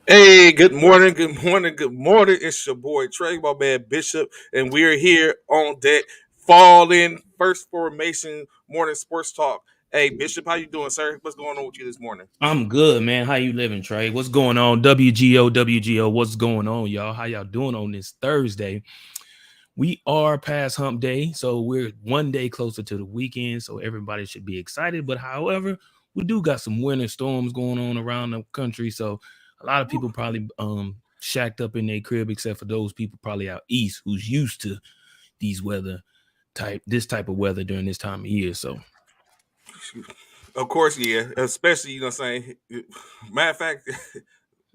Hey, good morning, good morning, good morning. It's your boy Trey, my man Bishop, and we're here on that fall in first formation morning sports talk. Hey Bishop, how you doing, sir? What's going on with you this morning? I'm good, man. How you living, Trey? What's going on? WGO, WGO. What's going on, y'all? How y'all doing on this Thursday? We are past hump day, so we're one day closer to the weekend, so everybody should be excited. But however, we do got some winter storms going on around the country, so a lot of people probably shacked up in their crib, except for those people probably out east who's used to this type of weather during this time of year. So Of course, yeah. Especially, what I'm saying. Matter of fact,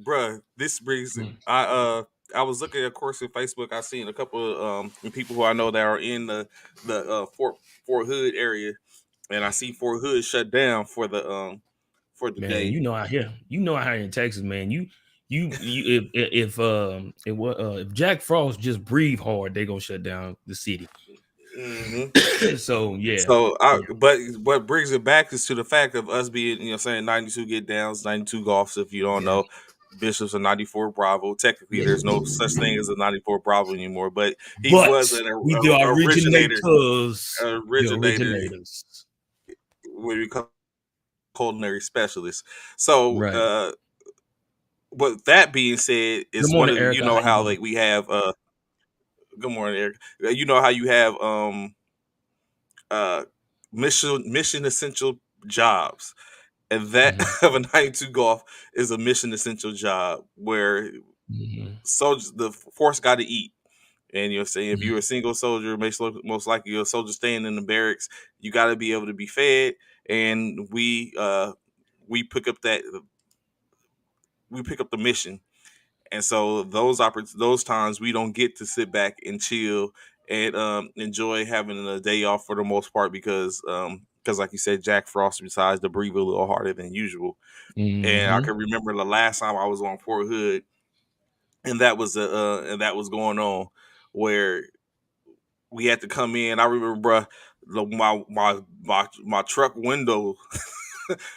bruh, this brings I was looking of course in Facebook. I seen a couple of people who I know that are in the Fort Hood area, and I see Fort Hood shut down for the man, day. you know out here in Texas, man. You if Jack Frost just breathe hard, they gonna shut down the city. Hmm. So yeah, So, yeah, but what brings it back is to the fact of us being, saying 92 get downs, 92 golfs. If you don't yeah, know, Bishop's a 94 Bravo. Technically, yeah. there's no such thing as a 94 Bravo anymore, but he But was we the originator, originators, the originator originators, when we call culinary specialist. So, right? but that being said, Good is one morning, of Erica. How you how doing? like we have good morning, Eric. You know how you have uh mission essential jobs, and that Hmm. of a 92 golf is a mission essential job where Hmm. soldiers the force got to eat. And you're saying if you're a Hmm. single soldier, most likely you're a soldier staying in the barracks, you got to be able to be fed. And we pick up that we pick up the mission. And so those times we don't get to sit back and chill and enjoy having a day off for the most part because like you said, Jack Frost decides to breathe a little harder than usual. And I Hmm. can remember the last time I was on Fort Hood, and that was going on where we had to come in. I remember, bruh, my truck window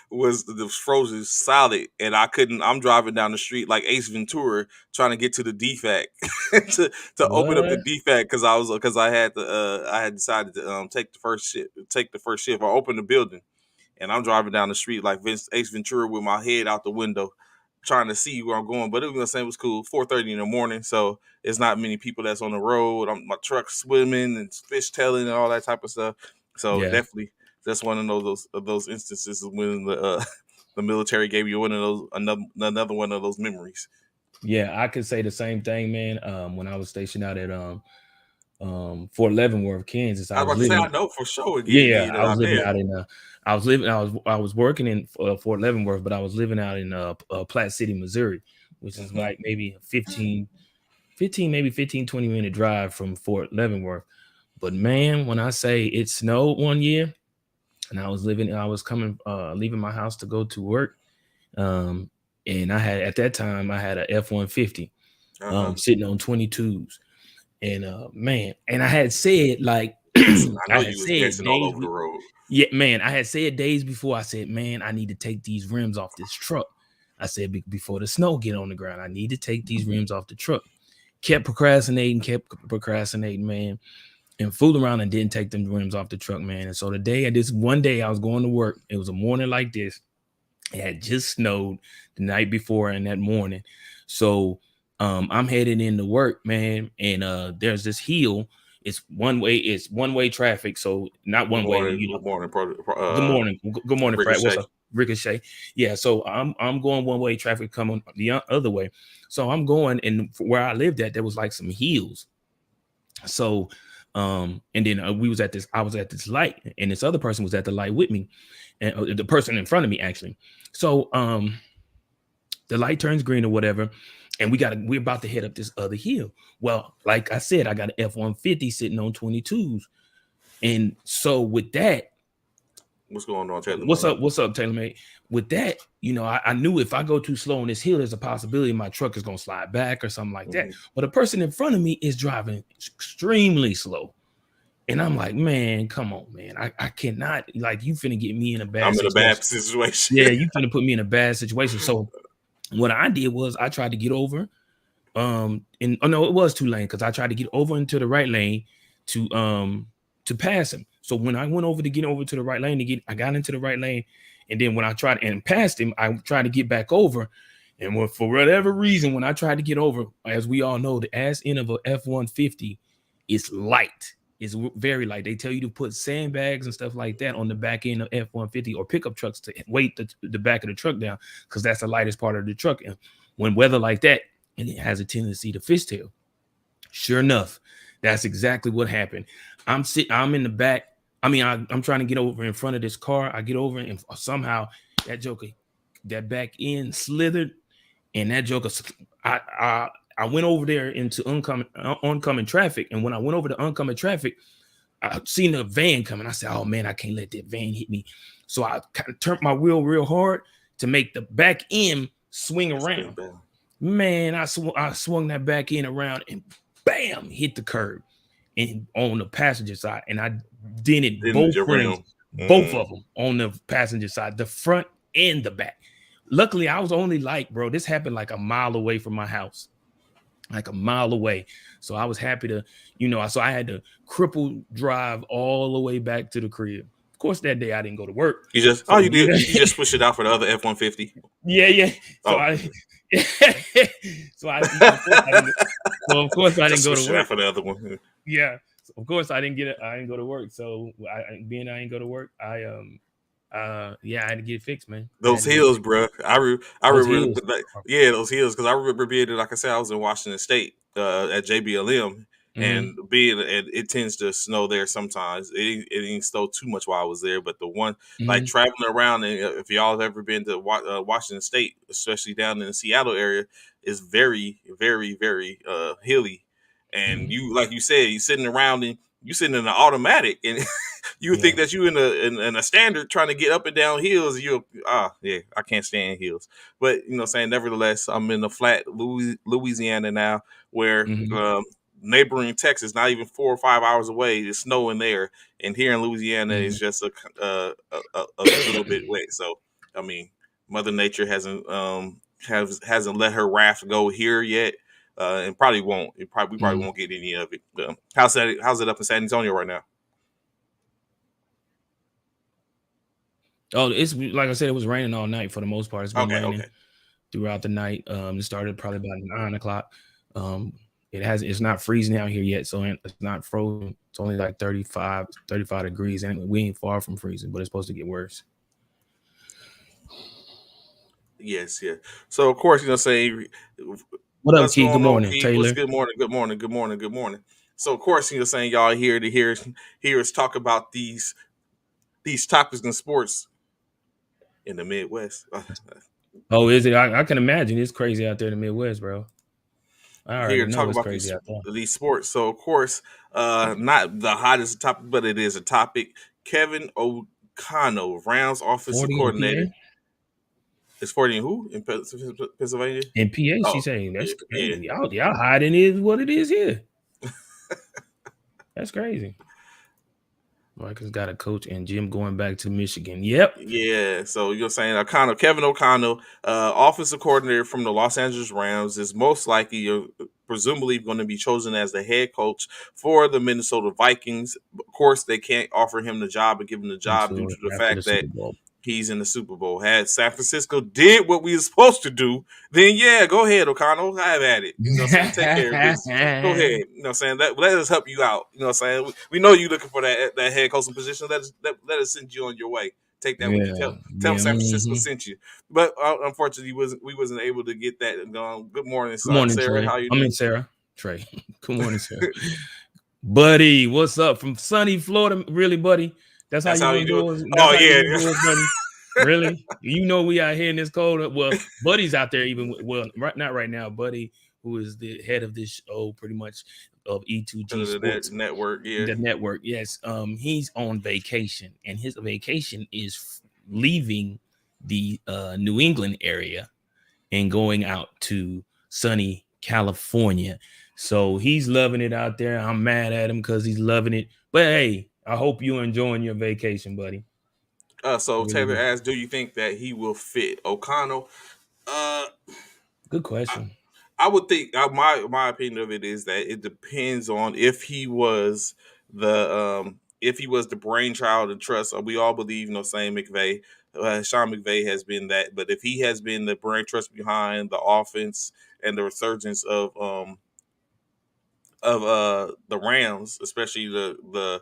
was frozen solid, and I couldn't. I'm driving down the street like Ace Ventura, trying to get to the defect to open up the What? defect because I had decided to take the first shift. I opened the building, and I'm driving down the street like Ace Ventura with my head out the window, trying to see where I'm going. But it was the same. It was cool. 4:30 in the morning, so it's not many people that's on the road. My truck swimming and fish tailing and all that type of stuff. So Yeah, definitely, that's one of those instances when the military gave you one of those another one of those memories. yeah. I could say the same thing, man. When I was stationed out at Fort Leavenworth, Kansas, I I was was about to say I living. know for sure Yeah, getting it I was out living there. out in I was working in Fort Leavenworth, but I was living out in Platte City, Missouri, which is Hmm. like maybe 15 maybe 15-20 minute drive from Fort Leavenworth. But man, when I say it snowed one year and I was coming leaving my house to go to work, um and at that time I had a F-150 Uh huh. sitting on 22s. And man, and I had said like I I know had you was said dancing all days over the road. yeah, man, I had said days before. I said, man, I need to take these rims off this truck. I said before the snow get on the ground, I need to take these rims off the truck. Kept procrastinating, man, and fooled around and didn't take them rims off the truck, man. And so this one day I was going to work. It was a morning like this. It had just snowed the night before and that morning. So I'm headed into work, man, and there's this hill. It's one way traffic. So not one way, Good morning, Good morning. Good morning, Frat. What's Ricochet. up? Ricochet. Yeah, so I'm going one way, traffic coming the other way. So I'm going, and where I lived at, there was like some hills. So and then I was at this light, and this other person was at the light with me, and the person in front of me actually. So the light turns green or whatever, and we're about to head up this other hill. Well, like I said, I got an F-150 sitting on 22s. And so with that, What's going on, Taylor what's May? up? What's up, Taylor mate? With that, I knew if I go too slow on this hill, there's a possibility my truck is gonna slide back or something like that. Hmm. But the person in front of me is driving extremely slow. And I'm like, man, come on, man. I cannot, like, you finna get me in a bad I'm in a bad situation. situation. Yeah, you finna put me in a bad situation. So What I did was I tried to get over. And oh no, it was two lane because I tried to get over into the right lane to pass him. So when I went over to get over to the right lane I got into the right lane, and then when I tried and passed him, I tried to get back over. And for whatever reason, when I tried to get over, as we all know, the ass end of a F-150 is light. It's very light. They tell you to put sandbags and stuff like that on the back end of F-150 or pickup trucks to weight the back of the truck down because that's the lightest part of the truck. And when weather like that, and it has a tendency to fishtail. Sure enough, that's exactly what happened. I'm in the back. I mean, I'm trying to get over in front of this car. I get over and somehow that joker, that back end slithered, and that joker, I went over there into oncoming traffic, and when I went over to oncoming traffic, I seen a van coming. I said, "Oh man, I can't let that van hit me." So I kind of turned my wheel real hard to make the back end swing around. Man, I swung that back end around and bam, hit the curb and on the passenger side. And I dented both rims, both of them on the passenger side, the front and the back. Luckily, I was only like, bro, this happened like a mile away from my house, like a mile away. So I was happy to, so I had to cripple drive all the way back to the crib. Of course, that day I didn't go to work. You just So, you did. You just switched it out for the other F-150. Yeah. So so of course I didn't go to work for the other one. Yeah. So of course I didn't go to work. So I didn't go to work, I had to get it fixed, man. Those hills, bro. I remember, hills. those hills. Because I remember being, like I said, I was in Washington State at JBLM, and it tends to snow there sometimes. It didn't snow too much while I was there, but the one like traveling around, and if y'all have ever been to Washington State, especially down in the Seattle area, is very, very, very hilly. And you, like you said, you sitting around and you sitting in an automatic, and you would think that you in a standard trying to get up and down hills. I can't stand hills. But nevertheless, I'm in the flat Louisiana now, where neighboring Texas, not even 4 or 5 hours away, it's snowing there, and here in Louisiana, it's just a little bit wet. So, I mean, Mother Nature hasn't let her wrath go here yet, and probably won't. We probably won't get any of it. How's it up in San Antonio right now? Oh, it's like I said, it was raining all night for the most part. It's been raining throughout the night. It started probably about 9 o'clock. It's not freezing out here yet, so it's not frozen. It's only like 35 degrees, and we ain't far from freezing, but it's supposed to get worse. Yes, yeah. So of course, say what up, Keith? Good morning, Taylor. Good morning. So of course, saying y'all here to hear us talk about these topics in sports in the Midwest. Oh, is it? I can imagine it's crazy out there in the Midwest, bro. I already know it's crazy out there. These sports. So of course, not the hottest topic, but it is a topic. Kevin O'Connell, Rams offensive coordinator. It's 40 in who? In Pennsylvania? In PA, she's saying that's crazy. Y'all hiding is what it is here. That's crazy. Rikers got a coach and Jim going back to Michigan. Yep. Yeah. So you're saying Kevin O'Connell, offensive coordinator from the Los Angeles Rams, is most likely, presumably, going to be chosen as the head coach for the Minnesota Vikings. Of course, they can't offer him the job or give him the job due to the fact that he's in the Super Bowl. Had San Francisco did what we were supposed to do, then yeah, go ahead, O'Connell. Have at it. Take care of this. Go ahead. Let us help you out. We know you're looking for that head coaching position. Let us send you on your way. Take that with you. Tell San Francisco sent you. But unfortunately, we wasn't able to get that done. Good morning, Good morning, Sarah. Trey. How you doing? Sarah. Trey. Good morning, Sarah. Buddy, what's up from sunny Florida? Really, buddy? That's how you do it. Oh yeah. Really? We out here in this cold. Well, Buddy's out there not right now. Buddy, who is the head of this show, pretty much of E2G Sports network. Yeah, the network. Yes. He's on vacation, and his vacation is leaving the New England area and going out to sunny California. So he's loving it out there. I'm mad at him because he's loving it. But hey, I hope you're enjoying your vacation, buddy. So Taylor asked, do you think that he will fit O'Connell? Good I, question. I would think my opinion of it is that it depends on if he was the brainchild and trust. We all believe, saying McVay, Sean McVay has been that, but if he has been the brain trust behind the offense and the resurgence of the Rams, especially the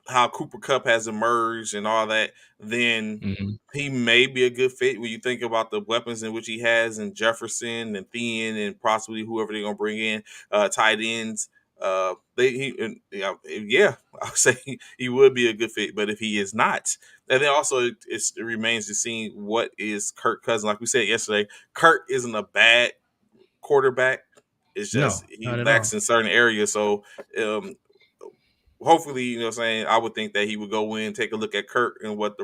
how Cooper Cup has emerged and all that, then Hmm. he may be a good fit when you think about the weapons in which he has and Jefferson and Thien and possibly whoever they're gonna bring in, tight ends. Yeah, I would say he would be a good fit. But if he is not, and then also it remains to see what is Kirk Cousins. Like we said yesterday, Kirk isn't a bad quarterback. It's No, just he not at all. lacks in certain areas. So um, hopefully, I would think that he would go in, take a look at Kirk and what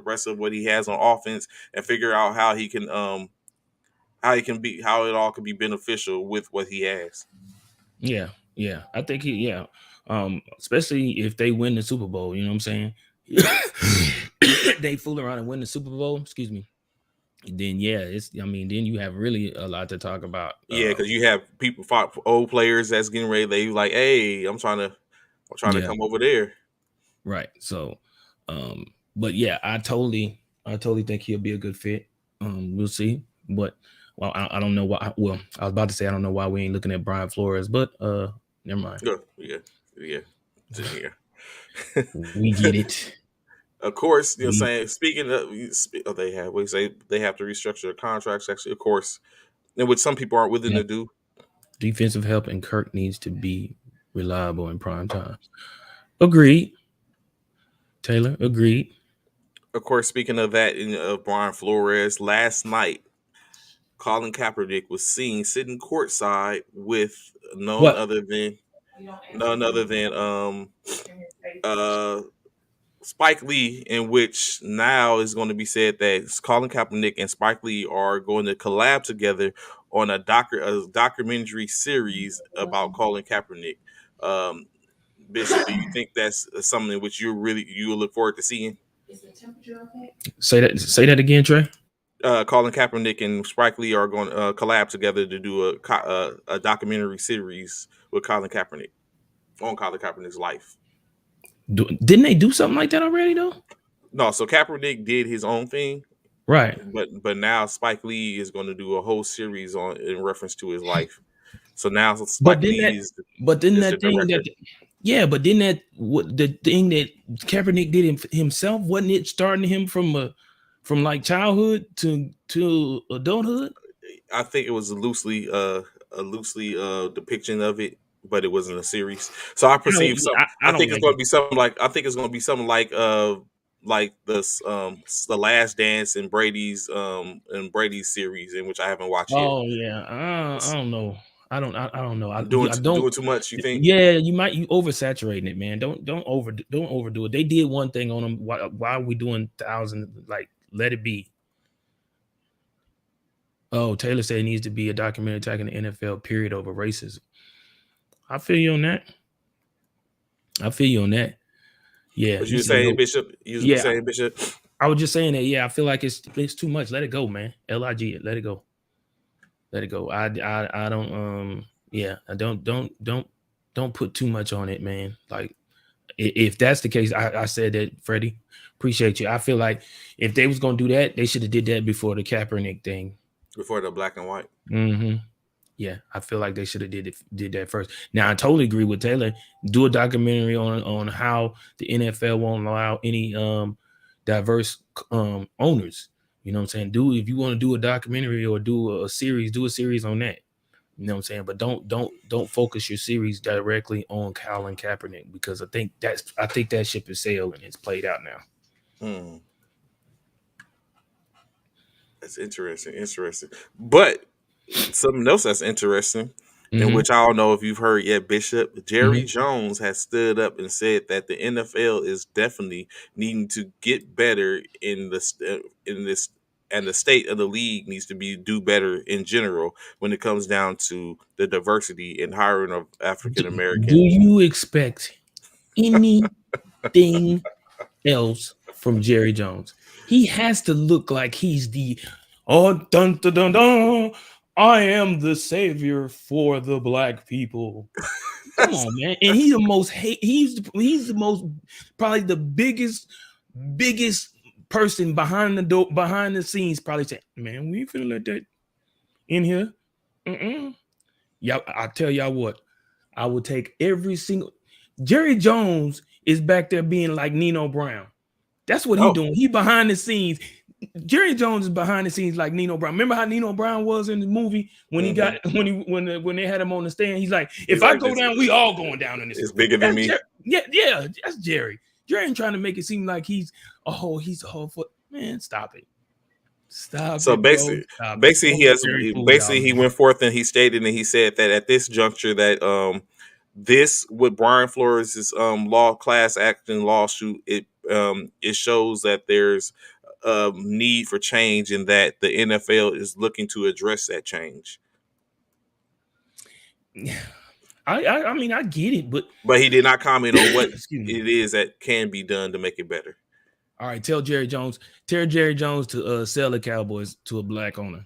he has on offense, and figure out how it all can be beneficial with what he has. Yeah, yeah. I think yeah. Especially if they win the Super Bowl, you know what I'm saying? They fool around and win the Super Bowl, excuse me. Then yeah, then you have really a lot to talk about. Yeah, because you have people fought old players that's getting ready. They like, hey, I'm trying to Yeah, come over there. right. So but yeah, I totally think he'll be a good fit. We'll see. But well, I don't know why. Well, I was about to say I don't know why we ain't looking at Brian Flores, but never mind. Yeah, yeah, yeah, yeah. We get it. Of course, We saying speaking of, we say they have to restructure their contracts. Actually, of course, and which some people aren't willing yeah, to do. defensive help and Kirk needs to be reliable in prime times. Agreed. Taylor, agreed. Of course, speaking of that, of Brian Flores, last night, Colin Kaepernick was seen sitting courtside with none What? other than none other than uh Spike Lee, in which now is going to be said that Colin Kaepernick and Spike Lee are going to collab together on a documentary series about Colin Kaepernick. Um, Bishop, do you think that's something in which you look forward to seeing? Say that again, Trey. Colin Kaepernick and Spike Lee are going to collab together to do a documentary series with Colin Kaepernick on Colin Kaepernick's life. Didn't they do something like that already though? No, so Kaepernick did his own thing, Right. but now Spike Lee is going to do a whole series on in reference to his life. So now But Spike didn't Lee that but didn't is the that thing that director. yeah, but didn't that what the thing that Kaepernick did himself, wasn't it starting him from like childhood to adulthood? I think it was a loosely depiction of it, but it wasn't a series. So I I don't perceive some. I I don't think it's like going to it. be something like I think it's going to be something like the Last Dance and Brady's series, in which I haven't watched yet. Oh yeah, I don't know. I don't know. I don't. Doing too much. You think? Yeah, you oversaturating it, man. Don't overdo it. They did one thing on them. Why are we doing thousands? Like, let it be. Oh, Taylor said it needs to be a documentary attacking the NFL. Period over racism. I feel you on that. I feel you on that. Yeah, What he you said saying, no. Bishop? You Yeah, saying, Bishop? I was just saying that. Yeah, I feel like it's too much. Let it go, man. Lig, let it go. Let it go. I don't yeah. I don't put too much on it, man. Like if that's the case, I said that, Freddie. Appreciate you. I feel like if they was gonna do that, they should have did that before the Kaepernick thing. Before the black and white. Hmm. Yeah, I feel like they should have did that first. Now I totally agree with Taylor. Do a documentary on how the NFL won't allow any diverse owners. You know what I'm saying? Do if you want to do a documentary or do a series, do a series on that. You know what I'm saying? But don't focus your series directly on Colin Kaepernick because I think that ship is sailed and it's played out now. Hmm. That's interesting. Interesting. But something else that's interesting, in Hmm. which I don't know if you've heard yet, Bishop, Jerry Hmm. Jones has stood up and said that the NFL is definitely needing to get better in this, and the state of the league needs to be do better in general when it comes down to the diversity and hiring of Do, African do American. you expect anything else from Jerry Jones? He has to look like he's the Oh, dun dun dun dun! I am the savior for the black people. Come on, man. And he's the most hate. He's the most probably the biggest person behind the door, behind the scenes. Probably saying, "Man, we ain't finna let that in here." Mm-mm. Y'all, I tell y'all what, I will take every single. Jerry Jones is back there being like Nino Brown. That's what he Oh, doing. He behind the scenes. Jerry Jones is behind the scenes like Nino Brown. Remember how Nino Brown was in the movie when he got hmm when they had him on the stand? He's like, if he's I like go this. down, we all going down in this It's movie. bigger than That's me. Jerry. Yeah, yeah, that's Jerry. Jerry ain't trying to make it seem like he's a whole foot. Man, stop it. Stop So it, bro. basically, Stop it. basically Don't he let has Jerry fool y'all, basically he man. went forth and he stated and he said that at this juncture that this with Brian Flores' law class action lawsuit, it shows that there's need for change and that the NFL is looking to address that change. I mean I get it, but But he did not comment on what excuse me. it is that can be done to make it better. All right, tell Jerry Jones to sell the Cowboys to a black owner.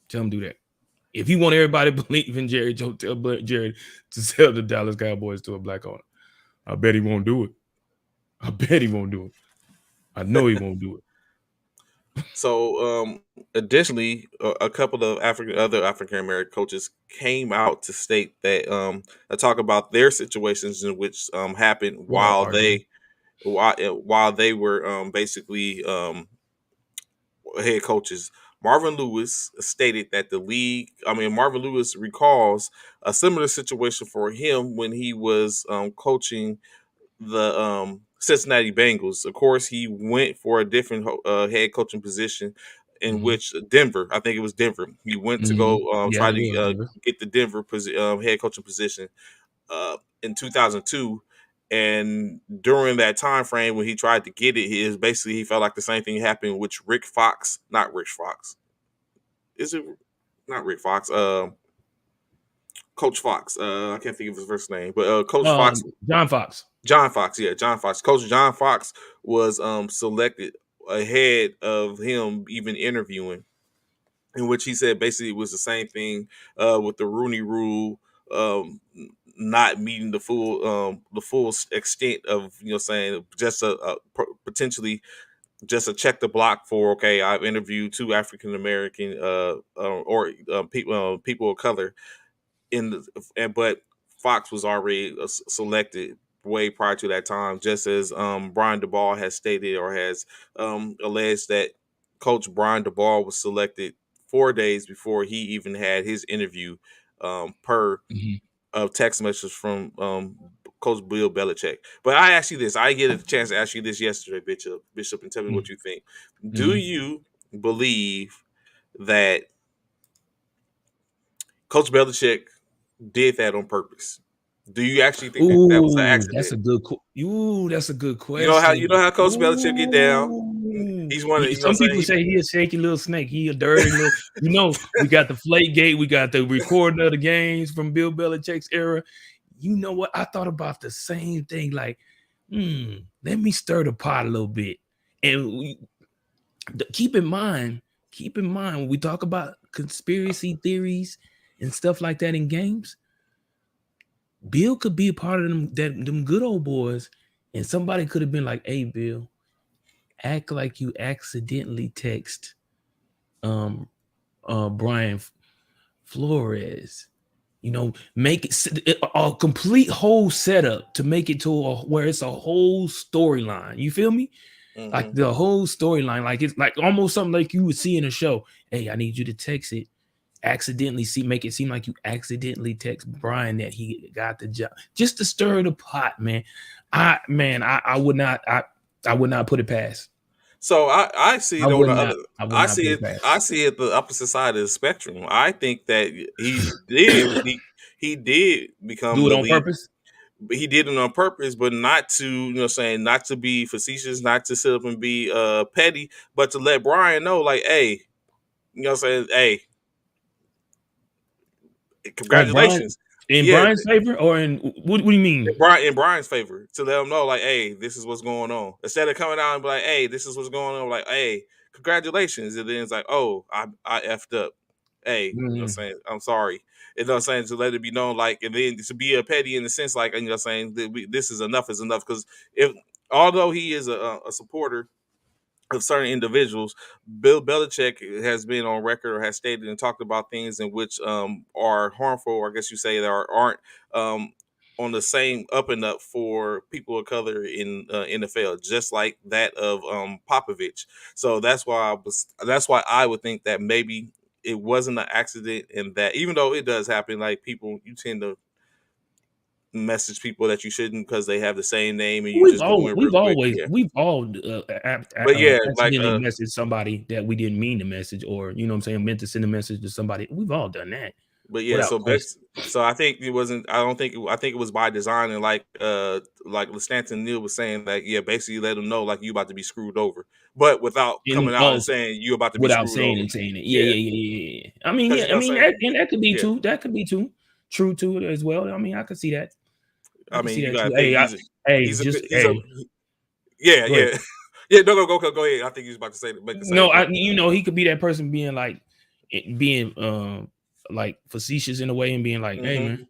Tell him do that. If you want everybody to believe in Jerry Jones, tell Jerry to sell the Dallas Cowboys to a black owner. I bet he won't do it. I bet he won't do it. I know he won't do it. So, additionally, a couple of other African American coaches came out to state that talk about their situations in which happened What up, RJ? while they were basically head coaches. Marvin Lewis stated that Marvin Lewis recalls a similar situation for him when he was coaching the Cincinnati Bengals. Of course, he went for a different head coaching position in Mm-hmm. which Denver, I think it was Denver. He went to Mm-hmm. go Yeah, try it was to Denver. get the Denver head coaching position in 2002. And during that time frame when he tried to get it, he felt like the same thing happened with Rick Fox, not Rick Fox. Is it not Rick Fox? Coach Fox. I can't think of his first name, but Coach Fox, John Fox. John Fox. Yeah, John Fox. Coach John Fox was selected ahead of him even interviewing, in which he said basically it was the same thing with the Rooney Rule not meeting the full extent of saying just potentially just a check the block for okay I've interviewed two African American or people of color in the and but Fox was already selected way prior to that time, just as Brian DeBall has stated or has alleged that Coach Brian DeBall was selected 4 days before he even had his interview, per Mm-hmm. text message from Coach Bill Belichick. But I asked you this. I get a chance to ask you this yesterday, Bishop, and tell me what you think. Do Mm-hmm. you believe that Coach Belichick did that on purpose? Do you actually think that that was an Ooh, that's accident? a good. Ooh, that's a good You question. know how Coach Belichick get down. Ooh, He's one of some what I'm people saying. say he a shaky little snake. He a dirty little. We got the Flake Gate. We got the recording of the games from Bill Belichick's era. You know what? I thought about the same thing. Like, let me stir the pot a little bit. And keep in mind, when we talk about conspiracy theories and stuff like that in games, Bill could be a part of them good old boys, and somebody could have been like, "Hey, Bill, act like you accidentally text Brian Flores. Make it a complete whole setup to make it to where it's a whole storyline. You feel me? Like Hmm. the whole storyline, like it's like almost something like you would see in a show. Hey, I need you to text it. Accidentally make it seem like you accidentally text Brian that he got the job, just to stir the pot, man. I would not, I would not put it past. So I see I it on would the not, other. I would not put it I past. see it the opposite side of the spectrum. I think that he did become Do it the on lead. purpose. But he did it on purpose, but not to saying not to be facetious, not to sit up and be petty, but to let Brian know like, hey, saying, hey, On Brian, congratulations. in Yeah, Brian's favor, or in what do you mean? In Brian's favor to let him know, like, hey, this is what's going on. Instead of coming out and be like, hey, this is what's going on, like, hey, congratulations. And then it's like, oh, I effed up. Hey, you know what I'm Mm. saying? I'm sorry. You know what I'm saying? To let it be known, like, and then to be a petty in the sense, like, you know what I'm saying, that this is enough. Because if, although he is a supporter of certain individuals, Bill Belichick has been on record or has stated and talked about things in which are harmful, or I guess you say that aren't um, on the same up and up for people of color in NFL, just like that of Popovich. So that's why I would think that maybe it wasn't an accident, and that even though it does happen, like people, you tend to message people that you shouldn't because they have the same name and you just go in real quick. Yeah, We've all but yeah, like accidentally messaged somebody that we didn't mean to message, or you know what I'm saying, meant to send a message to somebody. We've all done that but yeah, without so question. so I think it wasn't. I don't think. I think it was by design, and like Stanton Neal was saying, like yeah, basically let them know like you about to be screwed over, but without And coming out and also, saying you about to be without screwed saying over. it, saying it. Yeah, Yeah, yeah, yeah, yeah, yeah. I mean, because yeah, you I know mean, what I'm saying. that could be Yeah, too. That could be too true to it as well. I mean, I could see that. I I can mean see you that gotta too. think Hey, just he's a yeah go ahead. yeah yeah. No, go ahead. I think he's about to say make the same No, point. he could be that person being like, being like facetious in a way and being like, "Hey, Mm-hmm. man,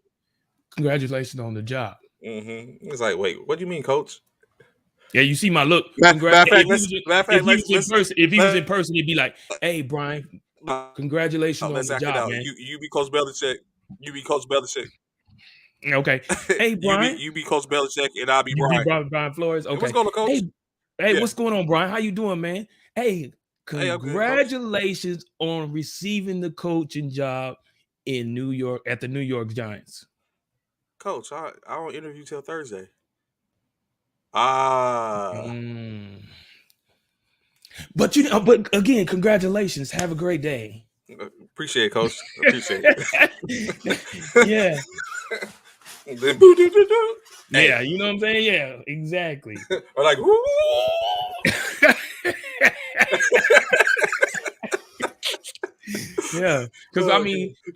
congratulations on the job." Mm-hmm. It's like, wait, what do you mean, Coach? Yeah, you see my look. Matter of fact, If he was let's if he was in let person, he'd be like, "Hey, Brian, congratulations on let's the act it job, out. man." You be Coach Belichick. You be Coach Belichick. Okay. Hey, Brian, You be Coach Belichick, and I'll be you be Brian. Brian Flores. Hey, what's Okay. going on, Coach? Hey, Yeah. what's going on, Brian? How you doing, man? Hey, Hey, I'm good, Coach. congratulations on receiving the coaching job in New York at the New York Giants. Coach, I don't interview till Thursday. Ah, Mm. But but again, congratulations. Have a great day. appreciate it, Coach. Appreciate it. Yeah. Then boo doo doo doo. Hey, Yeah, you know what I'm saying? Yeah, exactly. or like woo. Yeah, because Oh,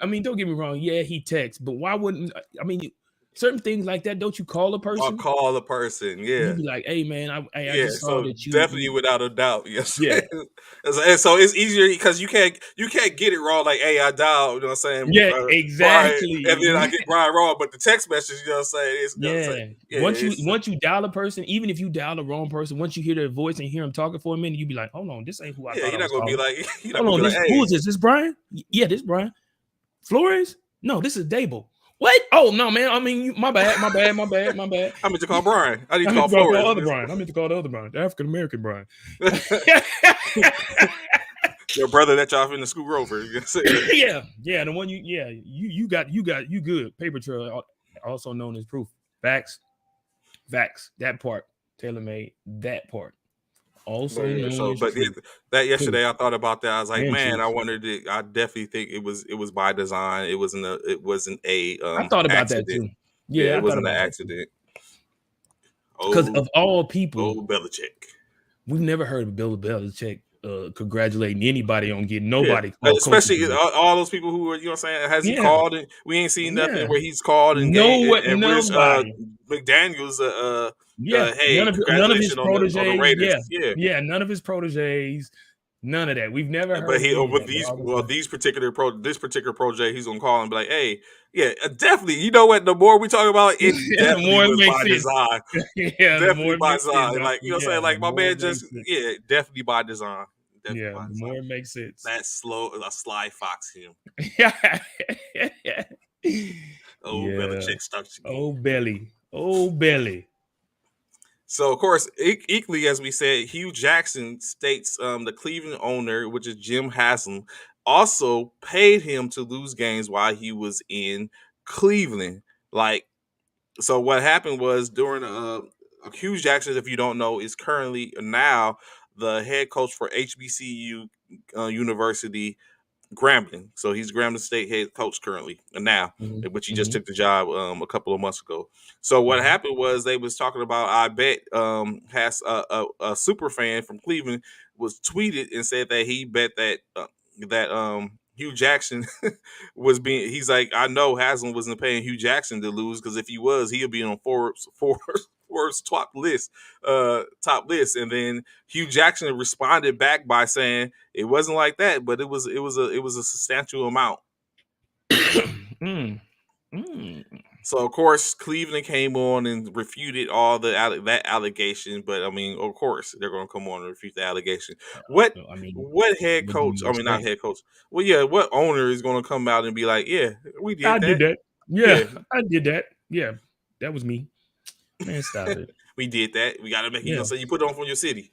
I mean, don't get me wrong. Yeah, he texts, but why wouldn't I mean certain things like that? Don't you call a I'll person? call the person. You Yeah. be like, "Hey, man, I Yeah, just saw so that definitely without a doubt, yes. yeah, And so it's easier because you can't get it wrong. Like, hey, I dialed, you know what I'm saying, yeah, Brian, and then I exactly, get Brian wrong, but the text message, you know what I'm saying, it's gonna say, yeah." yeah, it's Once you dial a person, even if you dial the wrong person, once you hear their voice and hear them talking for a minute, you be like, "Hold on, this ain't who I yeah. thought I You're not was gonna be calling. like, you're not Hold gonna be on, like, this who hey, is this? This Brian? Yeah, this Brian Flores? No, this is Dable. What? Oh no, man. I mean, my bad, my bad. I meant to call Brian. I need I to meant call to call the Flores. other Brian. I meant to call the other Brian, the African American Brian. Your brother that y'all in the school over. You know what I'm saying? Yeah, yeah, the one you got you good paper trail, also known as proof. Facts, facts. That part tailor made. That part But also yeah, known so as but truth. that Proof yesterday I thought about that. I was like, and man, I truth. wondered. I definitely think it was by design. It wasn't a I thought about that accident. too. Yeah, Yeah, it I thought wasn't an about that too. accident. Because Oh, of all people, oh, Belichick. we've never heard of Bill Belichick congratulating anybody on getting Yeah, nobody called coaching especially position. all those people who were, you know what I'm saying, has he Yeah, called and we ain't seen nothing yeah. where he's called and No, gave what? and wish Nobody. McDaniels Yeah, hey, none of his congratulations on the proteges. Raiders. Yeah, Yeah. yeah, none of his proteges. None of that. We've never But heard he any of with that. But these all this stuff. this particular project, he's gonna call and be like, hey, yeah, definitely. You know what? The more we talk about it, The definitely more it was makes by sense. design. Yeah, the Definitely more it by makes sense. design. Like you know what I'm saying? Yeah, the Like my more man it just makes sense. yeah, definitely by design. Definitely Yeah, by the design. more it makes sense. That slow a sly fox him. Yeah. Oh, Yeah. Belichick starts again. Oh belly. Oh belly. So of course, equally as we said, Hugh Jackson states the Cleveland owner, which is Jim Haslam, also paid him to lose games while he was in Cleveland. Like, so what happened was during Hugh Jackson, if you don't know, is currently now the head coach for HBCU University Grambling. So he's Grambling State head coach currently now, Mhm, which he just mhm, took the job a couple of months ago. So what mhm, happened was they was talking about. I bet has a super fan from Cleveland was tweeted and said that he bet that Hugh Jackson was being. He's like, I know Haslam wasn't paying Hugh Jackson to lose because if he was, he'll be on Forbes Forbes top list. And then Hugh Jackson responded back by saying it wasn't like that, but it was a substantial amount. Mm, mm. So of course Cleveland came on and refuted all that allegation, but I mean, of course they're going to come on and refute the allegation. What I mean, what head what do coach? you I mean, not expect? head coach. Well, yeah, what owner is going to come out and be like, yeah, we I did did that. that. Yeah, Yeah, I did that. Yeah, that was me. Man, stop it. we did that. We got to make you Yeah, gonna say you put it on from your city.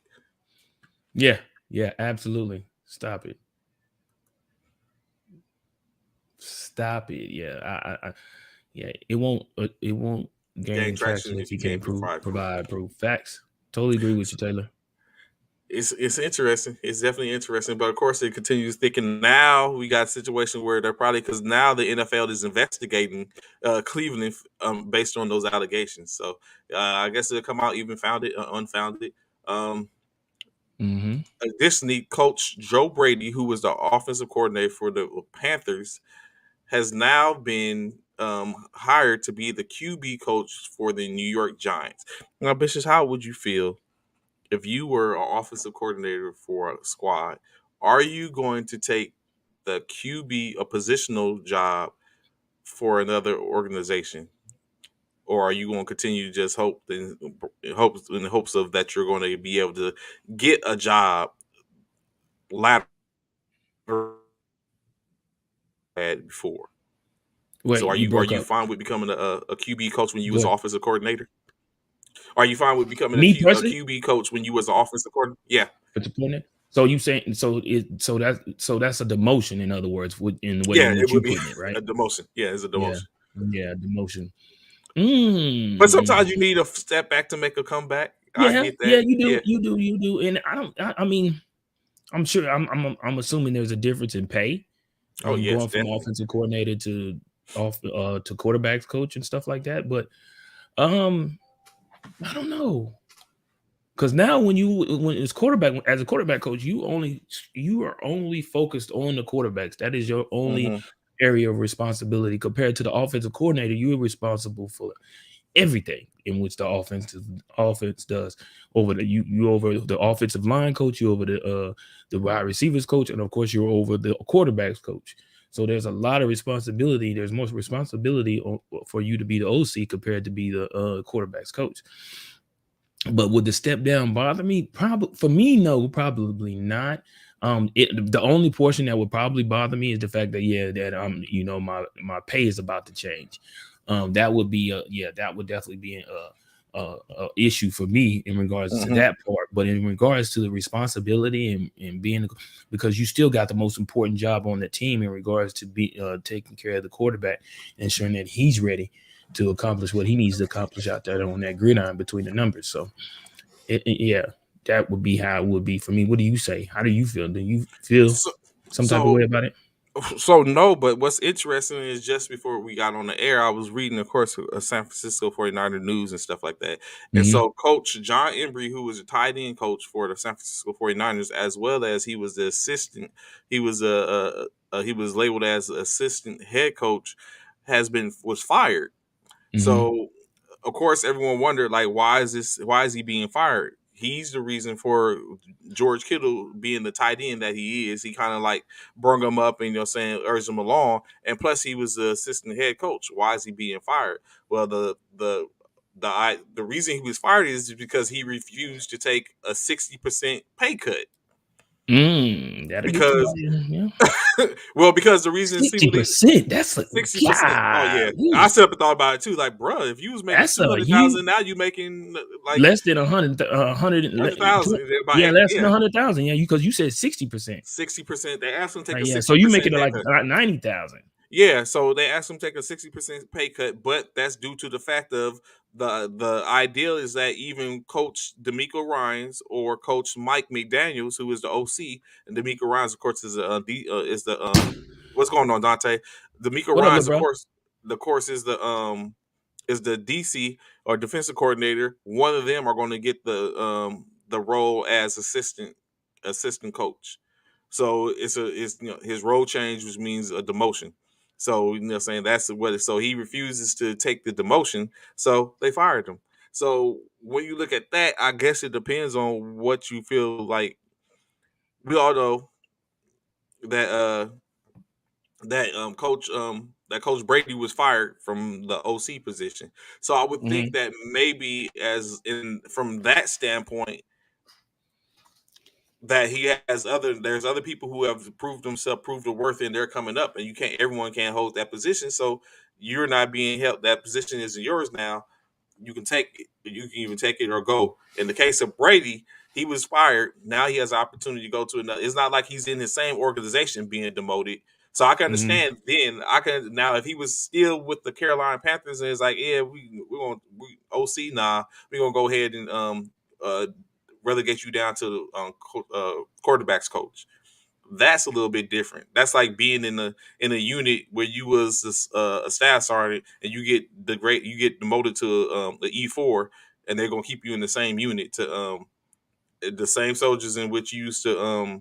yeah, yeah. Absolutely. Stop it. Stop it. Yeah, yeah. It won't Gain gain traction traction if if you you can't can't provide proof. provide proof. Facts. Totally agree with you, Taylor. It's interesting. It's definitely interesting, but of course it continues thinking. Now we got a situation where they're probably because now the NFL is investigating Cleveland based on those allegations. So I guess it'll come out even founded, unfounded. Um, Mm-hmm. Additionally, Coach Joe Brady, who was the offensive coordinator for the Panthers, has now been hired to be the QB coach for the New York Giants. Now, Bishop, how would you feel if you were an offensive coordinator for a squad? Are you going to take the QB, a positional job for another organization, or are you going to continue to just hope in the hopes of that you're going to be able to get a job later had before? So Wait, are you you broke up. fine with becoming a QB coach when you Go was ahead. offensive coordinator? Are you fine with becoming Me A personally, QB coach when you was an offensive coordinator? Yeah, but the point is, so you saying that's a demotion. In other words, in the way yeah, in it which would you be putting it, right? a demotion. Yeah, it's a Yeah, demotion. yeah, demotion. But Mm. sometimes you need a step back to make a comeback. I Yeah, get yeah, that. Yeah. you do, and I don't. I mean, I'm sure. I'm assuming there's a difference in pay. Oh yes, Going from definitely. offensive coordinator to quarterbacks coach and stuff like that. But um, I don't know. Because now when it's quarterback as a quarterback coach, you are only focused on the quarterbacks. That is your only Hmm. area of responsibility. Compared to the offensive coordinator, you are responsible for everything in which the offense does. Over you over the offensive line coach, you over the wide receivers coach, and of course you're over the quarterbacks coach. So there's a lot of responsibility. There's more responsibility for you to be the OC compared to be the quarterbacks coach. But would the step down bother me? Probably for me, no, probably not. The only portion that would probably bother me is the fact that that my pay is about to change. That would be that would definitely be a issue for me in regards to Hmm. that part. But in regards to the responsibility and being, because you still got the most important job on the team in regards to be taking care of the quarterback, ensuring that he's ready to accomplish what he needs to accomplish out there on that gridiron between the numbers. So, yeah, that would be how it would be for me. What do you say? How do you feel? Do you feel So, some type of so way about it? So no, but what's interesting is just before we got on the air, I was reading, of course, San Francisco 49er news and stuff like that. And Mm-hmm. so Coach John Embry, who was a tight end coach for the San Francisco 49ers, as well as he was the assistant, he was he was labeled as assistant head coach, was fired. Mm-hmm. So of course everyone wondered like why is he being fired? He's the reason for George Kittle being the tight end that he is. He kind of like brung him up and saying urged him along. And plus he was the assistant head coach. Why is he being fired? Well the reason he was fired is because he refused to take a 60% pay cut. That'll get you Because by yeah. well, because the reason see what they 60%. That's a 60%. Oh yeah, I golly. set up and thought about it too. Like, bruh, if you was making That's two a hundred huge thousand, now you making like less than 100, 100,000. yeah, less than Yeah, 100,000. Yeah, because you said 60%. 60%. They asked him to take a Yeah, so sixty you make percent it pay like cut. 90,000. Yeah, so they asked him to take a 60% pay cut, but that's due to the fact of the ideal is that even Coach D'Amico Ryans or Coach Mike McDaniels, who is the OC, and D'Amico Ryans, of course, is the what's going on, Dante? D'Amico What up, little Ryans, of bro? course, is the DC or defensive coordinator. One of them are going to get the role as assistant coach. So it's his role change, which means a demotion. So saying that's what. So he refuses to take the demotion. So they fired him. So when you look at that, I guess it depends on what you feel like. We all know that that Coach Brady was fired from the OC position. So I would think Mm-hmm. that maybe as in from that standpoint that he has there's other people who have proved themselves, proved the worth, and they're coming up, and everyone can't hold that position. So you're not being held. That position isn't yours now. You can take it. You can even take it or go. In the case of Brady, he was fired. Now he has an opportunity to go to another. It's not like he's in the same organization being demoted. So I can Mm-hmm. understand then. I can now if he was still with the Carolina Panthers and it's like, yeah, we OC we're gonna go ahead and uh relegate you down to quarterbacks coach. That's a little bit different. That's like being in a unit where you was a staff sergeant and you get demoted to the E4, and they're gonna keep you in the same unit to the same soldiers in which you used to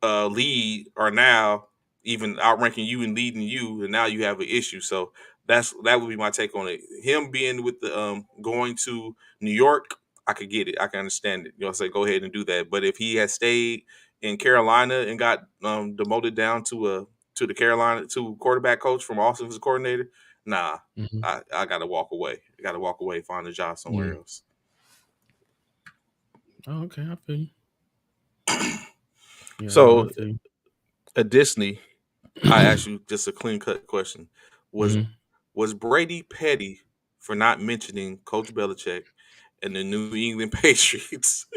lead are now even outranking you and leading you, and now you have an issue. So that would be my take on it. Him being with the going to New York, I could get it. I can understand it. You know, say go ahead and do that. But if he had stayed in Carolina and got demoted down to the Carolina to quarterback coach from offensive coordinator, nah, Mm-hmm. I got to walk away. I got to walk away, find a job somewhere Mm. else. Oh, okay, I feel you. Yeah, no, I So feel you. at Disney, I ask you just a clean cut question: Was Mm-hmm. was Brady petty for not mentioning Coach Belichick and the New England Patriots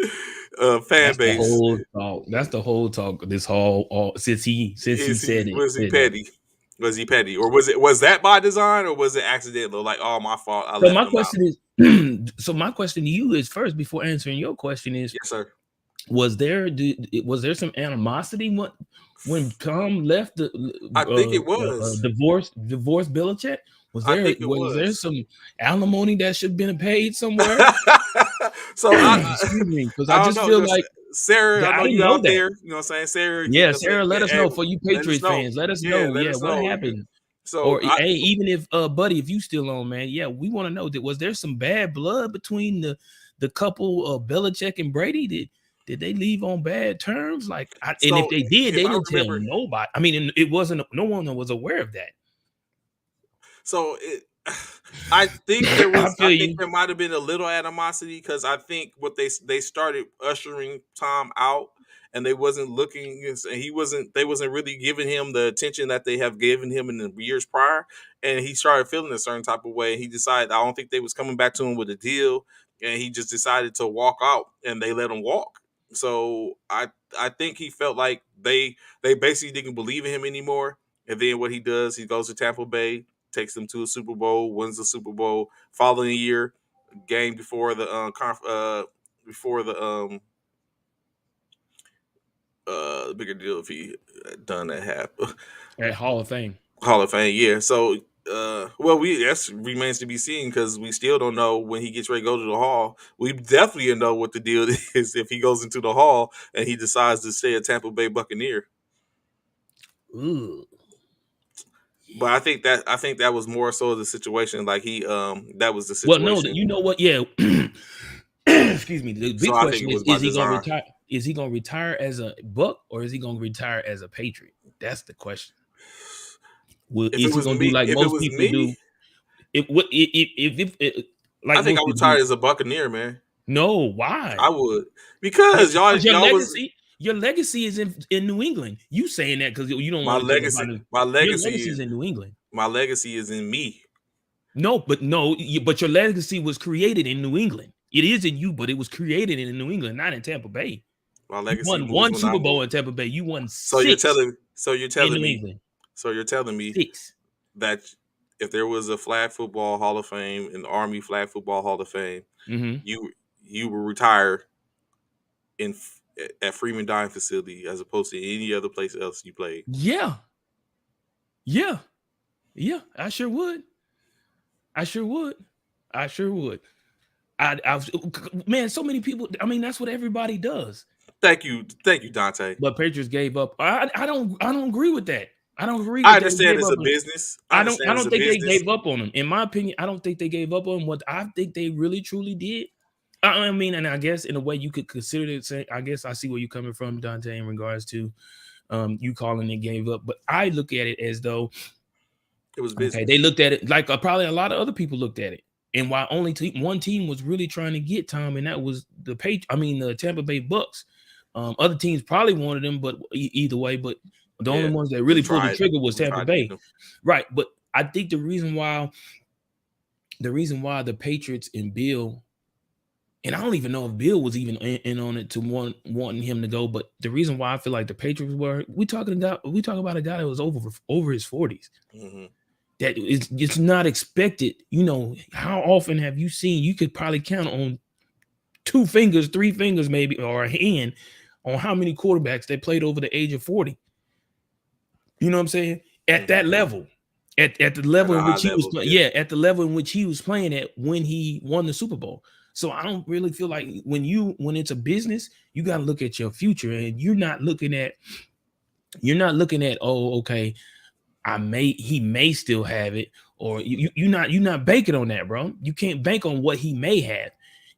fan That's the base? whole talk. That's the whole talk. This whole all since he said it Was he said that. petty? Was he petty, or was that by design, or was it accidental? Like, oh, my fault, I So left my them out. question is, so my question to you is first before answering your question is, Yes, sir. was there some animosity when Tom left the I think it was. divorce Belichick? I think it Was there was. some alimony that should have been paid somewhere? So Excuse me, because I I don't just know. feel Just like Sarah, I I know didn't you know out that. there. You know what I'm saying, Sarah. You Yeah, know, say, Sarah, let us hey, know for you let us Patriots know. fans. Let us Yeah, know. let Yeah, us what know. happened? So Or hey, even if buddy, if you still on, man, yeah, we want to know that was there some bad blood between the couple of Belichick and Brady? Did they leave on bad terms? Like, and if so they did, if they I didn't tell remember, nobody. I mean, and it wasn't no one was aware of that. so it, I think there I was. I feel think you. there might have been a little animosity because I think what they started ushering Tom out, and they wasn't looking, and he wasn't. They wasn't really giving him the attention that they have given him in the years prior, and he started feeling a certain type of way. He decided. I don't think they was coming back to him with a deal, and he just decided to walk out, and they let him walk. So I think he felt like they basically didn't believe in him anymore. And then what he does, he goes to Tampa Bay, takes them to a Super Bowl, wins the Super Bowl. Following year, game before the before the bigger deal if he had done that At Hall of Fame. Hall of Fame. Yeah. So well, we that's remains to be seen because we still don't know when he gets ready to go to the Hall. We definitely know what the deal is if he goes into the Hall and he decides to stay a Tampa Bay Buccaneer. Ooh. But I think that was more so the situation. Like he that was the Well, no, situation. you know what? Yeah. Excuse me. The So big I think question it was by is he gonna design. retire? Is he gonna retire as a Buck or is he gonna retire as a Patriot? That's the question. If it Is he was gonna do me, like if it most was people me, do? If I like think I most would people retire do, as a Buccaneer, man. no, I why? would because Because y'all was your legacy is in New England. You saying that because you don't my want to talk about legacy. it. My Your legacy legacy is is in New England. my legacy is in me. No, but your legacy was created in New England. It is in you, but it was created in New England, not in Tampa Bay. My You legacy won moves one when I Super move. Bowl in Tampa Bay. You won So you're six telling in New England. you're telling me Six. that if there was a flag football Hall of Fame, an Army flag football Hall of Fame, Mm-hmm. you you will retire in at Freeman Dying Facility as opposed to any other place else you played. Yeah. Yeah. Yeah. I sure would. I sure would. I sure would. I was, man, so many people. I mean, that's what everybody does. Thank you, Dante. But Patriots gave up. I don't agree with that. I don't agree I with that. They understand gave it's up a on. business. I I don't. understand I it's don't a think they business. gave up on him. In my opinion, I don't think they gave up on him. What I think they really truly did. I mean, and I guess in a way you could consider it. Say, I guess I see where you're coming from, Dante, in regards to you calling it gave up. But I look at it as though, It was okay, they business. looked at it like probably a lot of other people looked at it. And while only one team was really trying to get Tom, and that was the Tampa Bay Bucks. Other teams probably wanted him, but either way, but the only Yeah, ones that we really pulled the tried. trigger was We Tampa tried to get Bay, them. right? But I think the reason why the Patriots and Bill, and I don't even know if Bill was even in on it to wanting him to go, but the reason why I feel like the Patriots were, we talk about a guy that was over his 40s. Hmm. That is, it's not expected. How often have you seen? You could probably count on 2 fingers, 3 fingers, maybe, or a hand on how many quarterbacks that played over the age of 40. You know what I'm saying? At Hmm. that level, at the At level a in high which he was level, playing, yeah. yeah, at the level in which he was playing at when he won the Super Bowl. So I don't really feel like when it's a business, you got to look at your future, and you're not looking at, oh, okay, he may still have it, or you're not banking on that, bro. You can't bank on what he may have.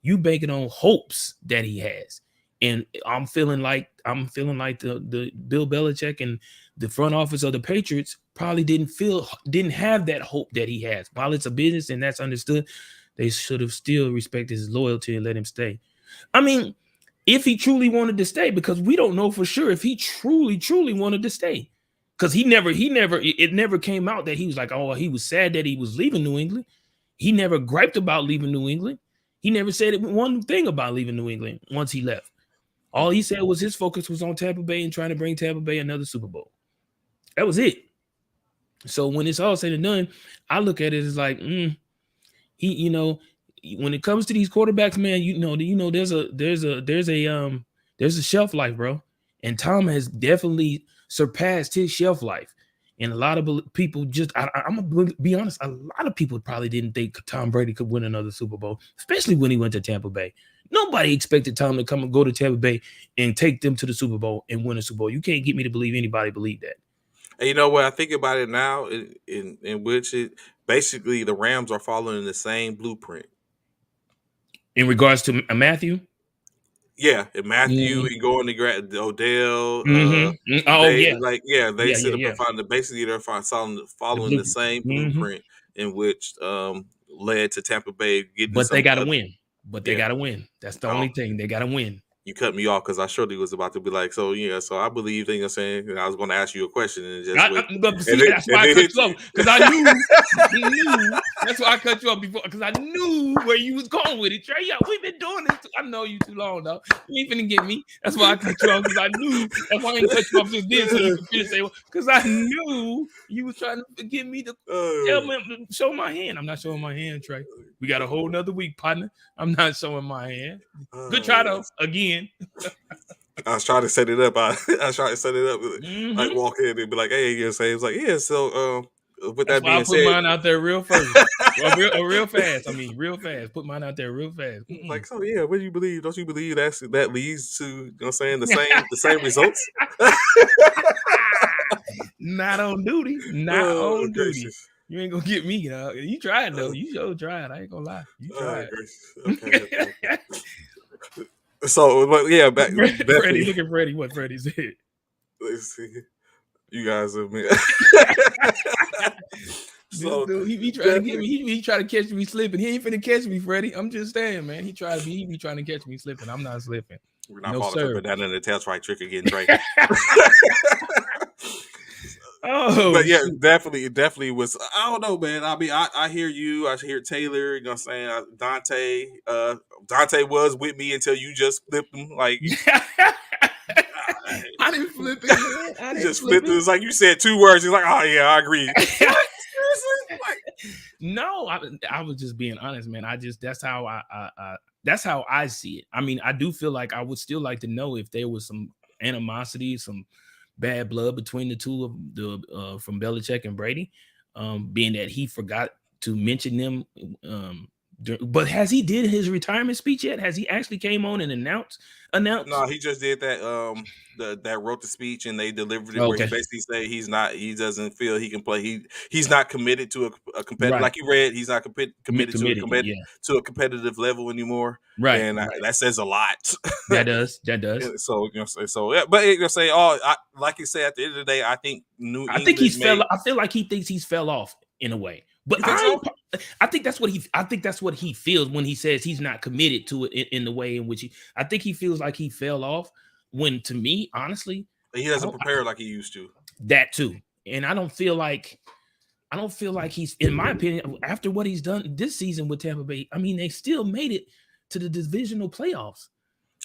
You banking on hopes that he has. And I'm feeling like the Bill Belichick and the front office of the Patriots probably didn't have that hope that he has. While it's a business and that's understood, they should have still respected his loyalty and let him stay. I mean, if he truly wanted to stay, because we don't know for sure if he truly wanted to stay. Because it never came out that he was like, oh, he was sad that he was leaving New England. He never griped about leaving New England. He never said one thing about leaving New England once he left. All he Hmm. said was his focus was on Tampa Bay and trying to bring Tampa Bay another Super Bowl. That was it. So when it's all said and done, I look at it as like, he, when it comes to these quarterbacks, man, there's a shelf life, bro. And Tom has definitely surpassed his shelf life. And a lot of people I'm gonna be honest, a lot of people probably didn't think Tom Brady could win another Super Bowl, especially when he went to Tampa Bay. Nobody expected Tom to come and go to Tampa Bay and take them to the Super Bowl and win a Super Bowl. You can't get me to believe anybody believed that. And you know what? I think about it now, in which it basically the Rams are following the same blueprint. In regards to Matthew, Yeah, and Matthew mm-hmm. and going to Odell, Mm-hmm. Oh they yeah, they yeah, yeah, sit up yeah. and find basically they're The following the blue. same Mm-hmm. blueprint in which led to Tampa Bay getting But they some got to win. But they yeah. got to win. That's the Oh, only thing. They got to win. you cut me off because I surely was about to be like, so yeah, so I believe thing you're saying. And I was going to ask you a question and just wait, But and see, then that's why I cut hit you you. off because I knew. That's why I cut you off before because I knew where you was going with it, Trey. Yeah, we've been doing this. I know you too long, though. You ain't finna get me. That's why I cut you off because I knew. That's why I didn't cut you off just then so you could finish say, because I knew you was trying to get me to Uh, show my hand. I'm not showing my hand, Trey. We got a whole nother week, partner. I'm not showing my hand. Good try though. yes. Again. I was trying to set it up. I was trying to set it up, like Mm-hmm. walk in and be like, "Hey, you know, say it's like, yeah." So, with That's that why I being put said, mine out there real first. Real fast. I mean, real fast. Put mine out there real fast. like, so yeah, what do you believe? Don't you believe that leads to, you know, what I'm saying the same results? Not on duty. Not Oh on duty. gracious! You ain't gonna get me. You tried though. Uh, You sure tried. I ain't gonna lie. You tried. gracious! Okay, okay, okay. So, but yeah, Freddie, definitely. look at Freddie. What Freddie said. Let's see. You guys are man. This So dude, he trying to get definitely, me. He trying to catch me slipping. He ain't finna catch me, Freddie. I'm just saying, man. He be trying to catch me slipping. I'm not slipping. we're not No, falling for sir. banana in the tail right trick again, Trey. Oh But yeah, shoot. definitely was. I don't know, man. I mean, I hear you. I hear Taylor. You know, what I'm saying Dante. Dante was with me until you just flipped him. Like I didn't flip it, man. I you didn't just flip flipped it. It's like you said 2 words. He's like, oh yeah, I agree. it. What? Seriously? Like, No, I was just being honest, man. I just that's how I see it. I mean, I do feel like I would still like to know if there was some animosity, some bad blood between the two of the from Belichick and Brady, being that he forgot to mention them But has he did his retirement speech yet? Has he actually came on and announced? No, he just did that that wrote the speech and they delivered it Oh, where he okay, basically said he doesn't feel he can play. He's not committed to a competitive, right. like you read, he's not committed to Committed. Yeah, to a competitive level anymore. right, And right. that says a lot. That does. That does. And so yeah, but you know, say all like you said, at the end of the day, I think New I think England he's fell. made. I feel like he thinks he's fell off in a way. But You think so? I think that's what he. I think that's what he feels when he says he's not committed to it in the way in which he. I think he feels like he fell off. When to me, honestly, He I doesn't don't. prepare like he used to. That too, and I don't feel like. I don't feel like he's, in my opinion, after what he's done this season with Tampa Bay. I mean, they still made it to the divisional playoffs.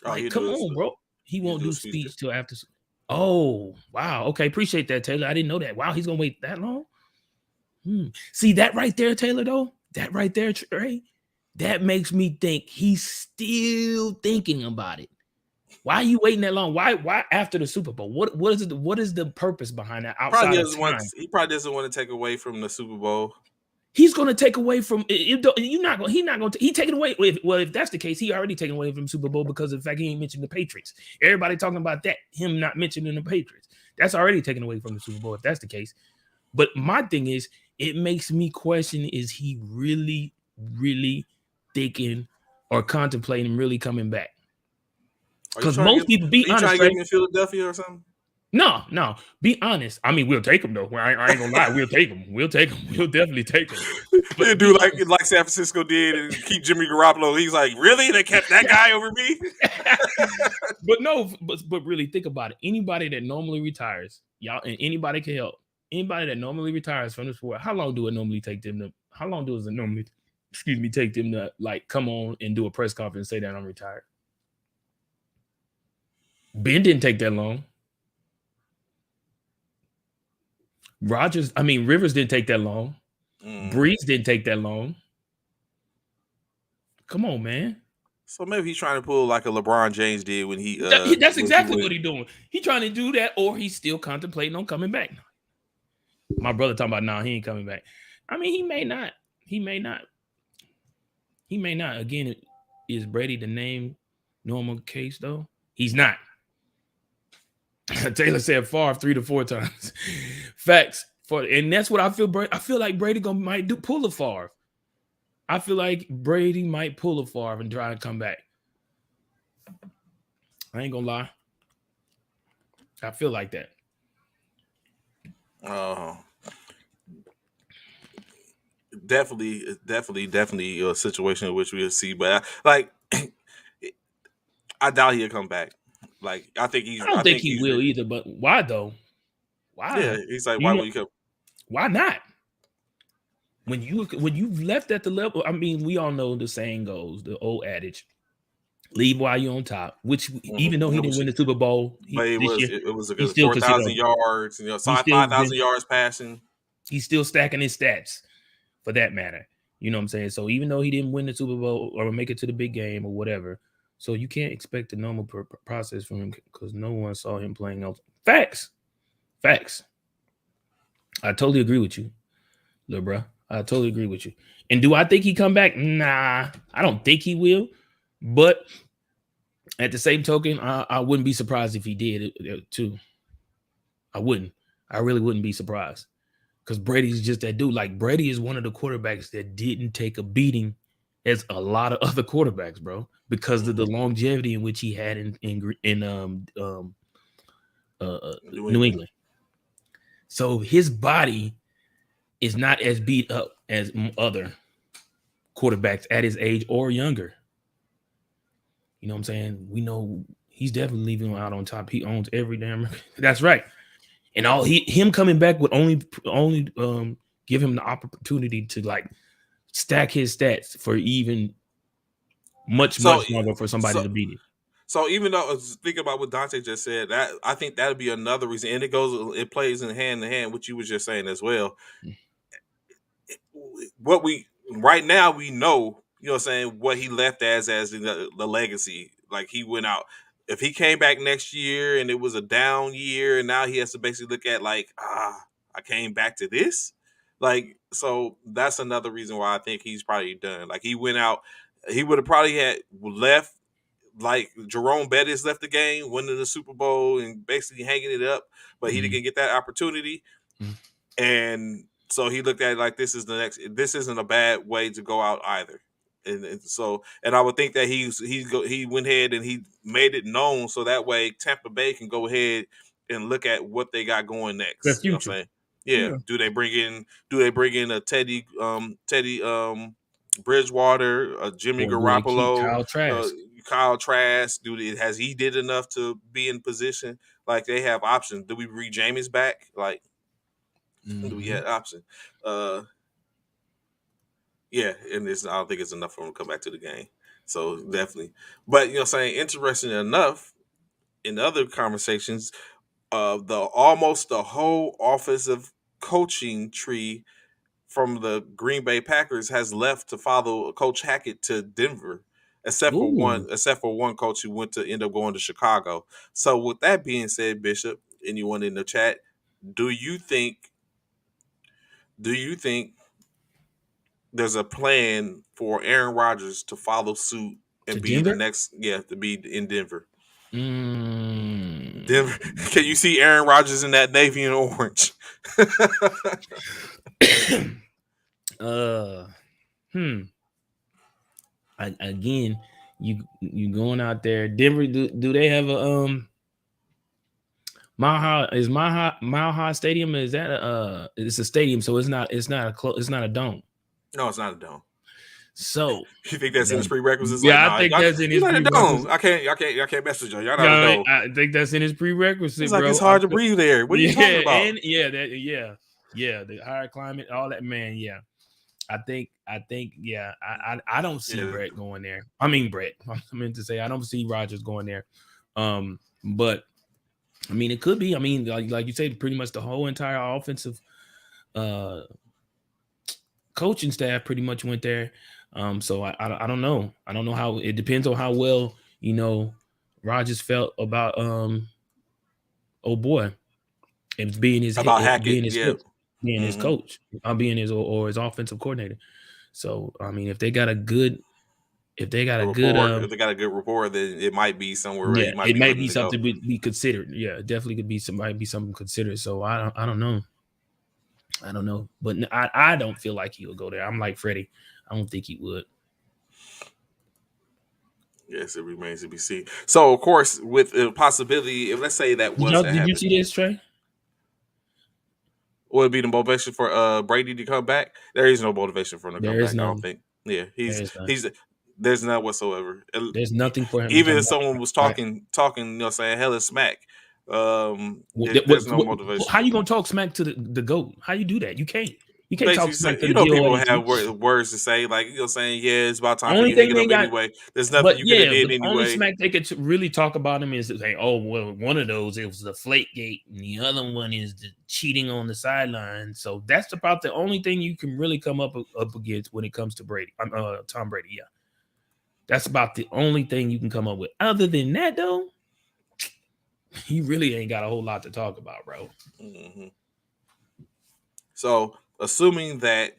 Oh, Like, come on, bro. He he'll won't do a do speech. speech till after. Oh, wow. Okay, appreciate that, Taylor. I didn't know that. Wow, he's gonna wait that long. See that right there, Taylor, though? That right there, Trey, that makes me think he's still thinking about it. Why are you waiting that long? Why after the Super Bowl? What is it? What is the purpose behind that Probably outside of doesn't want. time? He probably doesn't want to take away from the Super Bowl. He's going to take away from you're not going. He's not going to. He taking away. If that's the case, he already taken away from Super Bowl because of the fact he ain't mentioned the Patriots. Everybody talking about that. Him not mentioning the Patriots. That's already taken away from the Super Bowl if that's the case. But my thing is, it makes me question: is he really, really thinking or contemplating really coming back? Are you Because trying to most get? people, be Are you trying honest, to get right? him in Philadelphia or something? No, be honest. I mean, we'll take him though. I ain't gonna lie. We'll take him. We'll take him. We'll definitely take him. He'll But do be like San Francisco did and keep Jimmy Garoppolo. He's like, really? They kept that guy over me? but no, but really think about it. Anybody that normally retires, y'all, and anybody can help. Anybody that normally retires from the sport, how long do it normally take them to? How long does it normally, take them to like come on and do a press conference and say that I'm retired? Ben didn't take that long. Rivers didn't take that long. Breeze didn't take that long. Come on, man. So maybe he's trying to pull like a LeBron James did when he That's when he exactly went. what he's doing. He's trying to do that, or he's still contemplating on coming back. My brother talking about, nah, he ain't coming back. I mean, he may not. He may not. He may not. Again, is Brady the name normal case though? He's not. Taylor said Favre 3 to 4 times. Facts. And that's what I feel. I feel like Brady might pull a Favre. I feel like Brady might pull a Favre and try to come back. I ain't gonna lie. I feel like that. Definitely a situation in which we'll see. But I doubt he'll come back. Like I think he's. I don't I think think he he's. will either. But why though? Why? Yeah, he's like, You why know, would you come? why not? When you've left at the level, I mean, we all know the saying goes, the old adage, leave while you're on top. Which even though he didn't win the Super Bowl But this year, it was a he's good still 4,000 considered. yards. He's still 5,000 yards passing. he's still stacking his stats for that matter. You know what I'm saying? So even though he didn't win the Super Bowl or make it to the big game or whatever, so you can't expect a normal process from him because no one saw him playing else. Facts. I totally agree with you, little bro. I totally agree with you. And do I think he come back? Nah, I don't think he will. But at the same token, I wouldn't be surprised if he did it too. I wouldn't. I really wouldn't be surprised because Brady's just that dude. Like Brady is one of the quarterbacks that didn't take a beating as a lot of other quarterbacks, bro, because of the longevity in which he had in New England. So his body is not as beat up as other quarterbacks at his age or younger. You know what I'm saying? We know he's definitely leaving out on top. He owns every damn. That's right. And him coming back would only give him the opportunity to like stack his stats for even much longer for somebody to beat it. So even though thinking about what Dante just said, that I think that'd be another reason, and it plays in hand, what you was just saying as well. What we right now we know, you know, what I'm saying what he left as the legacy. Like he went out. If he came back next year and it was a down year, and now he has to basically look at like I came back to this. Like, so that's another reason why I think he's probably done. Like, he went out, he would have probably had left like Jerome Bettis left the game, winning the Super Bowl and basically hanging it up, but he Mm-hmm. didn't get that opportunity. And so he looked at it like this is the next. This isn't a bad way to go out either. And so, and I would think that he went ahead and he made it known so that way Tampa Bay can go ahead and look at what they got going The next. You know what I'm future. saying? Yeah. Yeah. Do they bring in a Teddy Bridgewater, Jimmy Or do they keep Garoppolo, Kyle uh, Trask? Kyle Trask? Has he did enough to be in position? Like, they have options. Do we bring Jameis back? Like, do we Mm-hmm. have option? Uh, yeah, and I don't think it's enough for him to come back to the game. So definitely, but you know, what I'm saying, interesting enough, in other conversations, almost the whole offensive coaching tree from the Green Bay Packers has left to follow Coach Hackett to Denver, Ooh, except for one coach who went to end up going to Chicago. So with that being said, Bishop, anyone in the chat, do you think do you think there's a plan for Aaron Rodgers to follow suit to and be the Denver? next, to be in Denver? Denver, Mm. can you see Aaron Rodgers in that navy and orange? uh, hmm. Again, you going out there? Denver? Do they have a Mile High Stadium? Is that a it's a stadium, so it's not a dome. No, it's not a dome. So You think that's in his that, prerequisites? Like, yeah, I nah, think that's in you're his not a dome. prerequisite. I can't mess with you. You're not a Yeah, dome. I think that's in his It's prerequisite, like it's bro. hard to breathe there. What are you Yeah, talking about? and yeah, the higher climate, all that, man. Yeah, I think, yeah, I don't see Yeah, Brett going there. I mean, Brett. I meant to say I don't see Rogers going there. But I mean, it could be. I mean, like you said, pretty much the whole entire offensive uh coaching staff pretty much went there. So I don't know. I don't know how. It depends on how well Rogers felt about oh boy, it being about it being Hackett. his Yeah. coach, being his Mm-hmm. coach, being his or his offensive coordinator. So I mean, if they got A a good rapport. If they got a good rapport, then it might be somewhere where yeah, he might it be may willing be to go. something be considered. Yeah, it definitely could be might be something considered. So I don't know. I don't know, but I don't feel like he will go there. I'm like Freddie. I don't think he would. Yes, it remains to be seen. So, of course, with the possibility, if let's say that was to Did you happen, see this, Trey? would it be the motivation for Brady to come back? There is no motivation for him to come There is back. I don't none. think. Yeah, There is none. he's there's none whatsoever. There's nothing for him to Even come if someone back. was Right. talking, saying hella smack, there's no What, motivation. how you gonna talk smack to the goat? How you do that? You can't. You can't Basically, talk smack say, to the people GOAT. have words to say, like, saying, yeah, it's about time for Only you to hang thing it they up got, anyway. There's nothing but you could have yeah, did the only anyway. smack they could really talk about him is to say, oh well, one of those it was the flake gate, and the other one is the cheating on the sideline. So that's about the only thing you can really come up against when it comes to Brady. Tom Brady. Yeah, that's about the only thing you can come up with. Other than that, though, he really ain't got a whole lot to talk about, bro. Hmm. So, assuming that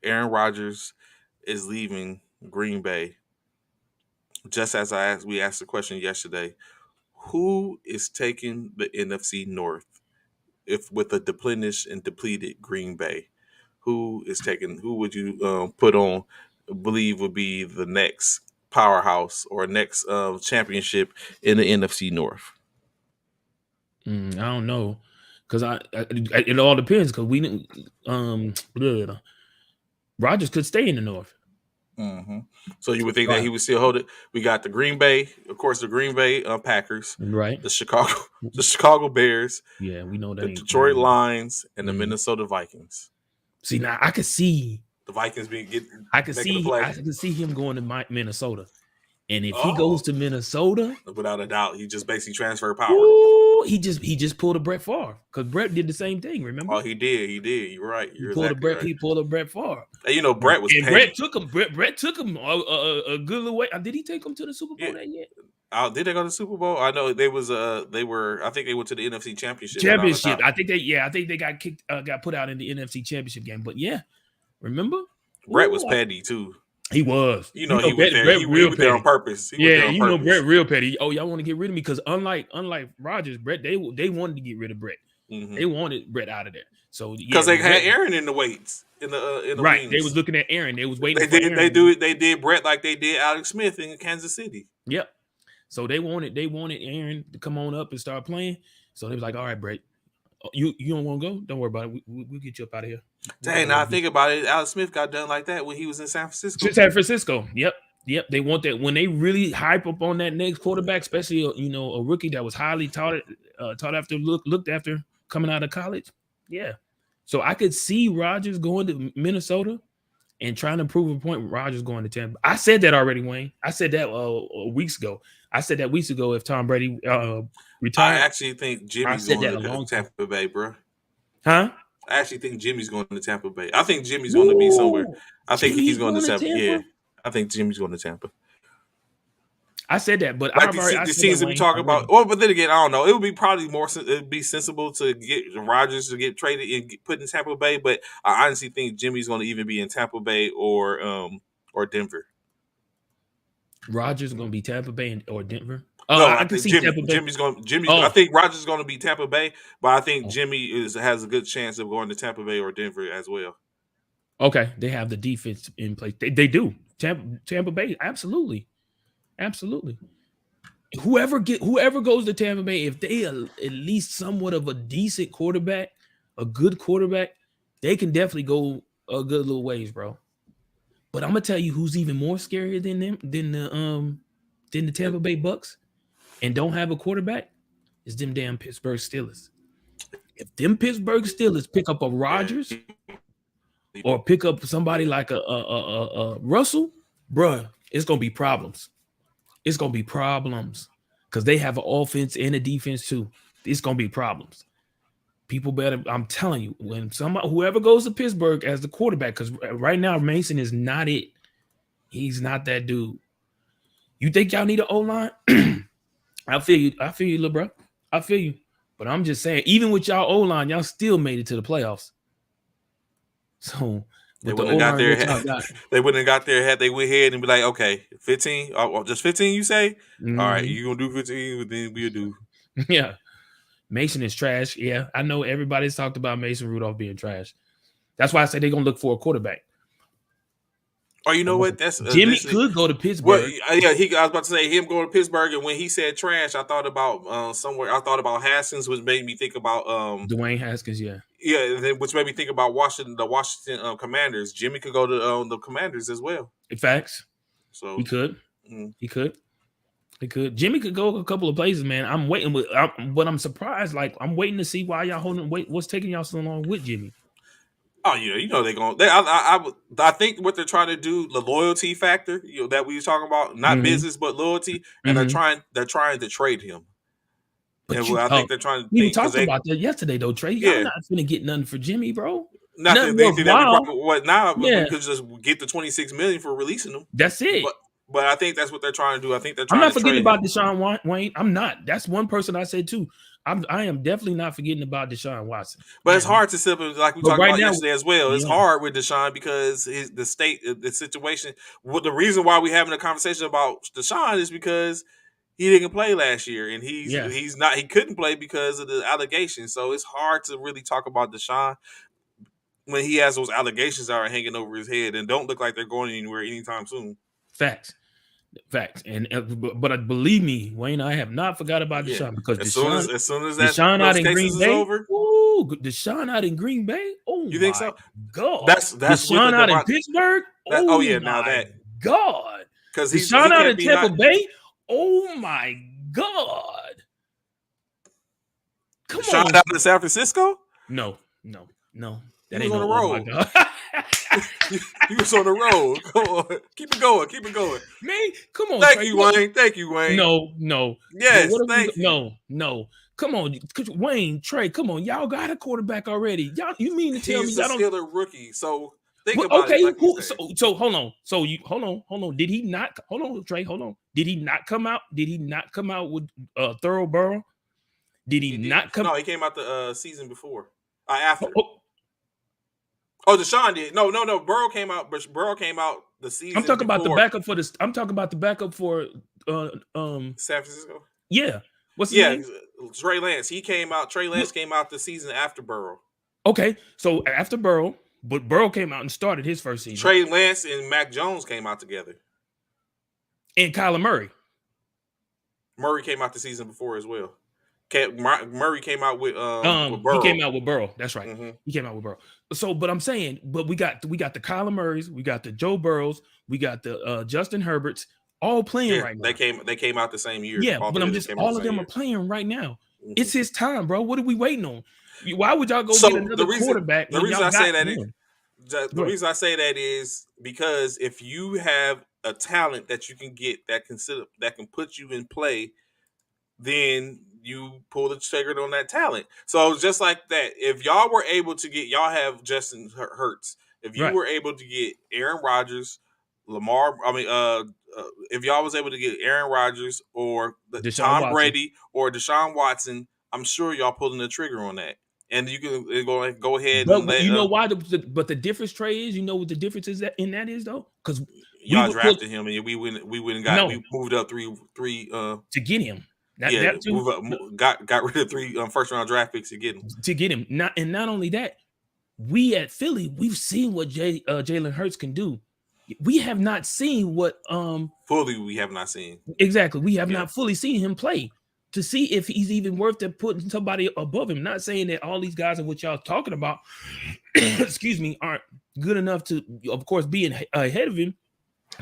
Aaron Rodgers is leaving Green Bay, just as we asked the question yesterday, who is taking the NFC North if with a depleted Green Bay? Who is taking? Who would you put on? Believe would be the next powerhouse or next championship in the NFC North? I don't know, because it all depends. Because Rogers could stay in the North, Hmm. So you would think that right? he would still hold it. We got the Green Bay, of course, the Green Bay Packers, Right? the Chicago, the Chicago Bears, Yeah, we know that the ain't that Detroit ain't. Lions, and the Mhm. Minnesota Vikings. See now, I could see, The Vikings making a I play. could see him going to Minnesota, and if he goes Oh, to Minnesota, without a doubt, he just basically transferred power. ooh, he just pulled a Brett Favre because Brett did the same thing. Remember, Oh, he did. He did. You're right. he You're pulled a exactly Brett right. he pulled a Brett Favre, And Brett was and Brett petty. took him. Brett took him a good way. Did he take him to the Super Yeah, Bowl that year? Did they go to the Super Bowl? I know they was they were. I think they went to the NFC Championship around the Championship. time. I think they got kicked, got put out in the NFC Championship game. But yeah, remember? Brett was Ooh, petty too. he was. You You know know, he went there. Brett He real went there on petty. purpose. He went Yeah, there on you know purpose. Brett real petty. Oh, y'all want to get rid of me because unlike Rodgers, Brett they wanted to get rid of Brett. They wanted Brett out of there. So yeah, Because they had Brett, Aaron in the weights in the right. They was wings. looking at Aaron. They was waiting They for did. Aaron. They did Brett like they did Alex Smith in Kansas City. Yep. So they wanted Aaron to come on up and start playing. So they was like, all right, Brett, you don't want to go? Don't worry about it. We'll get you up out of here. Dang, now I think about it. Alex Smith got done like that when he was in San Francisco. San Francisco. Yep. They want that when they really hype up on that next quarterback, especially a rookie that was highly taught after, looked after coming out of college. Yeah. So I could see Rodgers going to Minnesota and trying to prove a point with Rodgers going to Tampa. I said that already, Wayne. I said that weeks ago. I said that weeks ago if Tom Brady retired. I actually think Jimmy's going to Tampa Bay, bro. Huh? I actually think Jimmy's going to Tampa Bay. I think Jimmy's going to be somewhere. I think he's going to Tampa. Yeah, I think Jimmy's going to Tampa. I said that, but like the teams that we talk about. Well, but then again, I don't know. It would be probably more. It'd be sensible to get Rodgers to get traded and put in Tampa Bay. But I honestly think Jimmy's going to even be in Tampa Bay or Denver. Rodgers is going to be Tampa Bay or Denver. No, I can see Tampa Bay. I think Rodgers is going to be Tampa Bay, but I think Jimmy has a good chance of going to Tampa Bay or Denver as well. Okay, they have the defense in place. They do. Tampa Bay, absolutely. Whoever goes to Tampa Bay, if they are at least somewhat of a decent quarterback, a good quarterback, they can definitely go a good little ways, bro. But I'm gonna tell you who's even more scarier than them than the Tampa Bay Bucks and don't have a quarterback is them damn Pittsburgh Steelers. If them Pittsburgh Steelers pick up a Rodgers or pick up somebody like a Russell, bruh, it's gonna be problems. It's gonna be problems because they have an offense and a defense too. It's gonna be problems. People better. I'm telling you, when whoever goes to Pittsburgh as the quarterback, because right now Mason is not it. He's not that dude. You think y'all need an O-line? I feel you, little bro. I feel you. But I'm just saying, even with y'all O-line, y'all still made it to the playoffs. So. They wouldn't have got there. They wouldn't have got there had they went ahead and be like, okay, 15, just 15. You say, all right, you gonna do 15, then we'll do. Yeah, Mason is trash. Yeah, I know everybody's talked about Mason Rudolph being trash. That's why I say they're gonna look for a quarterback. Oh, you know what? That's Jimmy could go to Pittsburgh. Well, yeah, I was about to say him going to Pittsburgh, and when he said trash, I thought about somewhere. I thought about Haskins, which made me think about Dwayne Haskins. Yeah, which made me think about the Washington Commanders. Jimmy could go to the Commanders as well. Facts. So he could. He could. Jimmy could go a couple of places, man. I'm waiting, but I'm surprised. Like I'm waiting to see why y'all holding. What's taking y'all so long with Jimmy? Oh, you know they're going. I think what they're trying to do, the loyalty factor, that we were talking about, not business but loyalty, and they're trying to trade him. But I think they're trying to. We talked about that yesterday, though. Trey, y'all not gonna get nothing for Jimmy, bro. Nothing. They think what now? We could just get the $26 million for releasing them. That's it. But I think that's what they're trying to do. I think they're trying. I'm not forgetting about Deshaun Wayne. I'm not. That's one person I said too. I am definitely not forgetting about Deshaun Watson. But it's hard to simply, like we talked about yesterday as well. It's hard with Deshaun because the situation. Well, the reason why we're having a conversation about Deshaun is because he didn't play last year, and he couldn't play because of the allegations. So it's hard to really talk about Deshaun when he has those allegations that are hanging over his head and don't look like they're going anywhere anytime soon. Facts. And but believe me, Wayne, I have not forgot about Deshaun because as soon as Deshaun out in Green Bay, over, Deshaun out in Green Bay. Oh, you think so? God, that's Deshaun out in Pittsburgh. Now that God, because Deshaun out in Tampa Bay. Oh my God! Come on, Deshaun out in San Francisco. No. That ain't on the road. You was on the road. Come on. Keep it going. Man, come on. Thank you, Wayne. No. Yes, thank you. No. Come on. Wayne, Trey, come on. Y'all got a quarterback already. You mean to tell me y'all don't... He's still a rookie. So Think Well, about it, okay, like you who? said. So hold on. So you hold on. Did he not? Hold on, Trey. Hold on. Did he not come out? Did he not come out with Thoroughborough? Did he He did. not come? No, he came out the season before. After. Oh, Oh, Deshaun did. No. Burrow came out. Burrow came out the I'm season talking about the before backup for this. I'm talking about the backup for uh um San Francisco. yeah. What's his Yeah, name? Trey Lance. He came out. Trey What? Lance came out the season after Burrow. Okay, so after Burrow, but Burrow came out and started his first season, Trey Lance and Mac Jones came out together. and Kyler Murray. Murray came out the season before as well. Murray came out with He Burrow. came out with Burrow. That's right. Mm-hmm. He came out with Burrow. So, but I'm saying, but we got the Kyler Murrays, we got the Joe Burrows, we got the Justin Herberts, all playing Yeah, right they now. came out the same year. Yeah, All but three I'm of them just came out the all of same them are year. playing right now. Mm-hmm. It's his time, bro. What are we waiting on? Why would y'all go get So another quarterback the when reason y'all I say got that is one? the reason I say that is because if you have a talent that you can get that can put you in play, then you pull the trigger on that talent. So just like that, if y'all were able to get, y'all have Justin Hurts. If you Right. were able to get Aaron Rodgers, if y'all was able to get Aaron Rodgers or Deshaun Tom Watson. Brady or Deshaun Watson, I'm sure y'all pulling the trigger on that, and you can go ahead and But let you know why? But the difference, Trey, is, you know what the difference is that in that is though, because we y'all would look drafted him, and we wouldn't got no we moved up three to get him. yeah, That too. move up, got rid of three first round draft picks to get him. To get him. Not only that, we at Philly, we've seen what Jalen Hurts can do. We have not seen what Fully, we have not seen. exactly. We have Yeah, not fully seen him play to see if he's even worth it putting somebody above him. Not saying that all these guys are what y'all talking about, excuse me, aren't good enough to, of course, be ahead of him.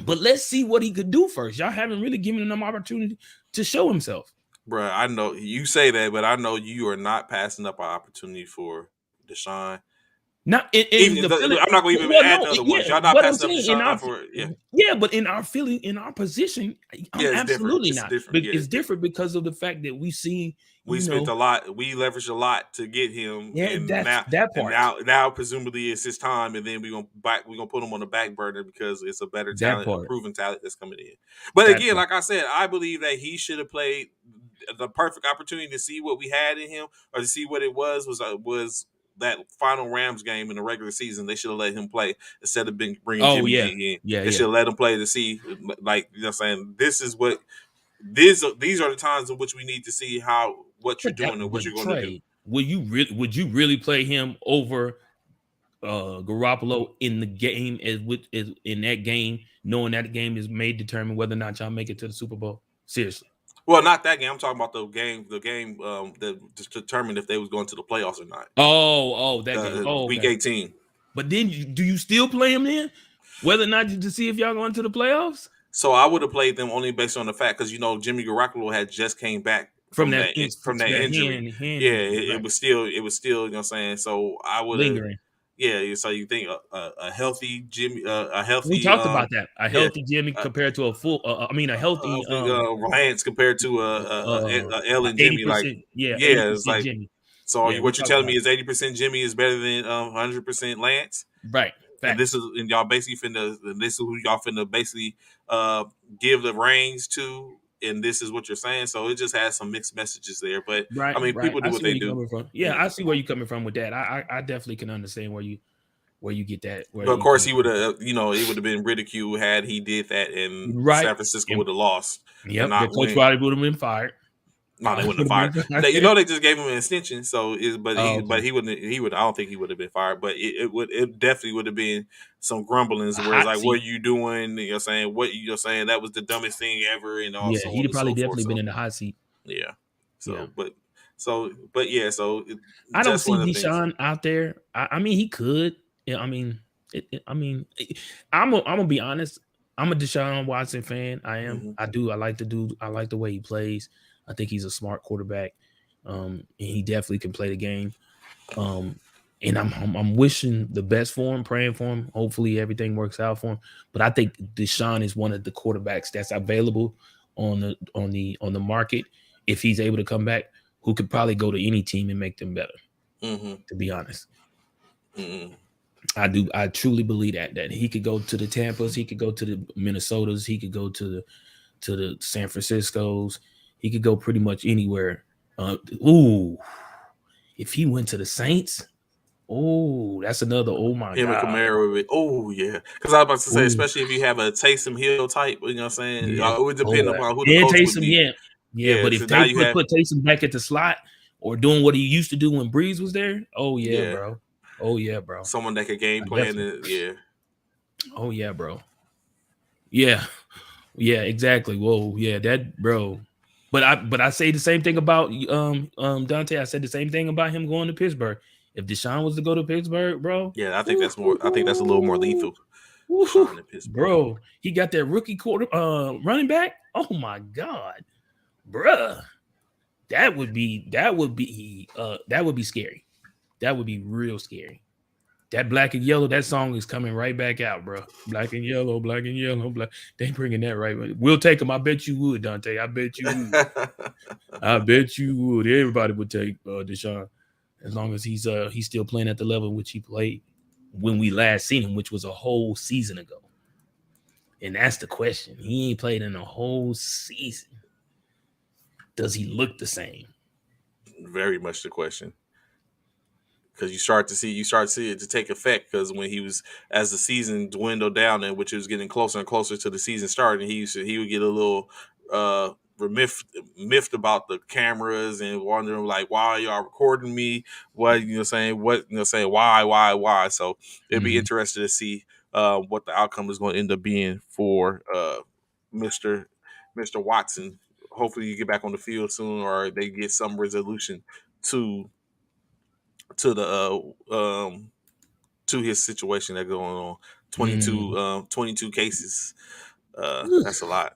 But let's see what he could do first. Y'all haven't really given him opportunity to show himself. bro. I know you say that, but I know you are not passing up an opportunity for Deshaun. Not in Even the Philly. I'm not going to even Well, add no, the other ones. yeah, Y'all not but I'm passing up saying in Deshaun our for yeah, but in our Philly, in our position, I'm yeah. It's different. absolutely It's not. different. But Yeah, it's it's different different. because of the fact that we see, We you spent know, a lot. We leveraged a lot to get him, yeah, and that's that part. now presumably it's his time, and then we're gonna put him on the back burner because it's a better That talent, a part. proven talent that's coming in. But That again, part. like I said, I believe that he should have played the perfect opportunity to see what we had in him, or to see what it was that final Rams game in the regular season. They should have let him play instead of bringing Oh Jimmy yeah. G in. Yeah, They yeah. should have let him play to see, like, you know, what I'm saying this is what these are the times in which we need to see what you're doing and what you're But going to do. Trey, would you really play him over Garoppolo in the game as in that game, knowing that game is made determine whether or not y'all make it to the Super Bowl? Seriously. Well, not that game. I'm talking about the game that determined if they was going to the playoffs or not. That game. Oh, Week okay. 18. But then do you still play him then? Whether or not to see if y'all going to the playoffs? So I would have played them only based on the fact because Jimmy Garoppolo had just came back From from that that injury. hand Yeah, injury, right? it was still you know what I'm saying. So I would have Lingering. yeah. So you think a healthy Jimmy a We healthy talked about that. A yeah healthy Jimmy a compared to a full I mean a healthy healthy Lance compared to a Ellen Jimmy, like 80%, yeah, yeah, it's 80% like Jimmy. so Yeah, we what you're talked telling about me is 80% Jimmy is better than 100% Lance. it. Right. And Facts. y'all basically this is who y'all finna basically uh, give the reins to, and this is what you're saying. So it just has some mixed messages there. But I Right, mean, right. people do I what see they where you're do. coming from. Yeah, Yeah. I see where you're coming from with that. I definitely can understand where you get that. Where But of you course, coming he would from. have, it would have been ridiculed had he did that, and Right. San Francisco And, would have lost and yep, the not coach win. probably would have been fired. No, they Probably wouldn't have would have fired. been fired. They just gave him an extension. So, Oh, okay. he wouldn't. He would. I don't think he would have been fired. But it definitely would have been some grumblings. A Where it's hot like, what are seat. you doing? You're saying what you're saying that was the dumbest thing ever, and all Yeah, so he'd on have and probably so forth. definitely been So in the hot seat. yeah. Yeah. But yeah. I don't Just see one of the things. Deshaun out there. I mean, he could. Yeah, I mean, I'm gonna be honest. I'm a Deshaun Watson fan. I am. Mm-hmm. I do. I like the dude. I like the way he plays. I think he's a smart quarterback. And he definitely can play the game. Um, and I'm wishing the best for him, praying for him. Hopefully everything works out for him. But I think Deshaun is one of the quarterbacks that's available on the market if he's able to come back, who could probably go to any team and make them better. Mm-hmm. To be honest. Mm-hmm. I do. I truly believe that he could go to the Tampas, he could go to the Minnesotas, he could go to the San Franciscos, he could go pretty much anywhere. Ooh, if he went to the Saints, oh, that's another. Oh my Him and God. Kamara would be, oh yeah. Because I was about to say, Oh especially if you have a Taysom Hill type, you know what I'm saying? yeah. It would Oh, depend upon who the then coach would Taysom, be. yeah, yeah. Yeah. But So if now they you have, put Taysom back at the slot or doing what he used to do when Breeze was there, oh yeah, yeah, bro. Oh yeah, bro. someone that could game I plan definitely. it. Yeah. Oh yeah, bro. Yeah, yeah, exactly. Whoa, yeah, that bro. But I say the same thing about Dante. I said the same thing about him going to Pittsburgh. If Deshaun was to go to Pittsburgh, bro, Yeah. I think woo, that's more, I think that's a little more lethal. woo, Deshaun in Pittsburgh. bro, he got that rookie quarter running back. Oh my god, bruh, that would be scary. That would be real scary. That black and yellow, that song is coming right back out, bro. Black and yellow, black and yellow, black. They bringing that right. We'll take them. I bet you would, Dante. I bet you would. I bet you would. Everybody would take Deshaun as long as he's still playing at the level in which he played when we last seen him, which was a whole season ago. And that's the question. He ain't played in a whole season. Does he look the same? Very much the question. Because you start to see it to take effect. Because when he was, as the season dwindled down, and which was getting closer and closer to the season starting, he would get a little miffed about the cameras and wondering like, why are y'all recording me? What saying? What saying? Why? So it'd be Mm-hmm. interesting to see what the outcome is going to end up being for Mister Mister Watson. Hopefully, you get back on the field soon, or they get some resolution to the to his situation that going on. 22 Mm-hmm. 22 cases. That's a lot.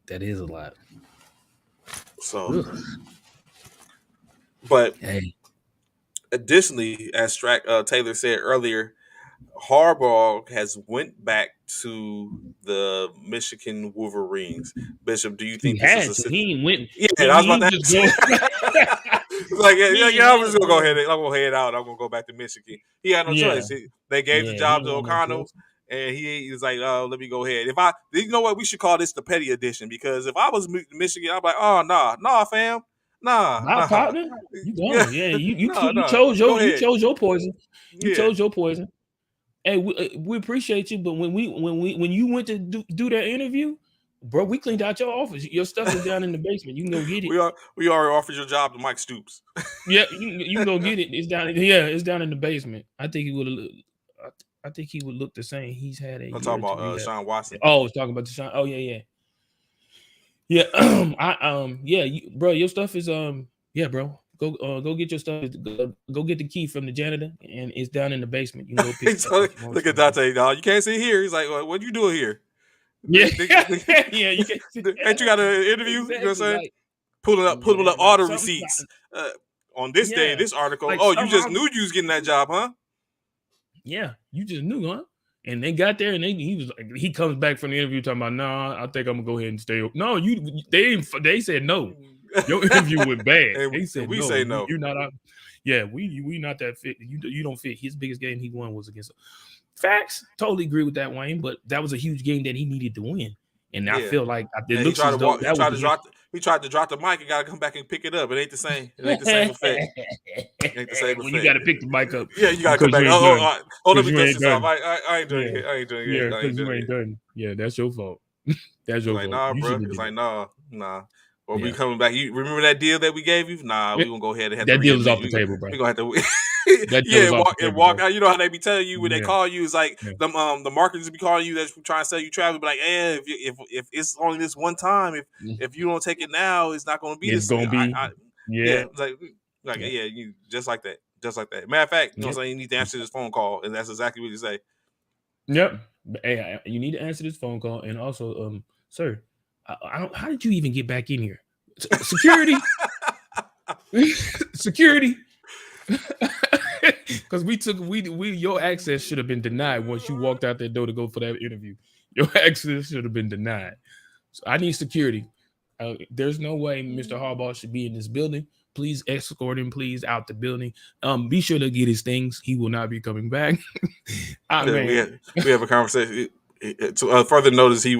That is a lot. So, Ugh. but Hey, additionally, as Taylor said earlier, Harbaugh has went back to the Michigan Wolverines. Bishop, do you he think this is had a to. He ain't went. yeah? I was He about to ain't just ask. go. It's like He yeah, ain't I'm had just gonna go to. ahead. I'm gonna head out. I'm gonna go back to Michigan. He had no Yeah, choice. They gave the yeah. He job ain't to got no O'Connell, choice. and he was like, "Oh, let me go ahead." If I, you know what, we should call this the petty edition because if I was Michigan, I'm like, "Oh, nah, fam, Bye, nah, partner. You yeah, gone. Yeah, you nah, chose go your ahead, poison. You yeah." chose your poison. Hey, we appreciate you, but when you went to do that interview, bro, we cleaned out your office. Your stuff is down in the basement. You can go get it. We already offered your job to Mike Stoops. Yeah, you can go get it. It's down. Yeah, it's down in the basement. I think he would. I think he would look the same. He's had a I'm year talking to about rehab. Sean Watson. Oh, I was talking about the shine. Oh yeah. Yeah, yeah, bro, your stuff is yeah, bro. Go get your stuff. Go get the key from the janitor, and it's down in the basement. You can go pick it up if you want Look at to. Dante, dog. You can't sit here. He's like, "What you doing here? Yeah, yeah, you can. Ain't you got an interview? You know what I'm Exactly. saying? Like, Pulling yeah, up like order something. receipts. On this day, Yeah, this article. like Oh, you just somehow. knew you was getting that job, huh? Yeah, you just knew, huh? And they got there, and he was like, he comes back from the interview talking about, nah, I think I'm gonna go ahead and stay. No, they said no. Your interview went bad. They And said we no, say no. you're not out. Yeah, we not that fit. You don't fit. His biggest game he won was against. Facts. Totally agree with that, Wayne. But that was a huge game that he needed to win, and I Yeah. feel like it And he looks tried to as though walk. He that was tried to the. drop. He tried to drop the mic and got to come back and pick it up. It ain't the same. It ain't the same effect. It ain't the same When you effect. got to pick the mic up Yeah, you gotta come because back. you ain't done. Let Because me you dust ain't this off. done. I ain't doing Yeah, it. I ain't doing yeah, it. I ain't because you doing ain't it. done. Yeah, that's your fault. That's It's your like, fault. nah, You bro. shouldn't have It's did like, it. nah. Well, we Yeah. coming back. You remember that deal that we gave you? Nah, Yeah, we gonna go ahead and have to that deal is reinvent. off the table, bro. We gonna have to, That deal yeah, is off the and table, walk bro. out. You know how they be telling you when they Yeah, call you? It's like yeah. the marketers be calling you that's trying to sell you travel. Be like, if it's only this one time, if you don't take it now, it's not gonna be It's this. gonna be. Yeah, Yeah, it's like yeah, yeah, you just like that, just like that. Matter of fact, you know what yep, I'm saying? You need to answer this phone call, and that's exactly what you say. yep. Hey, you need to answer this phone call, and also, sir, I don't. How did you even get back in here? Security, security. Because we your access should have been denied once you walked out that door to go for that interview. Your access should have been denied. So I need security. There's no way Mr. Harbaugh should be in this building please escort him, please, out the building. Be sure to get his things. He will not be coming back. I Yeah, mean, we have a conversation. To further notice, he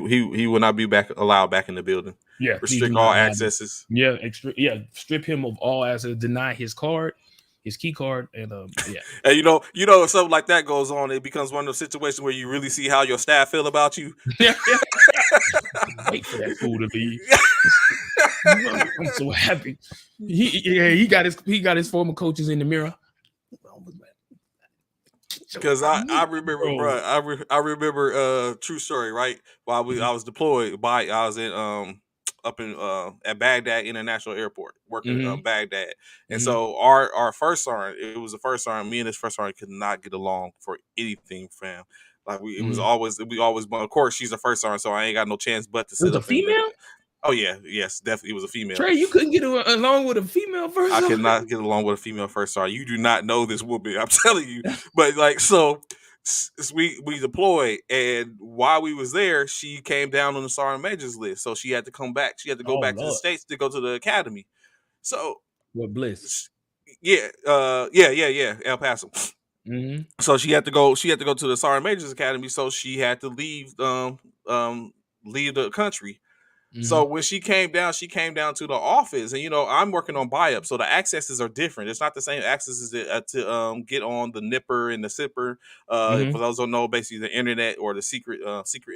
will not be back allowed back in the building. yeah, please do Restrict all not allow him. accesses. Yeah, strip him of all assets, deny his card, his key card, and yeah. And if something like that goes on, it becomes one of those situations where you really see how your staff feel about you. Yeah, yeah. Wait for that fool to leave. I'm so happy. He got his former coaches in the mirror. Because I remember, Bro. bro, I remember true story, right? While I was deployed, I was in up in at Baghdad International Airport working Mm-hmm. Baghdad, and Mm-hmm. so our first sergeant, it was the first sergeant. Me and this first sergeant could not get along for anything, fam. Like Mm-hmm. we always, of course, she's a first sergeant, so I ain't got no chance but to It was sit a up in the. female. Oh yeah, yes, definitely, it was a female. Trey, you couldn't get along with a female I person. could not get along with a female first sergeant. You do not know this woman. I'm telling you. But like, so we deployed, and while we was there, she came down on the sergeant major's list. So she had to come back. She had to go Oh back to the Lord, States to go to the academy. So what bliss. yeah, yeah, El Paso. Mm-hmm. So she had to go. She had to go to the sergeant major's academy. So she had to leave the country. Mm-hmm. So when she came down to the office, and I'm working on buy-up, so the accesses are different. It's not the same accesses to get on the nipper and the sipper. For those who don't know, basically the internet or the secret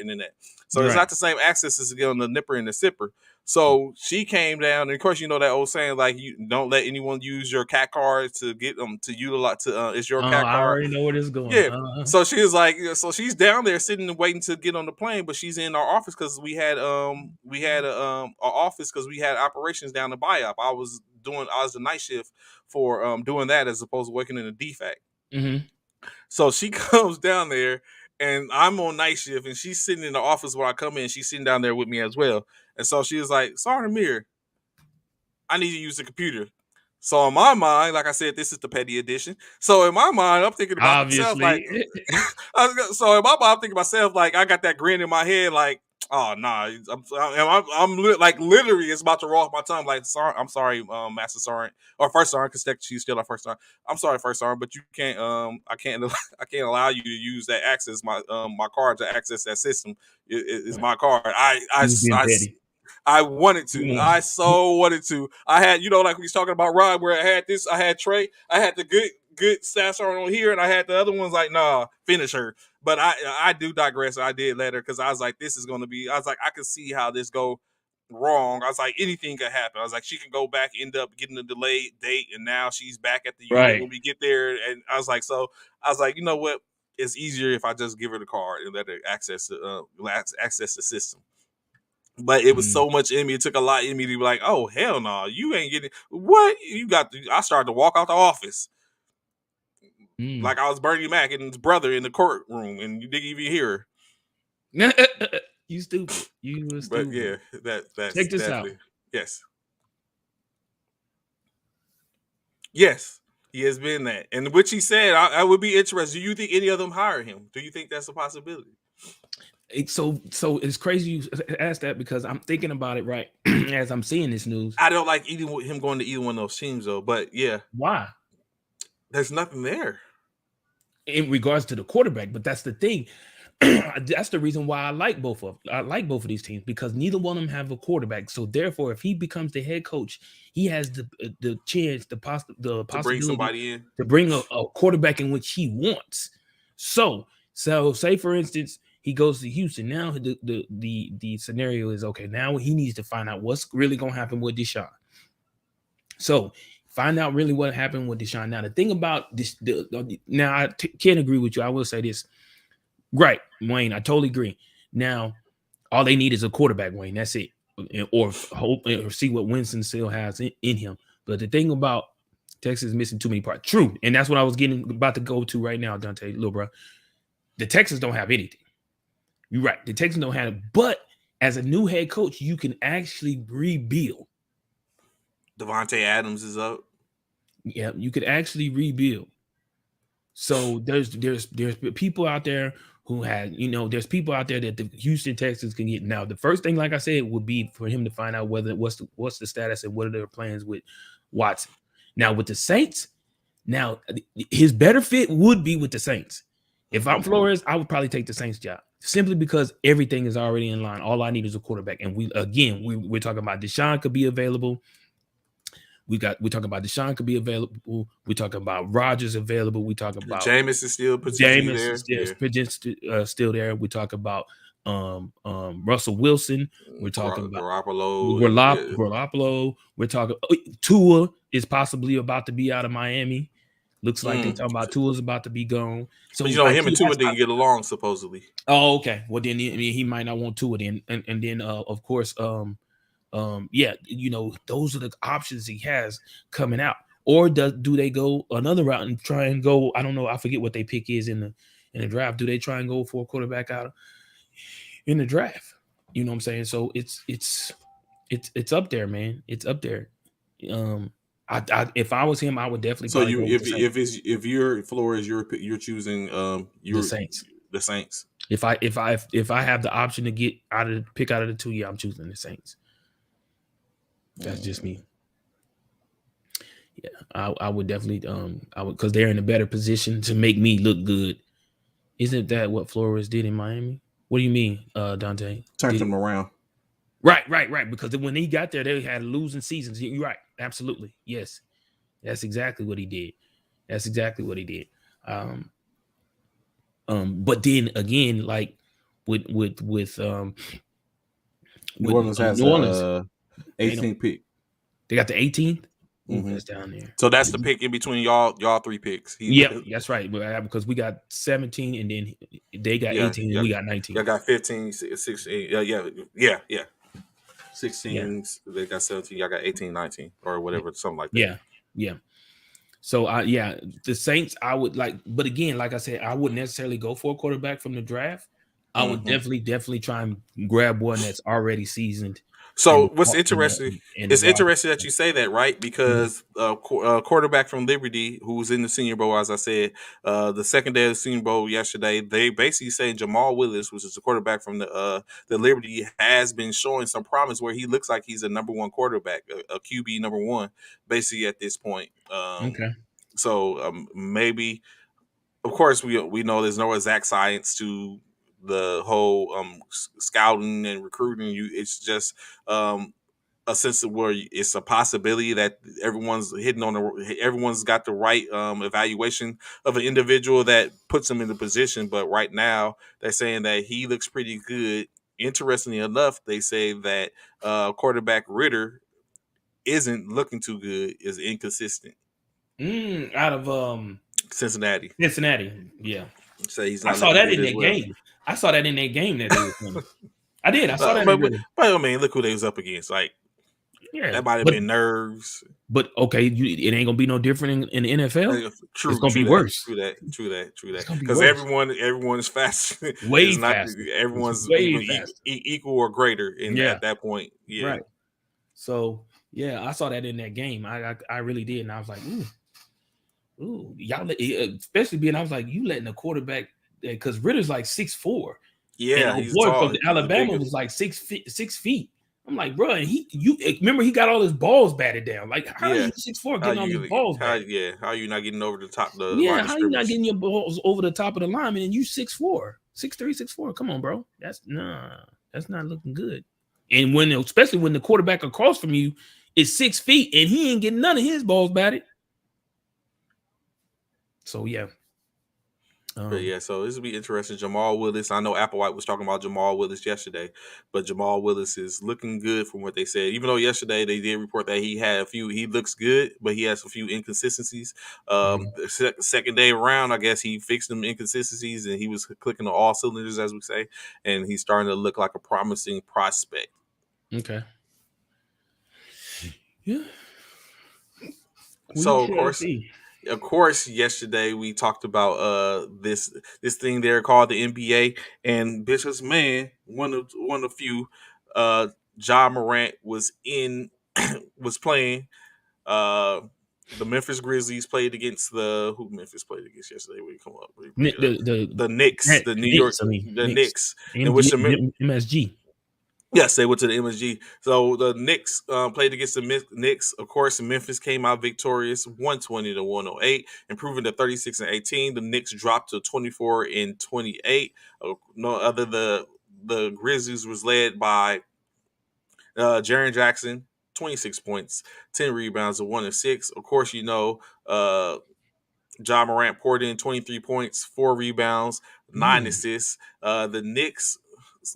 internet. So it's Right. not the same accesses to get on the nipper and the sipper. So she came down, and of course, that old saying, like, you don't let anyone use your cat card to get them to utilize it's your cat I card. already know where this is going. Yeah. So she was like, so she's down there sitting and waiting to get on the plane, but she's in our office because we had a office because we had operations down in Biop. I was the night shift for doing that as opposed to working in a DFAC. Mm-hmm. So she comes down there, and I'm on night shift, and she's sitting in the office where I come in. She's sitting down there with me as well, and so she was like, "Sergeant Amir, I need you to use the computer." So in my mind, like I said, this is the petty edition. So in my mind, I'm thinking about myself like, Obviously. so in my mind, I'm thinking myself like, I got that grin in my head, like, oh nah, I'm like literally, it's about to roll off my tongue. Like, sorry, I'm sorry, Master Sergeant or First Sergeant, because she's still our First Sergeant. I'm sorry, First Sergeant, but you can't, I can't, I can't allow you to use that access my card to access that system. It's my card. He was being petty. I wanted to. I so wanted to. I had, like we was talking about Rod, where I had Trey, I had the good staff sergeant on here, and I had the other ones like, nah, finish her. But I do digress. I did let her because I was like, this is going to be. I was like, I could see how this go wrong. I was like, anything could happen. I was like, she can go back, end up getting a delayed date, and now she's back at the unit when we get there. And I was like, you know what? It's easier if I just give her the card and let her access the system. But it was so much in me. It took a lot in me to be like, oh, hell no, you ain't getting what you got. I started to walk out the office like I was Bernie Mac and his brother in the courtroom, and you didn't even hear her. You stupid. You were stupid. But yeah, that's check this out. Yes. Yes, he has been that. And which he said, I would be interested. Do you think any of them hire him? Do you think that's a possibility? So it's crazy you asked that because I'm thinking about it right as I'm seeing this news. I don't like him going to either one of those teams though, but yeah. Why? There's nothing there. In regards to the quarterback, but that's the thing. That's the reason why I like both of these teams, because neither one of them have a quarterback. So therefore, if he becomes the head coach, he has the chance, the possibility to bring somebody in, to bring a quarterback in which he wants. So say for instance, he goes to Houston. Now the scenario is, okay, now he needs to find out what's really going to happen with Deshaun. So find out really what happened with Deshaun. Now the thing about this, now I can't agree with you. I will say this. Right, Wayne, I totally agree. Now, all they need is a quarterback, Wayne. That's it. Or hope or see what Winston still has in him. But the thing about Texas is missing too many parts. True. And that's what I was about to go to right now, Dante, little bro. The Texans don't have anything. You're right. The Texans don't have it. But as a new head coach, you can actually rebuild. Devontae Adams is up. Yeah, you could actually rebuild. So there's people out there who had, there's people out there that the Houston Texans can get. Now, the first thing, like I said, would be for him to find out what's the status and what are their plans with Watson. Now with the Saints, now his better fit would be with the Saints. If I'm Flores, I would probably take the Saints job simply because everything is already in line. All I need is a quarterback, and we're talking about Deshaun could be available. We're talking about Deshaun could be available. We're talking about Rodgers available. We talk about Jameis is still potentially Jameis there. Yeah. is still there. We talk about Russell Wilson. We're talking about Garoppolo. Yeah. Garoppolo. We're talking Tua is possibly about to be out of Miami. Looks like they talking about Tua's about to be gone. So But like him and Tua didn't get along supposedly. oh, okay. Well then he might not want Tua then, and then of course yeah, those are the options he has coming out. Or do they go another route and try and go? I don't know. I forget what they pick is in the draft. Do they try and go for a quarterback out in the draft? You know what I'm saying? So it's up there, man. It's up there. If I was him, I would definitely. So go with if you're Flores, you're choosing the Saints. The Saints. If I have the option to get pick out of the two, yeah, I'm choosing the Saints. That's just me. Yeah, I would definitely I would, because they're in a better position to make me look good. Isn't that what Flores did in Miami? What do you mean, Dante? Turned them around. Right. Because when he got there, they had losing seasons. You're right. Absolutely. Yes. That's exactly what he did. But then again, like with New Orleans has New Orleans, 18th pick. They got the 18th. That's down there. So that's the pick in between y'all three picks. Yeah, that's right. Because we got 17 and then they got 18 and we got 19. Y'all got 15, 16. Yeah. 16. Yeah. They got 17. Y'all got 18, 19 or whatever, something like that. Yeah. So the Saints, I would like, but again, like I said, I wouldn't necessarily go for a quarterback from the draft. I would definitely try and grab one that's already seasoned. So what's interesting? It's interesting that you say that, right? Because quarterback from Liberty, who was in the Senior Bowl, as I said, the second day of the Senior Bowl yesterday, they basically saying Jamal Willis, which is the quarterback from the Liberty, has been showing some promise where he looks like he's a number one quarterback, a QB number one, basically at this point. Okay. So maybe, of course, we know there's no exact science to the whole scouting and recruiting. It's just a sense of where it's a possibility that everyone's got the right evaluation of an individual that puts them in the position. But right now they're saying that he looks pretty good. Interestingly enough, they say that quarterback Ritter isn't looking too good, is inconsistent. Out of Cincinnati, yeah. So he's not. I saw that in that game. I saw that in that game that they were playing. I did. I saw that. But I mean, look who they was up against. Like, that might have been nerves. But okay, it ain't gonna be no different in the NFL. True, it's gonna be worse. True that. Because everyone's fast. Way faster. Everyone's equal or greater at that point. Yeah. Right. So yeah, I saw that in that game. I really did, and I was like, ooh, y'all, especially being, I was like, you letting a quarterback, because Ritter's like 6'4". Yeah, and he's tall. Alabama was like 6 feet. I'm like, bro, and you remember he got all his balls batted down. Like, how are you 6'4" getting all his balls batted? How are you not getting over the top of the line? How are you not getting your balls over the top of the lineman and you 6'4", 6'3", 6'4"? Come on, bro. That's not looking good. And especially when the quarterback across from you is 6 feet and he ain't getting none of his balls batted. So yeah. But yeah, so this will be interesting. Jamal Willis. I know Applewhite was talking about Jamal Willis yesterday, but Jamal Willis is looking good from what they said. Even though yesterday they did report that he looks good, but he has a few inconsistencies. The second day around, I guess he fixed them inconsistencies and he was clicking on all cylinders, as we say, and he's starting to look like a promising prospect. Okay. Yeah. So of course, yesterday we talked about this thing there called the NBA, and Bishop's man, one of the few, Ja Morant was playing. The Memphis Grizzlies played against who Memphis played against yesterday. When you come up, the Knicks, the New York, the Knicks, in which the MSG. Yes, they went to the MSG. So the Knicks played against the Knicks. Of course, Memphis came out victorious, 120 to 108, improving to 36-18. The Knicks dropped to 24-28. No other the Grizzlies was led by Jaren Jackson, 26 points, 10 rebounds, and 1 assist. Of course, John Morant poured in 23 points, 4 rebounds, 9 assists. The Knicks,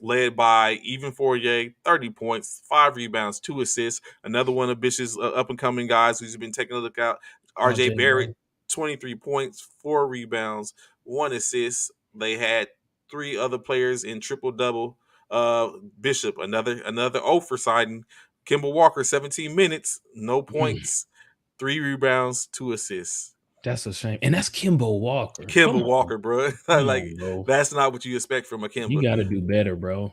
led by Even Fourier, 30 points, 5 rebounds, 2 assists. Another one of Bishop's up and coming guys who's been taking a look out. RJ RJ Barrett, Barrett. 23 points, 4 rebounds, 1 assist. They had three other players in triple double. Bishop, another O for siding. Kimball Walker, 17 minutes, no points, 3 rebounds, 2 assists. That's a shame. And that's Kimbo Walker. Kimba Walker, bro. Come Like on, bro. that's not what you expect from a You Kimba. got to do better, bro.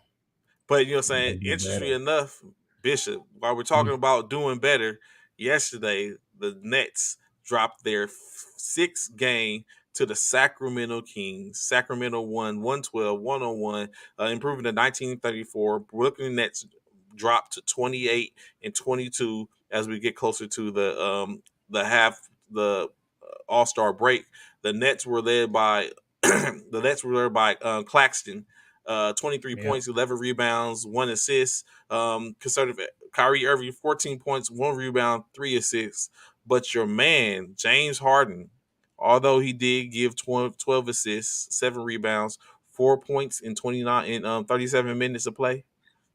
But you know what I'm You got saying? to do Interesting better. enough, Bishop, while we're Mm, talking about doing better, yesterday the Nets dropped their sixth game to the Sacramento Kings. Sacramento won 112-101, improving to 1934. Brooklyn Nets dropped to 28-22 as we get closer to the All-Star break. The Nets were led by Claxton, 23 yep. points, 11 rebounds, 1 assist. Conservative Kyrie Irving, 14 points, 1 rebound, 3 assists. But your man, James Harden, although he did give 12 assists, 7 rebounds, 4 points in 37 minutes of play.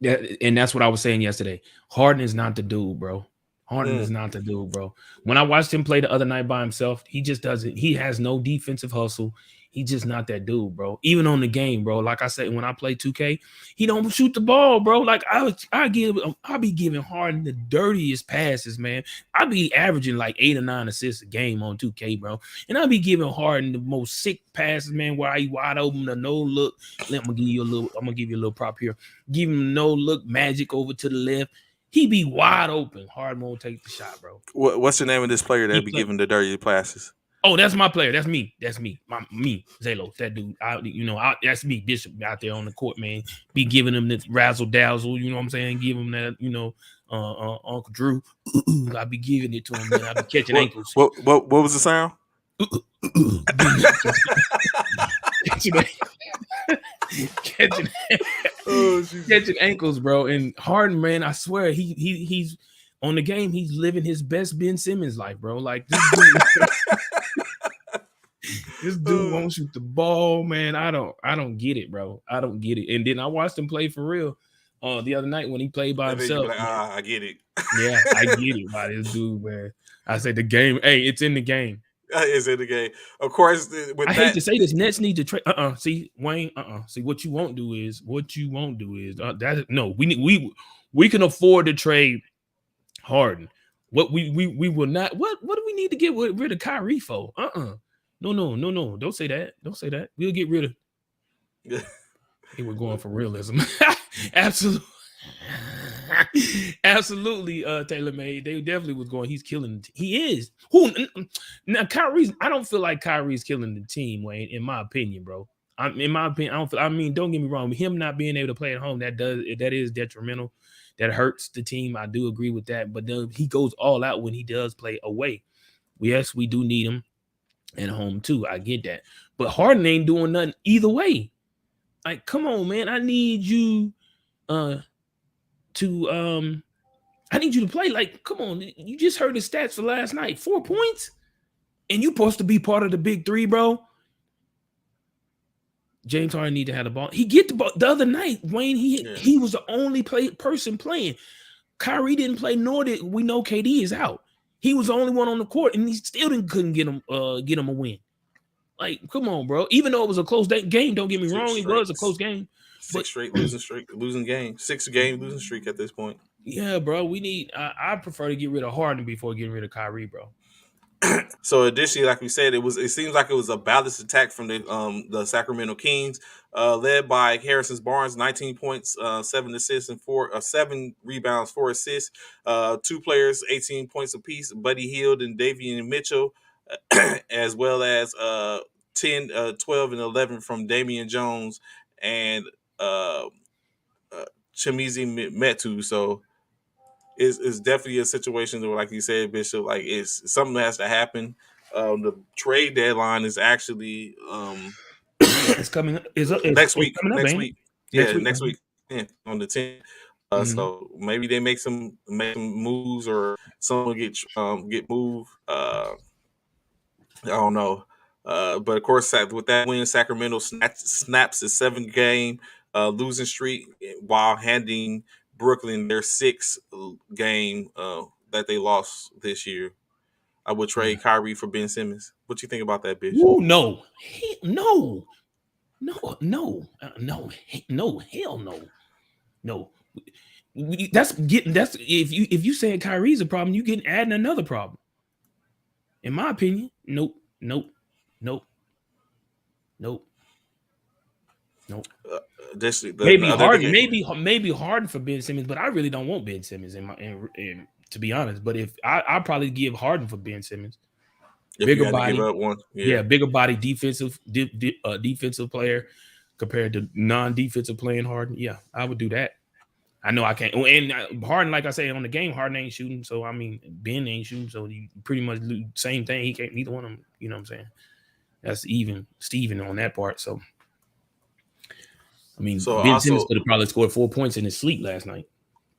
Yeah, and that's what I was saying yesterday. Harden is not the dude, bro. Harden is Mm. not the dude, bro. When I watched him play the other night by himself, he just doesn't. He has no defensive hustle. He's just not that dude, bro. Even on the game, bro. Like I said, when I play 2K, he don't shoot the ball, bro. Like I be giving Harden the dirtiest passes, man. I be averaging like 8 or 9 assists a game on 2K, bro. And I be giving Harden the most sick passes, man, where I wide open, the no look. Let me give you a little. I'm gonna give you a little prop here. Give him no look magic over to the left. He be wide open. Hard won't take the shot, bro. What's the name of this player He that be play. giving the dirty passes? Oh, that's my player. That's me. That's me. Me, Zalo. That dude. That's me, Bishop, out there on the court, man. Be giving him this razzle dazzle. You know what I'm saying? Give him that. Uncle Drew. I be giving it to him, man. I be catching what ankles. what was the sound? catching, catching, Oh, Jesus. catching ankles, bro. And Harden, man, I swear he's on the game. He's living his best Ben Simmons life, bro. Like this dude won't shoot the ball, man. I don't get it, bro. I don't get it. And then I watched him play for real the other night when he played by And then you be himself. like, I get it. Yeah, I get it by this dude, man. I said the game, hey, it's in the game. Is in the game. Of course, with I hate that, to say this, Nets need to trade. See, Wayne. See, what you won't do is that no, we can afford to trade Harden. What we will not. What do we need to get rid of Kyrie for? No. Don't say that. Don't say that. We'll get rid of. Hey, we're going for realism. Absolutely. Absolutely, Taylor made. They definitely was going. He's killing. He is. Who now? Kyrie's. I don't feel like Kyrie's killing the team, Wayne. In my opinion, bro. In my opinion, I don't. I mean, don't get me wrong. Him not being able to play at home that is detrimental. That hurts the team. I do agree with that. But he goes all out when he does play away. Yes, we do need him at home too. I get that. But Harden ain't doing nothing either way. Like, come on, man. I need you to I need you to play. Like, come on. You just heard the stats for last night. 4 points? And you supposed to be part of the big three, bro. James Harden need to have the ball. He get the ball the other night, Wayne. He was the only person playing. Kyrie didn't play, nor did we know KD is out. He was the only one on the court, and he still couldn't get him a win. Like, come on, bro. Even though it was a close game, don't get me wrong, it was a close game. Six straight losing game, 6 game losing streak at this point. Yeah, bro. We need. I prefer to get rid of Harden before getting rid of Kyrie, bro. So additionally, like we said, it seems like it was a balanced attack from the Sacramento Kings, led by Harrison Barnes, 19 points, 7 assists, and 7 rebounds, 4 assists. Two players, 18 points apiece, Buddy Hield and Davian Mitchell, as well as 10, 12, and 11 from Damian Jones and Chimizi Metu. So it's definitely a situation where, like you said, Bishop, like it's something that has to happen. The trade deadline is actually It's coming. next It's week. coming up, Next ain't it? week, Next yeah, week. next week, yeah, on the 10th. Mm-hmm. So maybe they make some moves or someone get moved. I don't know. But of course, with that win, Sacramento snaps a 7 game losing streak while handing Brooklyn their sixth game that they lost this year. I would trade Kyrie for Ben Simmons. What you think about that, bitch? Woo, no, no, no, no, hell no, no. That's if you saying Kyrie's a problem, you getting adding another problem. In my opinion, nope, nope, nope, nope, nope. Uh, this the Maybe other Harden, thing. maybe Harden for Ben Simmons, but I really don't want Ben Simmons in to be honest. But if I probably give Harden for Ben Simmons, If you bigger had to give body, up one, yeah. yeah, bigger body, defensive player compared to non-defensive playing Harden. Yeah, I would do that. I know I can't. And Harden, like I say on the game, Harden ain't shooting. So I mean, Ben ain't shooting. So you pretty much do same thing. He can't. Neither one of them. You know what I'm saying? That's even Steven on that part. So I mean, So Ben Simmons also, could have probably scored 4 points in his sleep last night.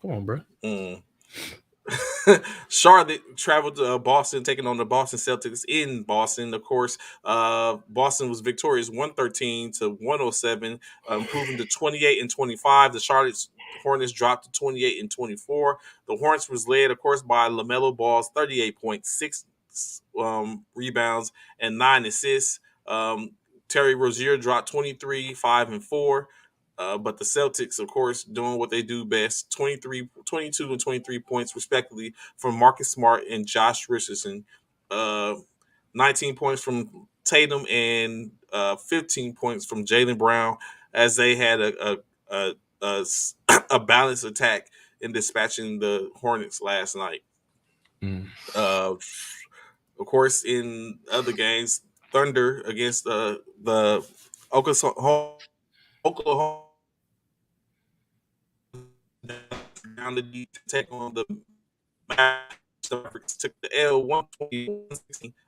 Come on, bro. mm, Charlotte traveled to Boston, taking on the Boston Celtics in Boston. Of course, Boston was victorious 113 to 107, improving to 28-25. The Charlotte Hornets dropped to 28-24. The Hornets was led, of course, by LaMelo Ball's 38.6 rebounds and 9 assists. Terry Rozier dropped 23, 5 and 4. But the Celtics, of course, doing what they do best 23, 22, and 23 points, respectively, from Marcus Smart and Josh Richardson. Uh, 19 points from Tatum and 15 points from Jaylen Brown, as they had a, a balanced attack in dispatching the Hornets last night. Mm. Of course, in other games, Thunder against the Oklahoma down the deep to take on the Mavericks. Took the L 120,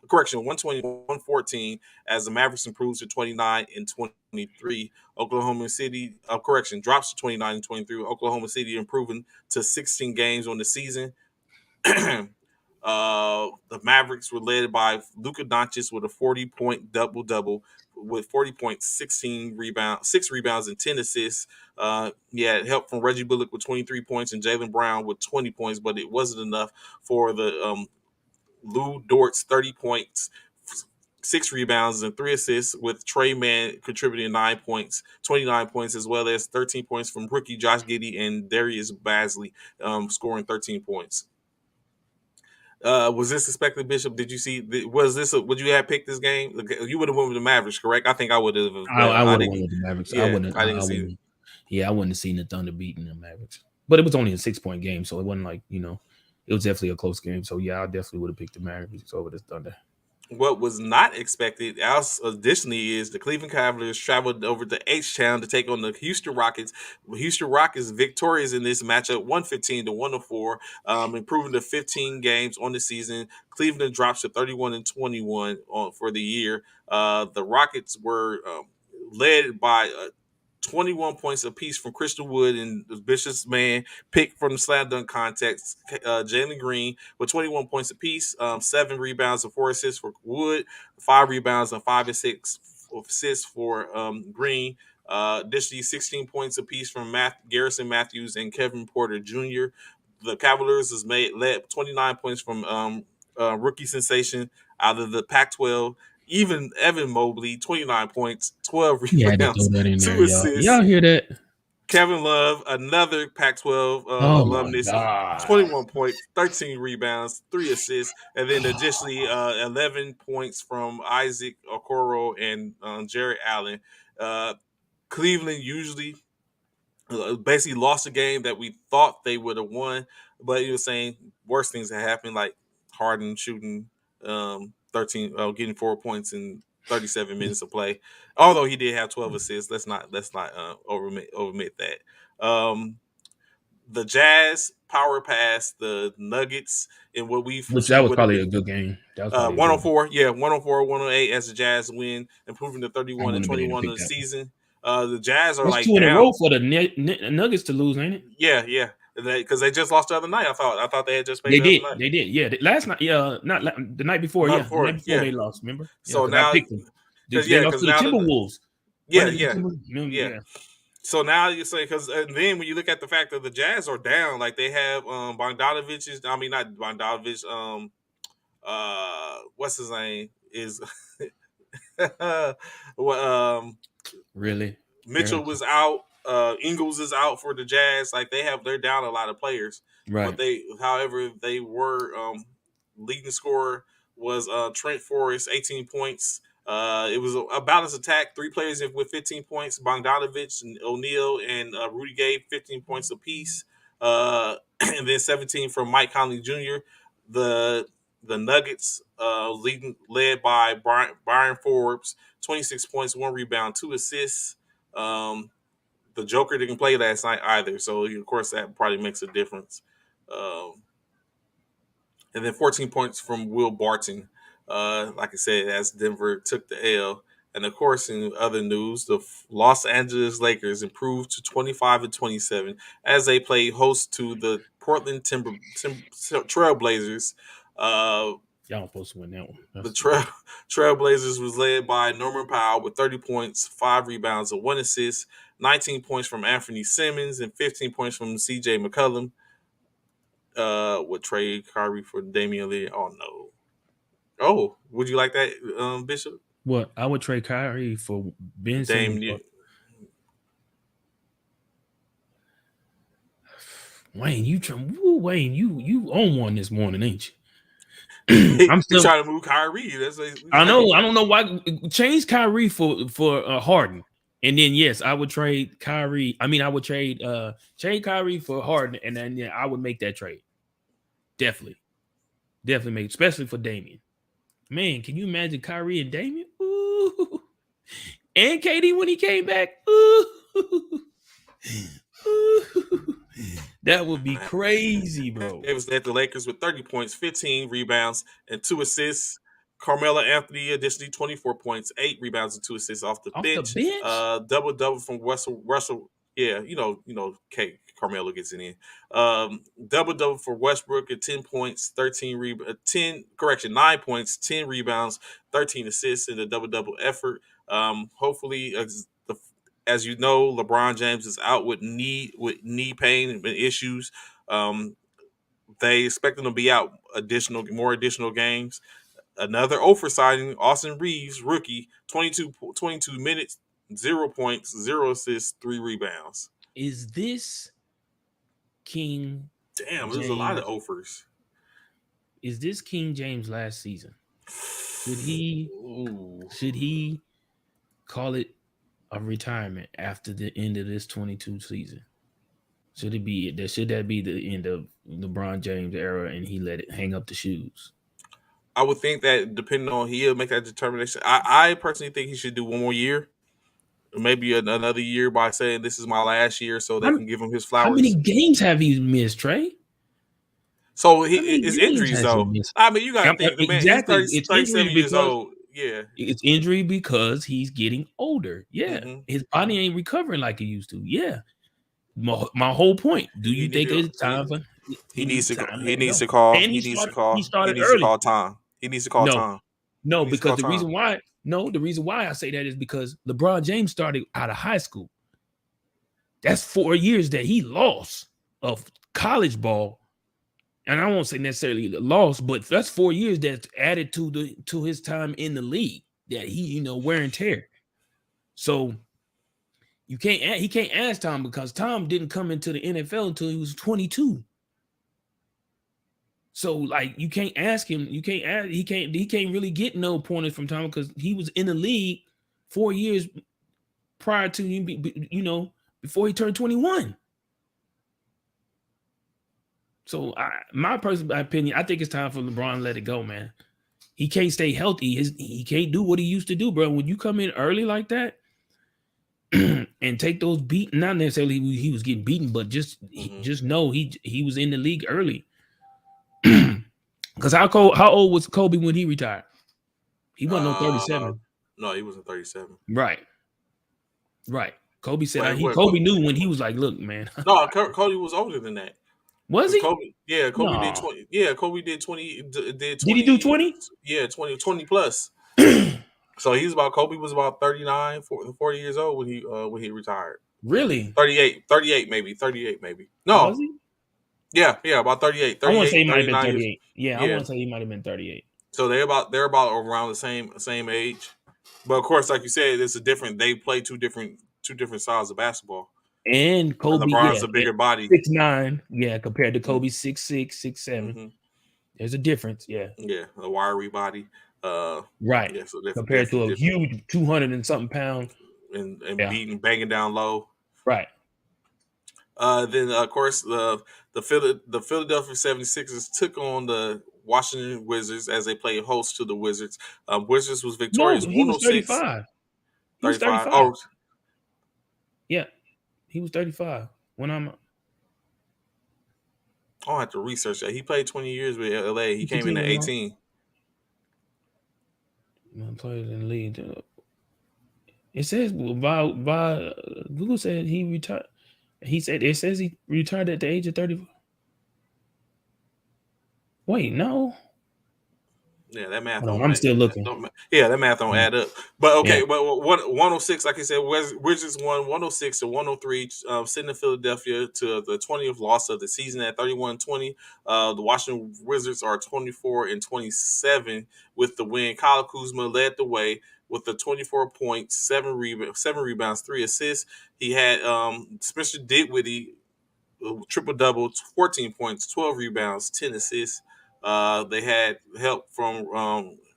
correction, 120-114 as the Mavericks improves to 29-23. Oklahoma City, correction, drops to 29-23. Oklahoma City improving to 16 games on the season. The Mavericks were led by Luka Doncic with a 40-point double double with 40.16 rebounds, 6 rebounds and 10 assists. He had help from Reggie Bullock with 23 points and Jaylen Brown with 20 points, but it wasn't enough for the Lou Dort's 30 points, 6 rebounds and 3 assists, with Trey Mann contributing 9 points, 29 points, as well as 13 points from rookie Josh Giddey and Darius Basley, scoring 13 points. Was this expected, Bishop? Did you see? Was this? Would you have picked this game? You would have went with the Mavericks, correct? I think I would have, but I I would have went didn't. with the Mavericks. Yeah, I I didn't see it. wouldn't. Yeah, I wouldn't have seen the Thunder beating the Mavericks. But it was only a 6 point game, so it wasn't like it was definitely a close game. So yeah, I definitely would have picked the Mavericks over the Thunder. What was not expected, else additionally, is the Cleveland Cavaliers traveled over to H-Town to take on the Houston Rockets. Houston Rockets victorious in this matchup, 115-104, improving to 15 games on the season. Cleveland drops to 31-21 for the year. The Rockets were led by 21 points apiece from Crystal Wood and the Bishop's man picked from the slam dunk contest, Jalen Green, with 21 points apiece, 7 rebounds and 4 assists for Wood, 5 rebounds and 5 assists for Green. Additionally, 16 points apiece from Garrison Matthews and Kevin Porter Jr. The Cavaliers is led 29 points from rookie sensation out of the Pac-12. Even Evan Mobley, 29 points, 12 You had to throw rebounds, that in there, two y'all. assists. Y'all hear that? Kevin Love, another Pac-12 Oh my alumnus, god. 21 points, 13 rebounds, 3 assists, and then additionally 11 points from Isaac Okoro and Jared Allen. Uh, Cleveland usually basically lost a game that we thought they would have won, but he was saying worse things have happened, like Harden shooting 13, getting 4 points in 37 minutes of play. Although he did have 12 assists, let's not overmit that. the Jazz power past the Nuggets in what we Which foresee that was would have probably been a good game. That was probably a good one. 104, yeah, 104, 108 as the Jazz win, improving to I 31 and wouldn't have been able to 21 in pick the that one. season. The Jazz are That's like two in a row down. for the Nuggets to lose, ain't it? Yeah, yeah, because they just lost the other night. I thought they had just played They the other did. night, They did. Yeah. Last night. Yeah. Not the night before. night Yeah. The night before. before Yeah, they lost. Remember? Yeah. so Because I now, picked them. They lost because to the now the Timberwolves. yeah, Wasn't it the yeah, Timberwolves? yeah. Yeah. So now you say because and then when you look at the fact that the Jazz are down, like they have Bogdanovich is, I mean not Bogdanovich, what's his name is what Really? Mitchell Harris? was out. Ingles is out for the Jazz. Like they're down a lot of players, but Right. however, they were leading scorer was Trent Forrest, 18 points. It was a balanced attack. Three players with 15 points: Bogdanovich, and O'Neal, and Rudy Gay, 15 points apiece. And then 17 from Mike Conley Jr. The the Nuggets, led by Byron Forbes, 26 points, one rebound, two assists. Um, the Joker didn't play last night either, so of course that probably makes a difference. Um, and then 14 points from Will Barton. Like I said, as Denver took the L. And of course, in other news, the Los Angeles Lakers improved to 25 and 27 as they played host to the Portland Trailblazers. Uh, Y'all supposed to win that one. the That's Trailblazers was led by Norman Powell with 30 points, 5 rebounds, and 1 assist, 19 points from Anthony Simmons, and 15 points from C.J. McCollum. Would trade Kyrie for Damian Lillard? Oh no. Oh, would you like that, Bishop? what I would trade Kyrie for Ben Simmons. Dame. Wayne, Wayne, you own one this morning, ain't you? I'm He's still. trying to move Kyrie. That's what he's I like. know. I don't know why. Change Kyrie for Harden, and then yes, I would trade Kyrie. I mean, I would trade Kyrie for Harden, and then yeah, I would make that trade. Definitely, definitely make, especially for Damian. Man, can you imagine Kyrie and Damian? Ooh. And KD when he came back. Ooh. Ooh. That would be crazy, bro. Davis led the Lakers with 30 points, 15 rebounds, and 2 assists. Carmelo Anthony additionally 24 points, 8 rebounds, and 2 assists off the Off the bench. bench? Double from Russell. Yeah, Carmelo gets it in. Double for Westbrook at 10 points, 9 points, 10 rebounds, 13 assists in the double effort. Hopefully, as you know, LeBron James is out with knee pain and issues. Um, they expect him to be out more additional games. Another offer signing, Austin Reeves, rookie, 22 minutes, 0 points, 0 assists, 3 rebounds. Is this King Damn, there's a lot of James? offers. Is this King James last season? Should he Ooh. should he call it a retirement after the end of this 22 season? Should it be that? Should that be the end of LeBron James era and he let it hang up the shoes? I would think that depending on he'll make that determination. I personally think he should do one more year, maybe another year by saying this is my last year, so they How, can give him his how many flowers. games have you missed, Trey? So How many his games injuries has he though. missed? I mean, you got to think the man. He's Exactly. 30, 37 years old. Yeah. It's injury because he's getting older. Yeah. Mm-hmm. His body ain't recovering like it used to. Yeah. My whole point. Do He you need think to. it's time for He he needs needs to. time to He let it needs go? to call. And He needs to he call. He started needs to early. call time. He needs to call No, time. no, He needs to call because time. the reason why I say that is because LeBron James started out of high school. That's 4 years that he lost of college ball. And I won't say necessarily lost, but that's 4 years that's added to his time in the league that he, wear and tear. So he can't ask Tom because Tom didn't come into the NFL until he was 22. So like you can't ask him, he can't really get no pointers from Tom because he was in the league 4 years prior to before he turned 21. So my personal opinion, I think it's time for LeBron to let it go, man. He can't stay healthy. He can't do what he used to do, bro. When you come in early like that, and take those beat. Not necessarily he was getting beaten, but Mm-hmm. just know he was in the league early. Because how old was Kobe when he retired? He wasn't no Uh, 37. no, he wasn't 37. Right, right. Kobe said Wait, what? Kobe knew when he was like, look, man, No, Cody was older than that. was Because he? Kobe, yeah, Kobe did No. 20. Yeah, Kobe did Did he do 20. 20? Yeah, 20 plus. So Kobe was about 39, 40 years old when he retired. Yeah. Really? 38 maybe. 38 maybe. Was No. he? Yeah, about I want to say he might have been 39 years. 38. Yeah, I Yeah. want to say he might have been 38. So they're about around the same age. But of course, like you said, it's a different they play two different styles of basketball. And And Kobe, LeBron's yeah, a bigger body. 6'9", yeah, compared to Kobe 6'6", 6'7". Mm-hmm. There's a difference, yeah. Yeah, a wiry body. Right. Yeah, so Compared to definitely a different. huge 200 and something pound. And Yeah. banging down low. Right. Then of course the Philadelphia 76ers took on the Washington Wizards as they played host to the Wizards. Wizards was No, victorious he was 106 35. He was 35. 35. Oh, Yeah. He was 35 when I'm I don't have to research that. He played 20 years with LA. He you came in at continue on. 18. Players in the league. It says by Google said he retired. He said it says he retired at the age of 30. Wait, no. Yeah, that math Hold on, don't I'm make still looking. yeah, that math don't Yeah. add up. But Yeah. okay, but 106, like I said, Wizards won 106 to 103, sending Philadelphia to the 20th loss of the season at 31-20. The Washington Wizards are 24-27 with the win. Kyle Kuzma led the way with the 24 points, seven rebounds, 3 assists. He had Spencer Dinwiddie triple double, 14 points, 12 rebounds, 10 assists. They had help from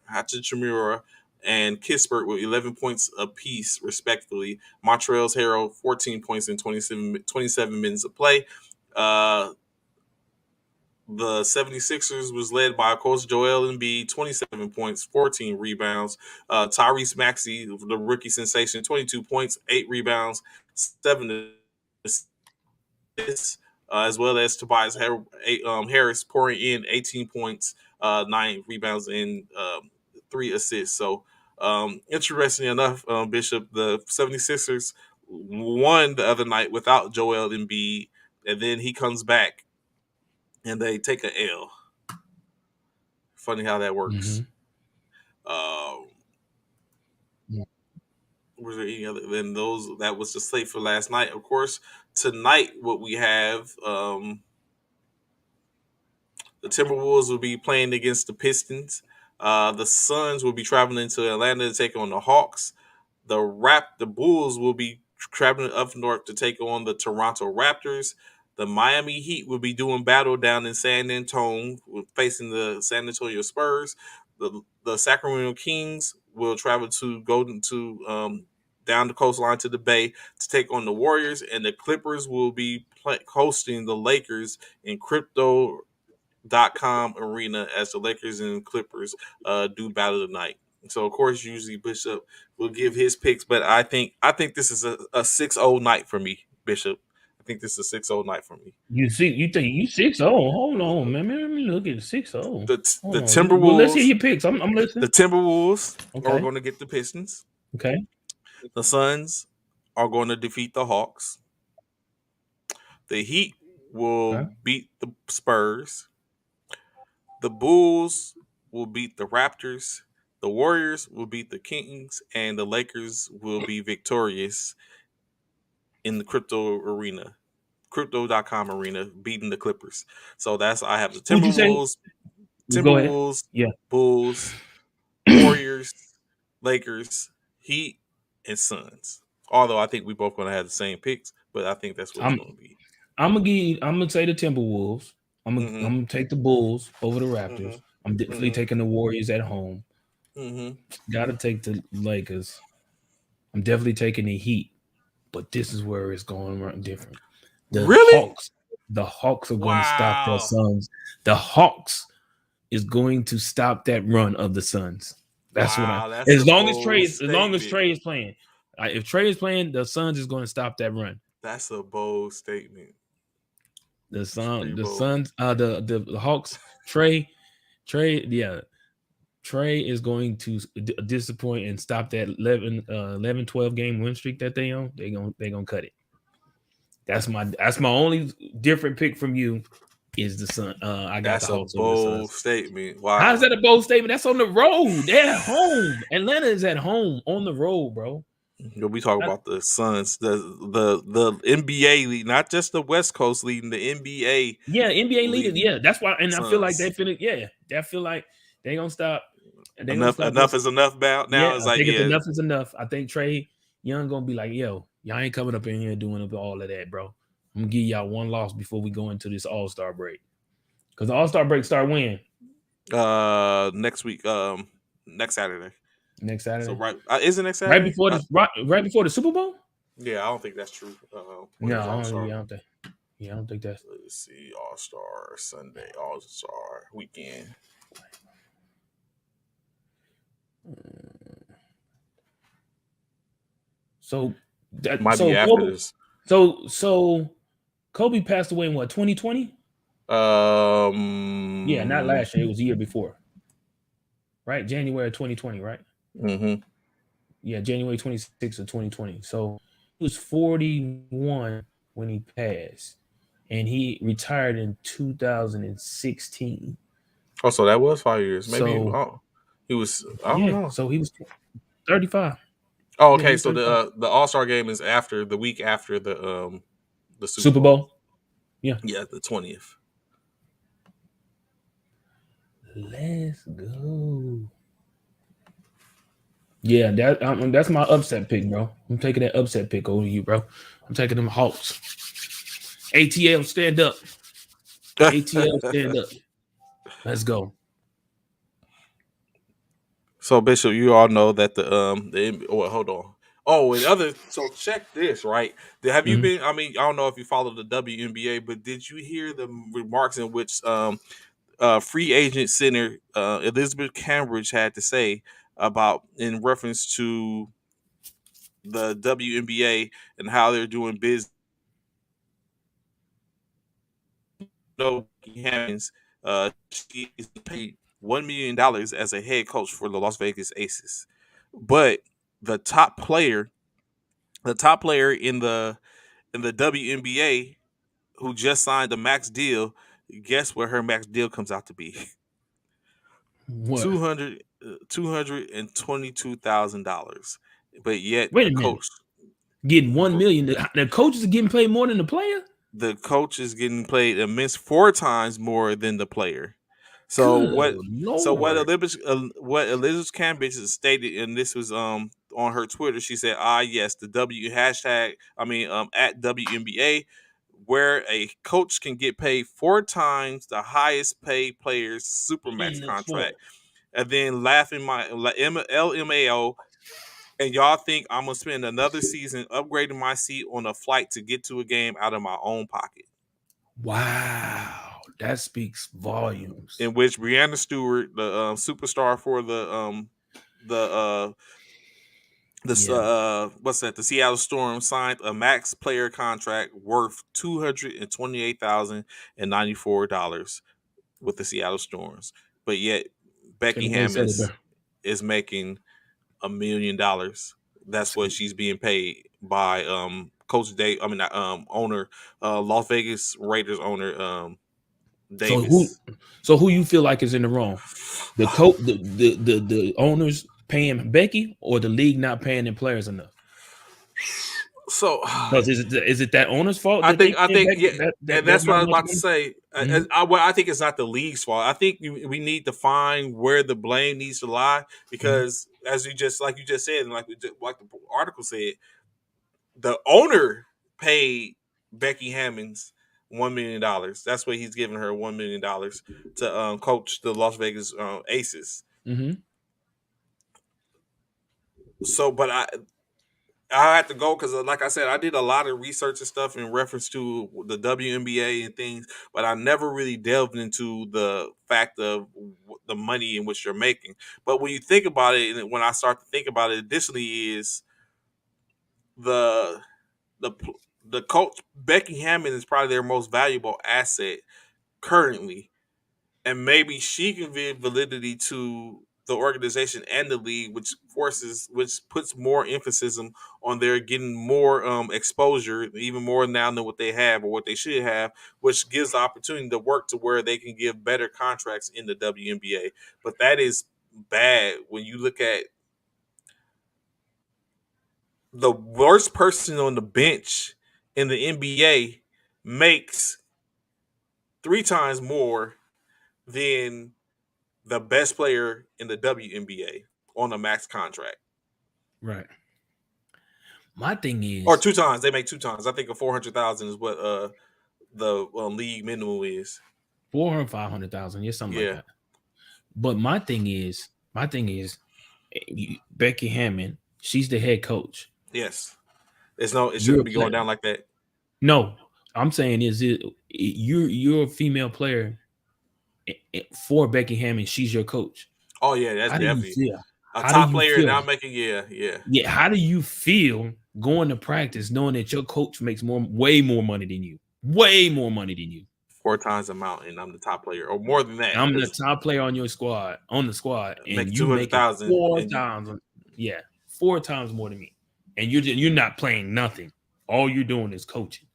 Hachimura and Kispert with 11 points apiece, respectively. Montrezl Harrell, 14 points in 27 minutes of play. Uh, the 76ers was led by coach Joel Embiid, 27 points, 14 rebounds. Tyrese Maxey, the rookie sensation, 22 points, 8 rebounds, 7 assists, as well as Harris pouring in 18 points, 9 rebounds, and 3 assists. So, interesting enough, Bishop, the 76ers won the other night without Joel Embiid, and then he comes back and they take a L. Funny how that works. Mm-hmm. Uh, was there any other than those? That was the slate for last night. Of course, tonight what we have. The Timberwolves will be playing against the Pistons. The Suns will be traveling to Atlanta to take on the Hawks. The Bulls will be traveling up north to take on the Toronto Raptors. The Miami Heat will be doing battle down in San Antonio, facing the San Antonio Spurs. The Sacramento Kings will travel to down the coastline to the Bay to take on the Warriors, and the Clippers will be hosting the Lakers in Crypto.com arena as the Lakers and Clippers do battle tonight. So of course, usually Bishop will give his picks, but I think this is a 6-0 night for me, Bishop. I think this is a 6-0 night for me. You think you 6-0? Hold on, man. Let me look at 6-0. The Hold on. Well, let's hear Timberwolves, your picks. I'm the listening. Timberwolves are Okay. going to get the Pistons. Okay. The Suns are going to defeat the Hawks. The Heat will Okay. beat the Spurs. The Bulls will beat the Raptors. The Warriors will beat the Kings, and the Lakers will be victorious in the crypto.com arena, beating the Clippers. So I have the Who'd you say? Go ahead. Timberwolves, Yeah. Bulls, Warriors, Lakers, Heat, and Suns. Although I think we both going to have the same picks, but I think that's what it's I'm going to be. I'm gonna say the Timberwolves. I'm Mm-hmm. gonna take the Bulls over the Mm-hmm. Raptors. I'm definitely Mm-hmm. taking the Warriors at home. Mm-hmm. Gotta take the Lakers. I'm definitely taking the Heat, but this is where it's going right different. The Really? Hawks, the Hawks are going to stop their Wow. Suns. The Hawks is going to stop that run of the Suns. That's what I. Wow. That's a bold As long as statement. Trey is playing, If Trey is playing, the Suns is going to stop that run. That's a bold statement. It's pretty The bold. Suns, the Hawks, yeah, Trey is going to disappoint and stop that 11, 12 game win streak that they on. They gonna cut it. That's my only different pick from you is the Sun. I got the That's a Hawks over the bold Suns. statement. How's Wow. that a bold statement? That's on the road. They're at home. Atlanta is at home on the road, bro. We talk about the Suns, the NBA league, not just the West Coast leading the NBA Yeah, NBA leaders. leading Yeah, that's why. And I feel like they Suns. feel. Yeah, I feel like they gonna stop. And they gonna stop Enough us. is enough. About Yeah, now, it's I like think it's yeah, enough is enough. I think Trey Young gonna be like, yo, y'all ain't coming up in here doing all of that, bro. I'm gonna give y'all one loss before we go into this All-Star break. Because the All-Star break start when? next week, next Saturday. Next So Saturday. right, isn't next Right Saturday? before this right before the Super Bowl? Yeah, I don't think that's true. When No, is All Star? I don't think that's Let's see, All Star Sunday, All Star Weekend. so that Might be so after Kobe this. so Kobe passed away in what 2020? Yeah, not Um. last year, it was the year before. Right? January 2020, right? Mm-hmm. Yeah, January 26th of 2020. So he was 41 when he passed, and he retired in 2016. Oh, so that was 5 years. Maybe. So Oh, he was. I don't yeah, know. so he was 35. Oh, Yeah, he okay. was So 35. the All Star game is after the week after the Super Super Bowl. Bowl. Yeah. Yeah, the 20th. Let's go. Yeah, that's my upset pick, bro. I'm taking that upset pick over you, bro. I'm taking them Hawks. ATL, stand up. ATL, stand up. Let's go. So Bishop, you all know that oh, hold on. Oh, and other so check this, right? Have you Mhm. been I mean, I don't know if you follow the WNBA, but did you hear the remarks in which free agent center Elizabeth Cambridge had to say about in reference to the WNBA and how they're doing business? No, Hammonds, she is paid $1 million as a head coach for the Las Vegas Aces, but the top player, the top player in the WNBA who just signed a max deal, guess what her max deal comes out to be? What? 222,000. But yet Wait a minute. Getting 1 million. The coaches are getting paid more than the player. the coach is getting paid immense 4 times more than the player. So Good what lord. Elizabeth Cambridge has stated, and this was on her Twitter. She said, yes, the W hashtag. I mean at WNBA, where a coach can get paid 4 times the highest paid player's In supermax the sport. contract, and then laughing my LMAO. And y'all think I'm gonna spend another season upgrading my seat on a flight to get to a game out of my own pocket? Wow. That speaks volumes. In which Brianna Stewart, the superstar for the Yeah. what's that? The Seattle Storm signed a max player contract worth $228,094 with the Seattle Storms, but yet Becky Couldn't have said it Hammonds better. is making $1 million. That's what she's being paid by Coach Dave. I mean, owner, Las Vegas Raiders owner So who Davis. so who you feel like is in the wrong? The coach the owners paying Becky or the league not paying their players enough? So Because is it that owner's fault that they I paying think back yeah, and that that's what I amount was of much about to money? say. Mhm. I think it's not the league's fault. I think we need to find where the blame needs to lie Mhm. because, as you just like you just said, and like the article said, the owner paid Becky Hammonds $1 million. That's what he's giving her $1 million to coach the Las Vegas Aces. Mhm. So, but I had to go because, like I said, I did a lot of research and stuff in reference to the WNBA and things, but I never really delved into the fact of the money in which you're making. But when you think about it, and when I start to think about it, additionally, is the the the coach Becky Hammond is probably their most valuable asset currently, and maybe she can give validity to the organization and the league, which puts more emphasis on their getting more exposure, even more now than what they have or what they should have, which gives the opportunity to work to where they can give better contracts in the WNBA. But that is bad when you look at the worst person on the bench in the NBA makes 3 times more than the best player in the WNBA on a max contract. Right. My thing Or is 2 times. They make 2 times. I think a 400,000 is what the league minimum is. 400, 500,000, yeah, something like Yeah. that. But my thing is, Becky Hammond, she's the head coach. Yes. It's no. It You're shouldn't a be going player. down like that. No, I'm saying you're a female player for Becky Hammond. She's your coach. Oh yeah, that's How do you definitely feel? a How do top you player feel? now making. Yeah, yeah. Yeah, how do you feel going to practice knowing that your coach makes way more money than you? Way more money than you. 4 times the amount, and I'm the top player, or more than that, I'm the because top player on your squad, and making you two hundred make it thousand, four and times. Yeah, 4 times more than me, and you're not playing nothing. All you're doing is coaching.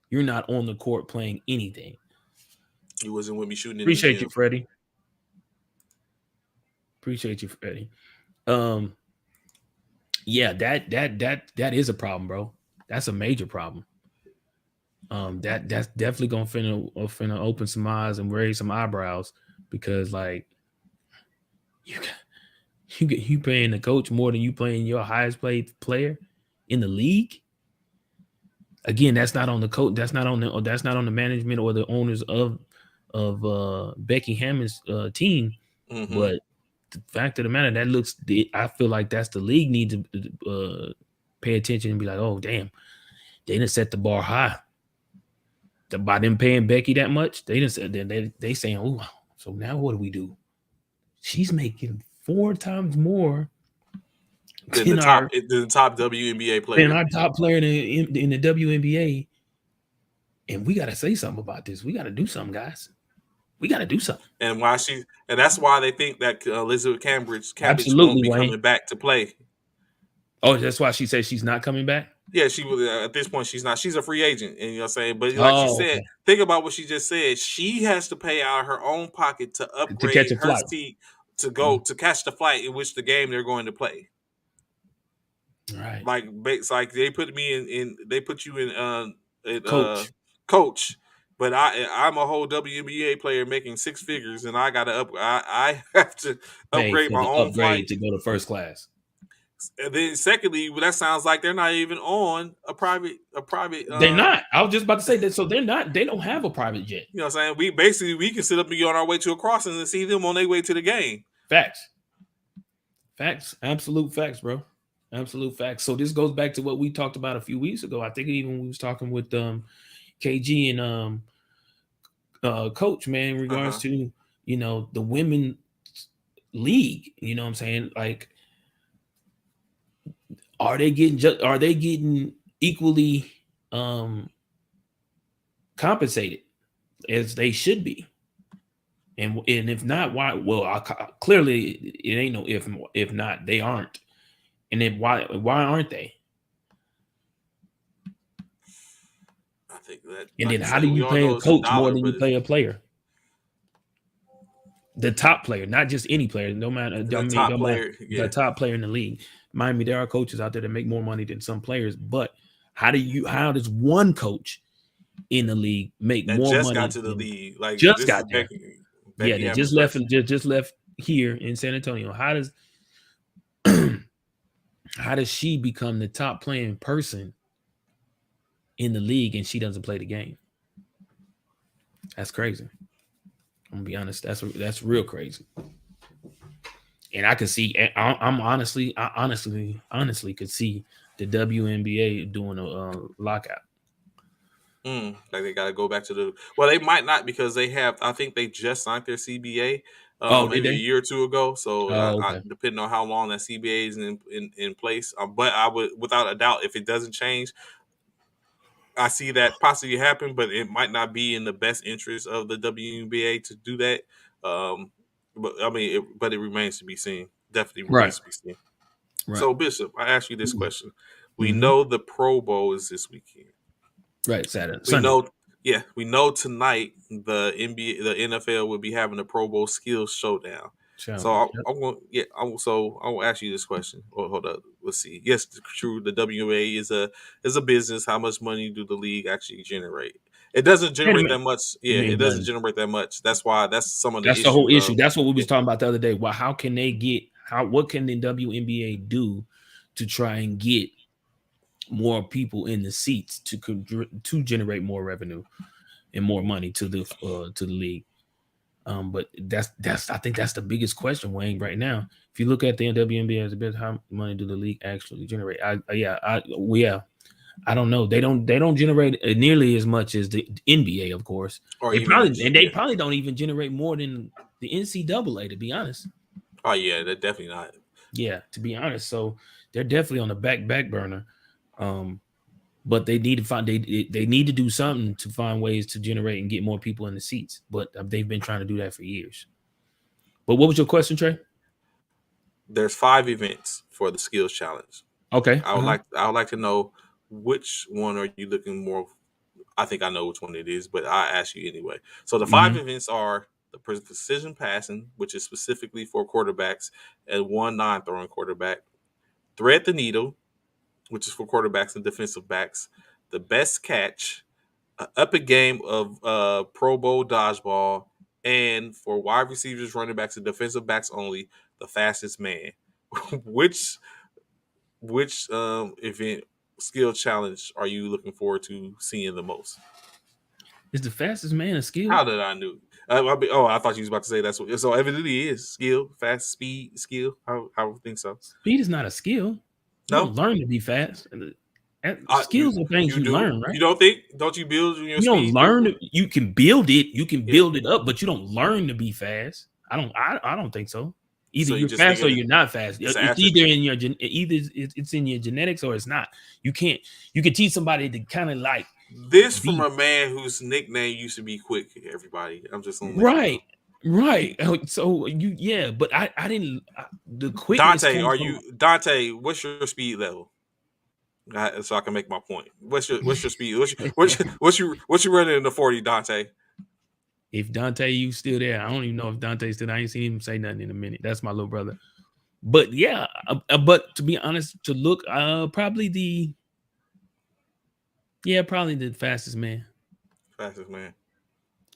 You're not on the court playing anything. you wasn't with me shooting in the Appreciate you, gym. Freddie. Appreciate you, Freddie. Um, yeah, that is a problem, bro. That's a major problem. That's definitely gonna finna open some eyes and raise some eyebrows because like you you paying the coach more than you paying your highest paid player in the league. Again, that's not on the coach. That's not on the management or the owners of Becky Hammond's team. Mm-hmm. But the fact of the matter, I feel like that's the league need to pay attention and be like, oh damn, they didn't set the bar high. By them paying Becky that much, they didn't say they saying, oh, so now what do we do? She's making 4 times more Then than our the top WNBA player. top player in the WNBA, and we got to say something about this. We got to do something, guys. We got to do something. And that's why they think that Elizabeth Cambridge won't Absolutely, be Wayne. coming back to play. Oh, that's why she says she's not coming back. Yeah, she was at this point. She's not. She's a free agent, and you know what I'm saying. But like she Oh, said, okay. think about what she just said. She has to pay out of her own pocket to To catch upgrade a her flight. seat to go Mhm. to catch the flight in which the game they're going to play. Right, Like, it's like they put me in they put you in coach. coach, but I'm a whole WNBA player making 6 figures, and I got to I have to Pay upgrade for my the own upgrade flight. to go to first class. And then secondly, well, that sounds like they're not even on a private. They're not. I was just about to say that. So they're not. They don't have a private jet. You know what I'm saying? We can sit up and be on our way to a crossing and see them on their way to the game. Facts. Facts. Absolute facts, bro. Absolute facts. So this goes back to what we talked about a few weeks ago. I think even we was talking with KG and coach, man, in Uh regards huh. to the women league. You know what I'm saying? Like, are they getting equally um compensated as they should be? And if not, why? Well, clearly it ain't no if not, they aren't. And then why aren't they? I think that, And like then you how do said, we you all pay a know it's a coach more dollar, than but you it's pay a player? The top player, not just any player. No matter, I the mean, top don't matter. player. The Yeah, top player in the league. Mind me, there are coaches out there that make more money than some players. But how does one coach in the league make that more just got money to the than league. Like, just this is got there? Yeah, Becky they Hammond's just left first. and just left here in San Antonio. How does she become the top playing person in the league and she doesn't play the game? That's crazy. I'm gonna be honest. That's real crazy. And I could see. I honestly could see the WNBA doing a lockout. Like they got to go back to the. Well, they might not because they have. I think they just signed their CBA. Oh, did maybe a they? year or two ago. So Oh, okay. depending on how long that CBA is in place, but I would, without a doubt, if it doesn't change, I see that possibly happen, but it might not be in the best interest of the WNBA to do that. Um, but I mean, but it remains to be seen. Definitely Right. remains to be seen. Right. So, Bishop, I ask you this question: we Mm-hmm. know the Pro Bowl is this weekend. Right. Saturday, We Sunday. know, yeah, we know tonight the NBA, the NFL will be having a Pro Bowl skills showdown. So Challenge. Yep. I want, yeah, I will ask you this question. Oh, hold up, let's see. Yes, true. The WNBA is a business. How much money do the league actually generate? It doesn't Wait a generate minute. that much. It Yeah, it means doesn't nothing. generate that much. That's why that's some of the That's the whole issues issue. of, That's what we yeah. was talking about the other day. Well, how can they get how? What can the WNBA do to try and get more people in the seats to generate more revenue and more money to the league? But that's I think that's the biggest question, Wayne, right now. If you look at the WNBA as a bit, how money do the league actually generate? I don't know. They don't generate nearly as much as the NBA, of course. Or They even probably this, and they yeah. probably don't even generate more than the NCAA, to be honest. Oh yeah, that definitely not. Yeah, to be honest. So they're definitely on the back burner. Um, but they need to find they need to do something to find ways to generate and get more people in the seats. But they've been trying to do that for years. But what was your question, Trey? There's 5 events for the skills challenge. Okay. I would like to know which one are you looking more. I think I know which one it is, but I ask you anyway. So the five Hmm. events are the precision passing, which is specifically for quarterbacks and one non-throwing quarterback. Thread the needle, which is for quarterbacks and defensive backs. The best catch, an epic game of Pro Bowl dodgeball, and for wide receivers, running backs, and defensive backs only, the fastest man. which which event skill challenge are you looking forward to seeing the most? Is the fastest man a skill? How did I knew? I thought you was about to say that's what. So evidently, is skill, fast, speed, skill. I would think so. Speed is not a skill. You don't No, learn to be fast. Skills are things you you do. learn, right? You don't think? Don't you build your You don't speed? learn. You can build it. You can Yeah. build it up, but you don't learn to be fast. I don't think so. Either So you you're just fast or thinking you're not fast. it's an It's either attribute. in your either it's in your genetics or it's not. You can't. You can teach somebody to kind of like This from be a man whose nickname used to be Quick. Everybody, I'm just gonna let you right, know. right. So but I didn't. The quickness Dante, comes are from you Dante? What's your speed level? So I can make my point. What's your speed? What's you running in the 40, Dante? if Dante you still there. I don't even know if Dante's still. I ain't seen him say nothing in a minute. That's my little brother. But yeah, but to be honest, to look, probably the fastest man. Fastest man.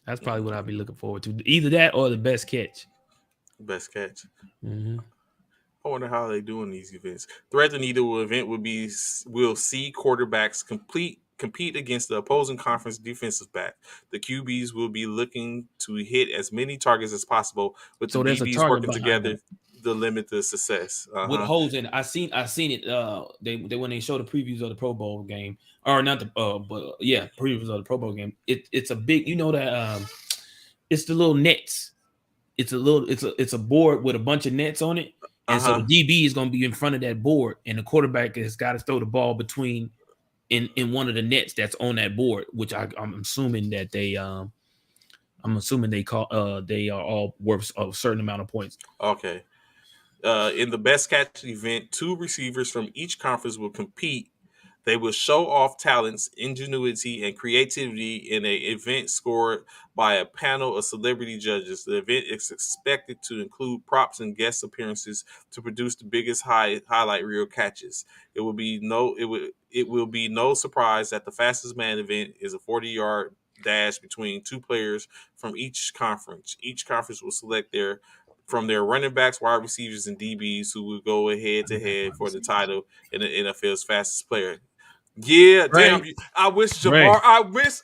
That's probably what I'll be Mm, looking forward to. Either that or the best catch. best catch. Hmm. I wonder how they doing these events. Thread the Needle event will see quarterbacks compete against the opposing conference defensive back. The QBs will be looking to hit as many targets as possible, with the So there's a DBs target working behind together them to limit the success. with holes in it. I seen it. They when they show the previews of the Pro Bowl game, or not the but yeah, previews of the Pro Bowl game. It's a big. You know that it's the little nets. It's a board with a bunch of nets on it, Uh and so huh. the DB is going to be in front of that board, and the quarterback has got to throw the ball between in one of the nets that's on that board, which I'm assuming that they are all worth a certain amount of points. Okay. In the best catch event, two receivers from each conference will compete. They will show off talents, ingenuity, and creativity in an event scored by a panel of celebrity judges. The event is expected to include props and guest appearances to produce the biggest highlight reel catches. It will be no surprise that the fastest man event is a 40-yard dash between two players from each conference. Each conference will select their running backs, wide receivers, and DBs who will go head to Running back, head wide for the receivers. title in the NFL's fastest player. Yeah, Right, damn you. I wish right. Jamar. I wish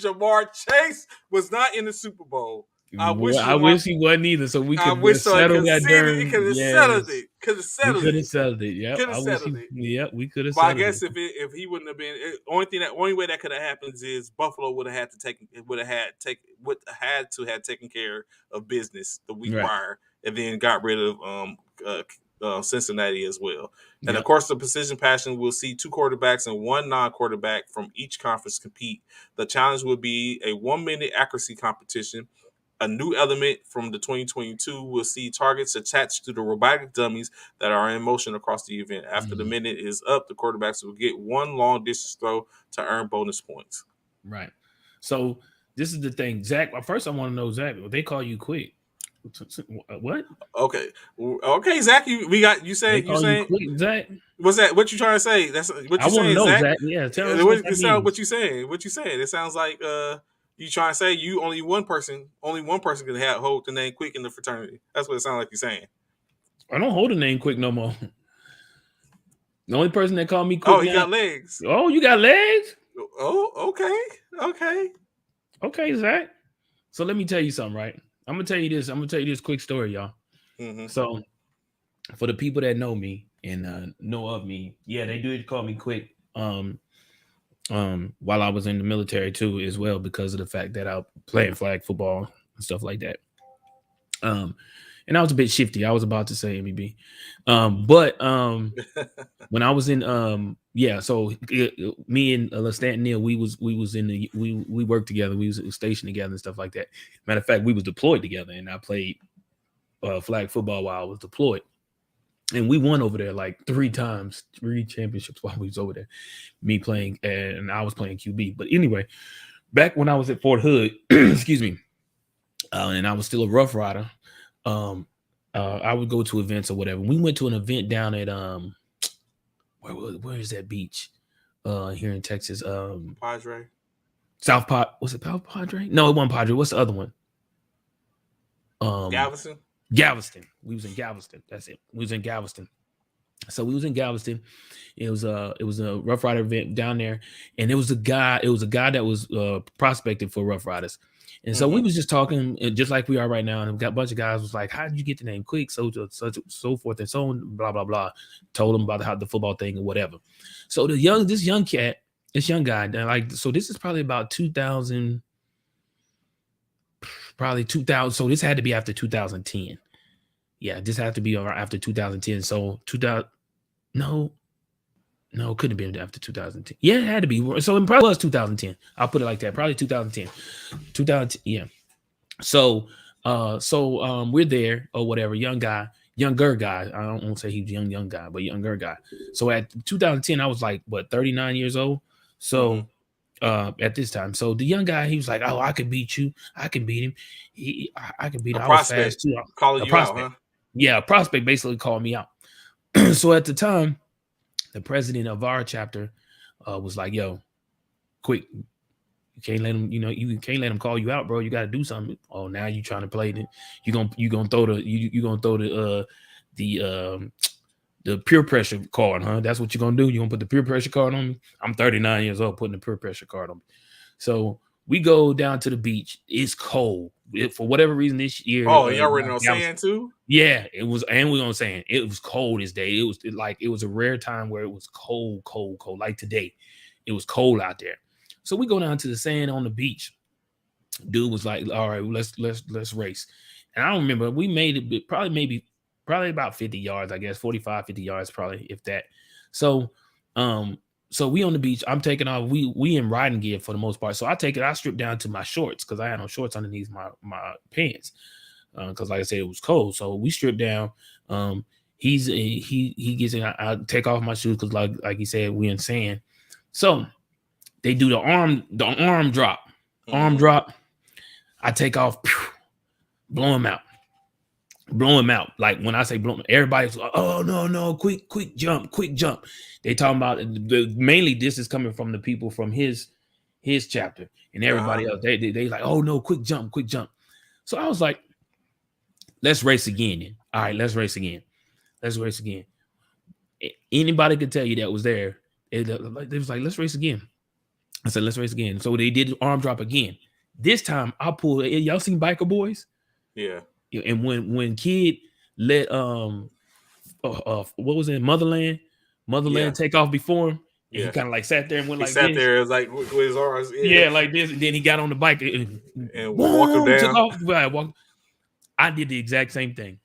Jamar Chase was not in the Super Bowl. I Well, wish I Jamar. wish he wasn't either, so we I could wish so. It settle that conceded. It during could have settled yes, it. Could have We settled could it. have settled it. Yep, Could have I wish settled he. it. Yep, we could have But I settled guess it. if he wouldn't have been only way that could have happened is Buffalo would have had to take would have had take would had to have taken care of business the week Right. prior and then got rid of Cincinnati as well. And of Yep. course, the precision passion will see two quarterbacks and one non-quarterback from each conference compete. The challenge will be a 1 minute accuracy competition. A new element from the 2022 will see targets attached to the robotic dummies that are in motion across the event. After the Mhm. minute is up, the quarterbacks will get one long distance throw to earn bonus points. Right. So this is the thing, Zach. First, I want to know, Zach. They call you quick. What? Okay, okay, Zach, we got you They saying call you quick, Zach? what's that? What you trying to say? That's what I you want to saying, know, Zach? Zach. Yeah, tell us what that It sound what means. you saying? What you saying? It sounds like you trying to say you only one person can have hold the name quick in the fraternity. That's what it sounds like you're saying. I don't hold a name quick no more. The only person that called me Oh, quick he now. got legs. Oh, you got legs? Oh, okay, okay. Okay, Zach. So let me tell you something, right? I'm gonna tell you this. I'm gonna tell you this quick story, y'all. Mm-hmm. So for the people that know me and know of me, yeah, they did call me quick. While I was in the military too, as well, because of the fact that I playing flag football and stuff like that. Um, and I was a bit shifty. I was about to say MEB, but when I was in yeah, so me and Stanton Neal, we was in the we worked together, we was stationed together and stuff like that. Matter of fact, we was deployed together, and I played flag football while I was deployed, and we won over there like 3 times, 3 championships while we was over there. Me playing, and I was playing QB. But anyway, back when I was at Fort Hood, excuse me, and I was still a Rough Rider. I would go to events or whatever. We went to an event down at where is that beach? Here in Texas. Padre. South Pod, was it South Padre? No, it wasn't Padre. What's the other one? Galveston. Galveston. We was in Galveston. That's it. We was in Galveston. So we was in Galveston. It was a Rough Rider event down there, and it was a guy that was prospecting for Rough Riders. And so we was just talking, just like we are right now. And we got a bunch of guys was like, "How did you get the name Quick?" So forth and so on, blah blah blah. Told them about how the football thing or whatever. So this young guy, like, so this is probably about 2000, probably 2000. So this had to be after 2010. Yeah, this had to be after 2010. So 2000, no, it couldn't have been after 2010. Yeah, it had to be. So it probably was 2010. I'll put it like that. Probably 2010. 2010. Yeah. So we're there or whatever. Younger guy. I don't want to say he's young guy, but younger guy. So at 2010, I was like, what, 39 years old. So at this time, so the young guy, he was like, "Oh, I can beat you. I can beat him. I can beat A him. I was prospect fast too." calling A you out, prospect. huh? Yeah, a prospect basically called me out. So at the time, the president of our chapter was like, "Yo, quick, you can't let him. You can't let him call you out, bro. You got to do something. Oh, now you trying to play it? You gonna throw the peer pressure card, huh? That's what you're gonna do. You gonna put the peer pressure card on me? I'm 39 years old, putting the peer pressure card on me. So we go down to the beach. It's cold. For whatever reason this year. Oh, and y'all running on sand too? Yeah, it was, and we're gonna say it was cold this day. It was a rare time where it was cold, like today. It was cold out there. So we go down to the sand on the beach. Dude was like, "All right, let's race." And I don't remember, we made it probably about 50 yards, I guess, 45, 50 yards, probably, if that. So so we on the beach. I'm taking off. We in riding gear for the most part. So I strip down to my shorts because I had no shorts underneath my pants. Because like I said, it was cold. So we stripped down. He gets in. I take off my shoes because like he said, we in sand. So they do the arm drop. Arm drop. I take off, blow him out. Like when I say blow, everybody's like, "Oh no, quick jump. They talking about mainly this is coming from the people from his chapter, and everybody else. They like, "Oh no, quick jump." So I was like, "Let's race again then." All right, let's race again. Anybody could tell you that was there. They was like, "Let's race again." I said, "Let's race again." So they did arm drop again. This time I pulled. Y'all seen Biker Boys? Yeah. And when Kid let what was it, Motherland Yeah, take off before him, and he yeah. kind of like sat there and went He like sat this. there, it was like with his arms, yeah, Yeah, like this. And then he got on the bike and and walk him boom, took down. off. Right, I did the exact same thing.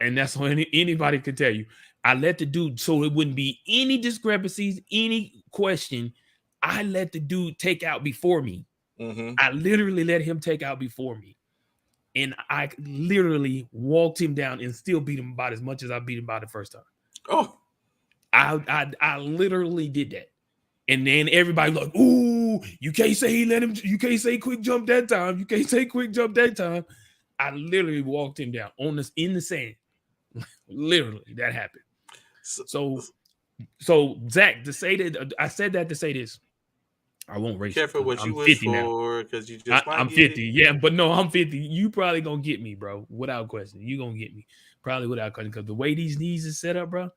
And that's what anybody could tell you. I let the dude, so it wouldn't be any discrepancies, any question. I let the dude take out before me. Mm-hmm. I literally let him take out before me. And I literally walked him down and still beat him about as much as I beat him by the first time. Oh, I literally did that. And then everybody like, ooh, you can't say he let him, you can't say quick jump that time. You can't say quick jump that time. I literally walked him down on this in the sand. Literally, that happened. so, So Zach, to say that I said that to say this, I won't race you careful because what you I'm wish 50 now. for, because you just might I'm get 50. it. Yeah, but no, I'm 50. You probably gonna get me, bro, without question. You gonna get me. Probably without question. Because the way these knees is set up, bro.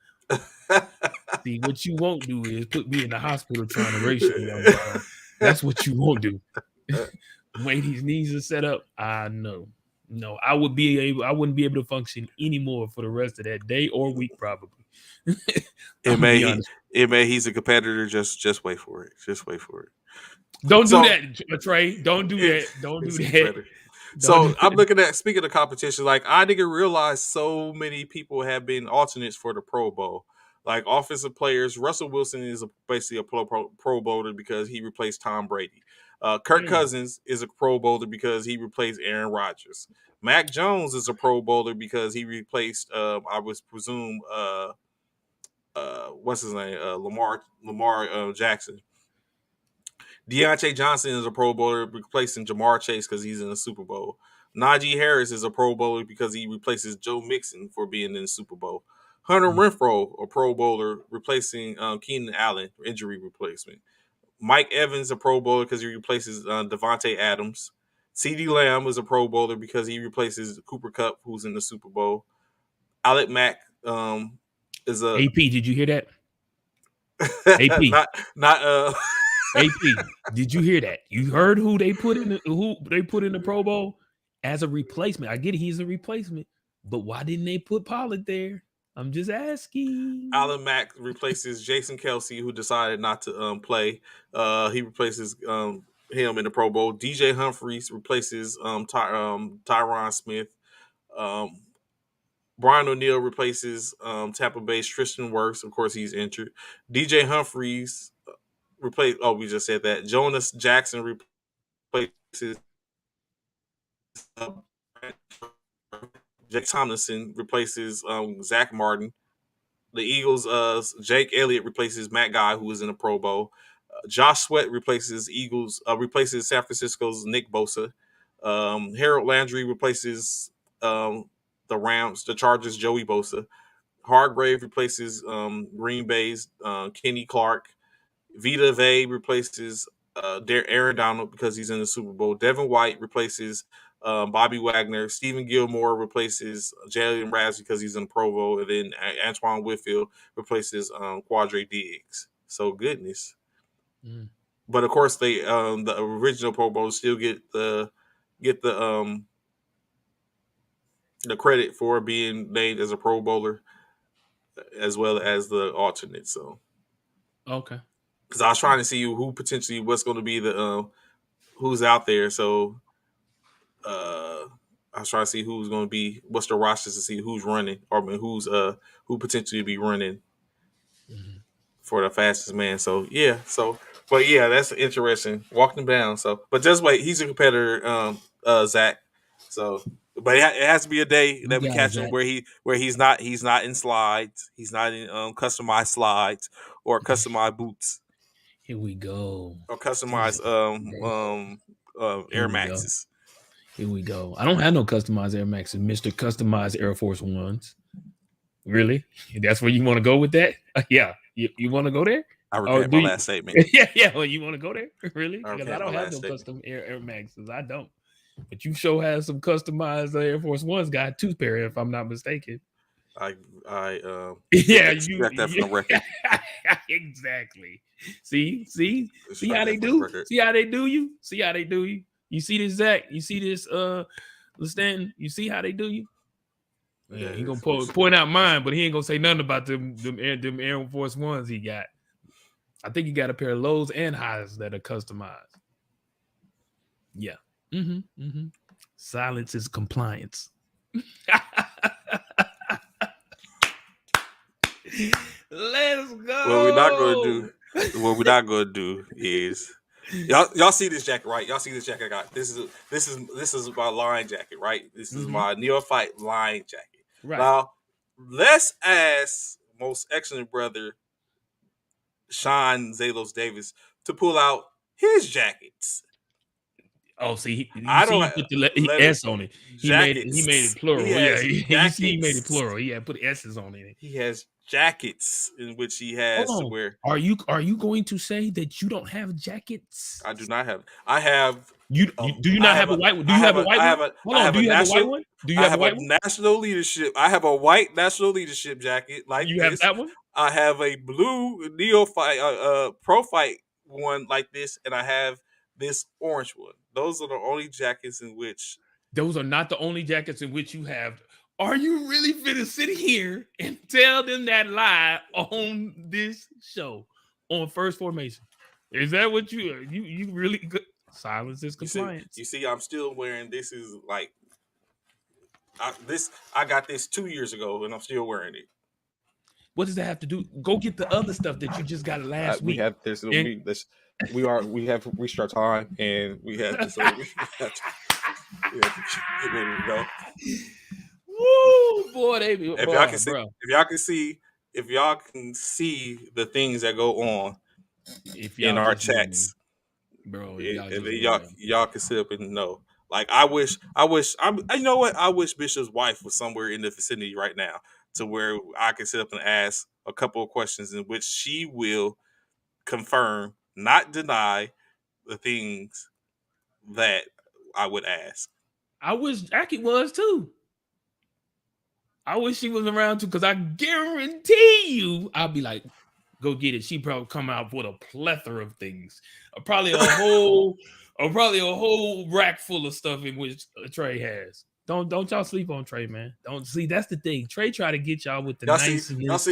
See, what you won't do is put me in the hospital trying to race you, young Brown. That's what you won't do. The way these knees are set up, I know. No, I wouldn't be able to function anymore for the rest of that day or week, probably. it I'm gonna may be he honest. it may he's a competitor. Just wait for it. Just wait for it. Don't do So that, Trey. Don't do it, that. Don't do it's a that. competitor. Don't do So I'm that. looking at, speaking of competition, like I didn't realize so many people have been alternates for the Pro Bowl. Like offensive players, Russell Wilson is basically a pro Bowler because he replaced Tom Brady. Kirk Mm. Cousins is a Pro Bowler because he replaced Aaron Rodgers. Mac Jones is a Pro Bowler because he replaced, I was presume, what's his name, Lamar Jackson. Deontay Johnson is a Pro Bowler replacing Jamar Chase because he's in the Super Bowl. Najee Harris is a Pro Bowler because he replaces Joe Mixon for being in the Super Bowl. Hunter Mm. Renfro, a Pro Bowler, replacing Keenan Allen, injury replacement. Mike Evans, a Pro Bowler because he replaces Devontae Adams. CeeDee Lamb is a Pro Bowler because he replaces Cooper Kupp, who's in the Super Bowl. Alec Mack is a AP, did you hear that? AP, not AP, did you hear that? You heard who they put in the Pro Bowl as a replacement. I get it, he's a replacement, but why didn't they put Pollard there? I'm just asking. Alan Mack replaces Jason Kelsey, who decided not to play. He replaces him in the Pro Bowl. DJ Humphries replaces Tyron Smith. Um, Brian O'Neill replaces Tampa Bay's Tristan Wirfs. Of course, he's injured. DJ Humphries replace. Oh, we just said that. Jonas Jackson replaces uh, Jake Tomlinson replaces Zach Martin. The Eagles, Jake Elliott replaces Matt Guy, who was in the Pro Bowl. Josh Sweat replaces San Francisco's Nick Bosa. Harold Landry replaces the Chargers' Joey Bosa. Hargrave replaces Green Bay's Kenny Clark. Vita Vey replaces Aaron Donald because he's in the Super Bowl. Devin White replaces Bobby Wagner. Stephen Gilmore replaces Jalen Ramsey because he's in the Pro Bowl. And then Antoine Whitfield replaces Quadre Diggs. So goodness. Mm. But of course, the original Pro Bowl still get the credit for being named as a Pro Bowler as well as the alternate. So Okay. because I was trying to see who potentially what's going to be the who's out there. So I was trying to see who's going to be what's the rosters to see who's running or I mean, who potentially be running Mhm. for the fastest man. So yeah, but yeah, that's interesting. Walking him down. So but just wait, he's a competitor, Zach. So but it has to be a day You that we got it, catch him Zach. where he's not in slides, he's not in customized slides or customized boots Here we go. or This customized Here Air we go. Maxes. Here we go. I don't have no customized Air Maxes, Mr. Customized Air Force Ones. Really? That's where you want to go with that? Yeah. You want to go there? I Or retract do my you? last statement. Yeah. Well, you want to go there? Really? I Because I retract my don't have last no statement. custom Air Maxes. I don't. But you sure have some customized Air Force Ones. Got two pair, if I'm not mistaken. I Yeah, strike that from the record. exactly. See how Strike they that from the do? record. See how they do you? See how they do you? You see this, Zach? You see this, Stanton? You see how they do you? Yeah, he gonna Which, point out mine, but he ain't gonna say nothing about them Air Force Ones he got. I think he got a pair of lows and highs that are customized. Yeah. Silence is compliance. Let's what we're not gonna go. do, what we're not gonna do is y'all see this jacket, right? Y'all see this jacket I got. This is my line jacket, right? This is my neophyte line jacket. Right. Now, let's ask most excellent brother Sean Zalos Davis to pull out his jackets. Oh, see, you I see, don't he put the let it S on it. He made it jackets. He plural. Yeah, has you see, he made it jackets. plural. He had put S's on it. He has jackets in which he Hold has to on. wear. Are you going to say that you don't have jackets? I do not have. I have. You do you I not have have a a. white one? Do I you have have a a. white I one? have a. Hold I on. have Do a you have a white national. one? Do you I have a have a white one? national leadership. I have a white national leadership jacket like You have this. that one? I have a blue neophyte, pro fight one like this, and I have this orange one. Those are the only jackets in which Those are not the only jackets in which you have. Are you really finna sit here and tell them that lie on this show on First Formation? Is that what you really good? Silence is you see. compliance. You see, I'm still wearing. This is like this. I got this 2 years ago, and I'm still wearing it. What does that have to do? Go get the other stuff that you just got last We week. have this. And We have reached our time, and we have to. So we have to get ready to go. woo, boy, they be If y'all can see, bro. if y'all can see the things that go on If in y'all our just knew, chats, bro, if y'all and just then knew. y'all can sit up and know. Like you know what? I wish Bishop's wife was somewhere in the vicinity right now to where I can sit up and ask a couple of questions in which she will confirm, not deny the things that I would ask. I wish Jackie was too. I wish she was around too, because I guarantee you, I'll be like, go get it. She probably come out with a plethora of things. Probably a whole rack full of stuff in which Trey has. Don't y'all sleep on Trey, man. Don't see that's the thing. Trey try to get y'all with the niceness,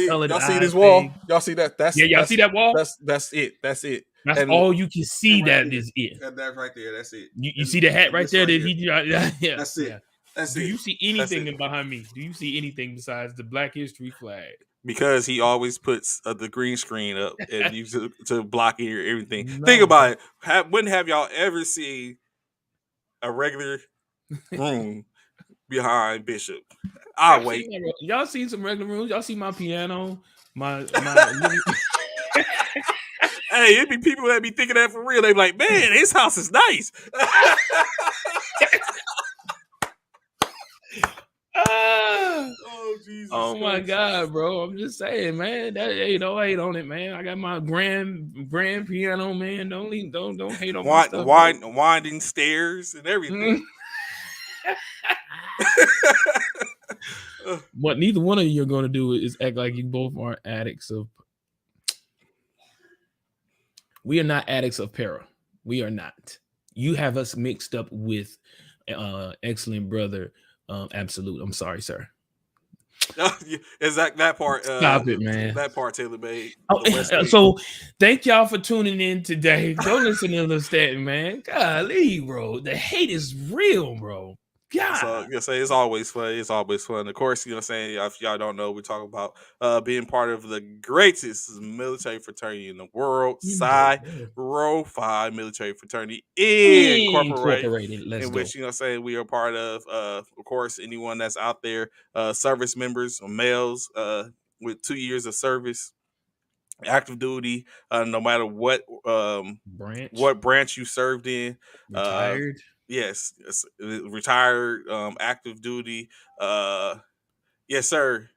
colored Y'all see eyes this wall? thing. Y'all see that? Yeah, y'all see that wall? That's it. That's it. That's And all you can see. right That there. is it. That right there. That's it. You see the hat And right this there right that here. he yeah, That's it. yeah. That's Do it. you see That's anything it. behind me? Do you see anything besides the Black History flag? Because he always puts the green screen up and you to block everything. Think No, about it. When have y'all ever seen a regular room behind Bishop? I'll wait. y'all see some regular rooms. Y'all see my piano, my living. Hey, it be people that be thinking that for real. They be like, man, his house is nice. Ah! Oh Jesus! Oh my Christ. God, bro! I'm just saying, man. That ain't no hate on it, man. I got my grand piano, man. Don't hate on my stuff, bro. Winding stairs and everything. What neither one of you are going to do is act like you both are addicts of. We are not addicts of para. We are not. You have us mixed up with excellent brother Absolute. I'm sorry, sir. Is that part? Stop it, man. That part Taylor made. Oh, The West so thank y'all for tuning in today. Go listen to the stat, man. Golly, bro. The hate is real, bro. So God. you know, say it's always fun. It's always fun. Of course, you know, saying if y'all don't know, we're talking about being part of the greatest military fraternity in the world, Psi Rho Phi military fraternity incorporated, Incorporated. Let's in go. which you know, saying we are part of. Of course, anyone that's out there, service members or males, with 2 years of service, active duty, no matter Branch. what branch you served in. Uh, Retired. yes, retired, active duty. Uh, yes, sir.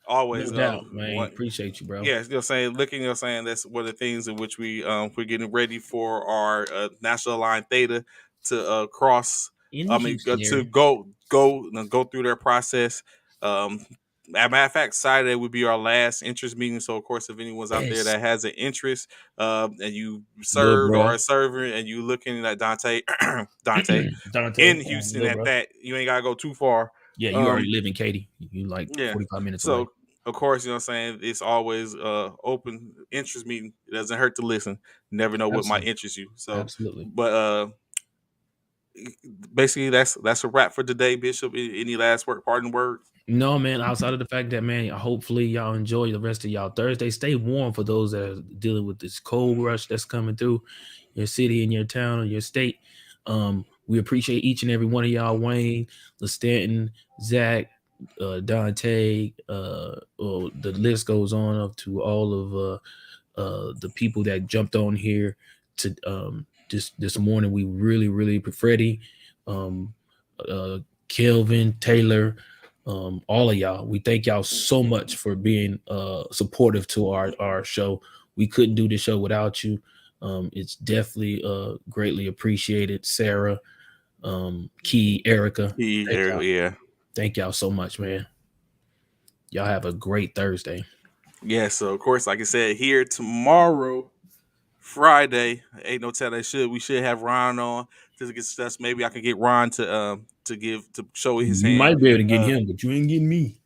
No Always doubt, man. one. Appreciate you, bro. Yes, you're saying looking, you're saying that's one of the things in which we're getting ready for our national line theta to cross. In the I mean, Houston to area. go through their process. As a matter of fact, Saturday would be our last interest meeting. So, of course, if anyone's out there Yes. that has an interest, and you Little served or bro. are serving, and you looking at Dante, Dante Dante. in Houston Little at bro. that, you ain't gotta go too far. Yeah, you already Um, live in Katy. You like yeah. 45 minutes away. So of course, you know what I'm saying, it's always open interest meeting. It doesn't hurt to listen. Never know what might Absolutely. interest you. So Absolutely. but basically that's a wrap for today, Bishop. Any last word, parting words? No, man, outside of the fact that, man, hopefully y'all enjoy the rest of y'all Thursday. Stay warm for those that are dealing with this cold rush that's coming through your city and your town or your state. We appreciate each and every one of y'all, Wayne, Stanton, Zach, Dante, the list goes on up to all of the people that jumped on here to this morning. We really Freddie, um, Kelvin, Taylor, all of y'all. We thank y'all so much for being supportive to our show. We couldn't do the show without you. It's definitely greatly appreciated. Sarah, Key, Erica, thank y'all. Yeah. Thank y'all so much, man. Y'all have a great Thursday. Yeah, so of course, like I said, here tomorrow, Friday, ain't no telling should we should have Ron on to get stuff. Maybe I can get Ron to give to show his You hand. might be able to get Uh him, but you ain't getting me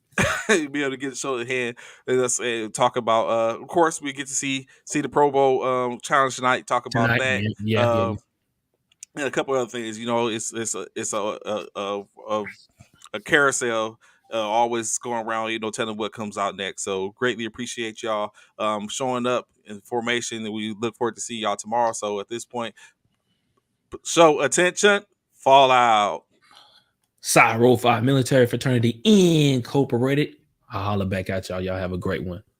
be able to get show his hand. And let's talk about of course we get to see the Pro Bowl challenge tonight, talk about tonight. that. Yeah, yeah, yeah. Um and a couple other things, you know, it's a carousel always going around, you know, telling what comes out next. So greatly appreciate y'all showing up in formation, and we look forward to see y'all tomorrow. So at this point, show attention, fall out. Roll 5 Military Fraternity Incorporated. I'll holler back at y'all. Y'all have a great one.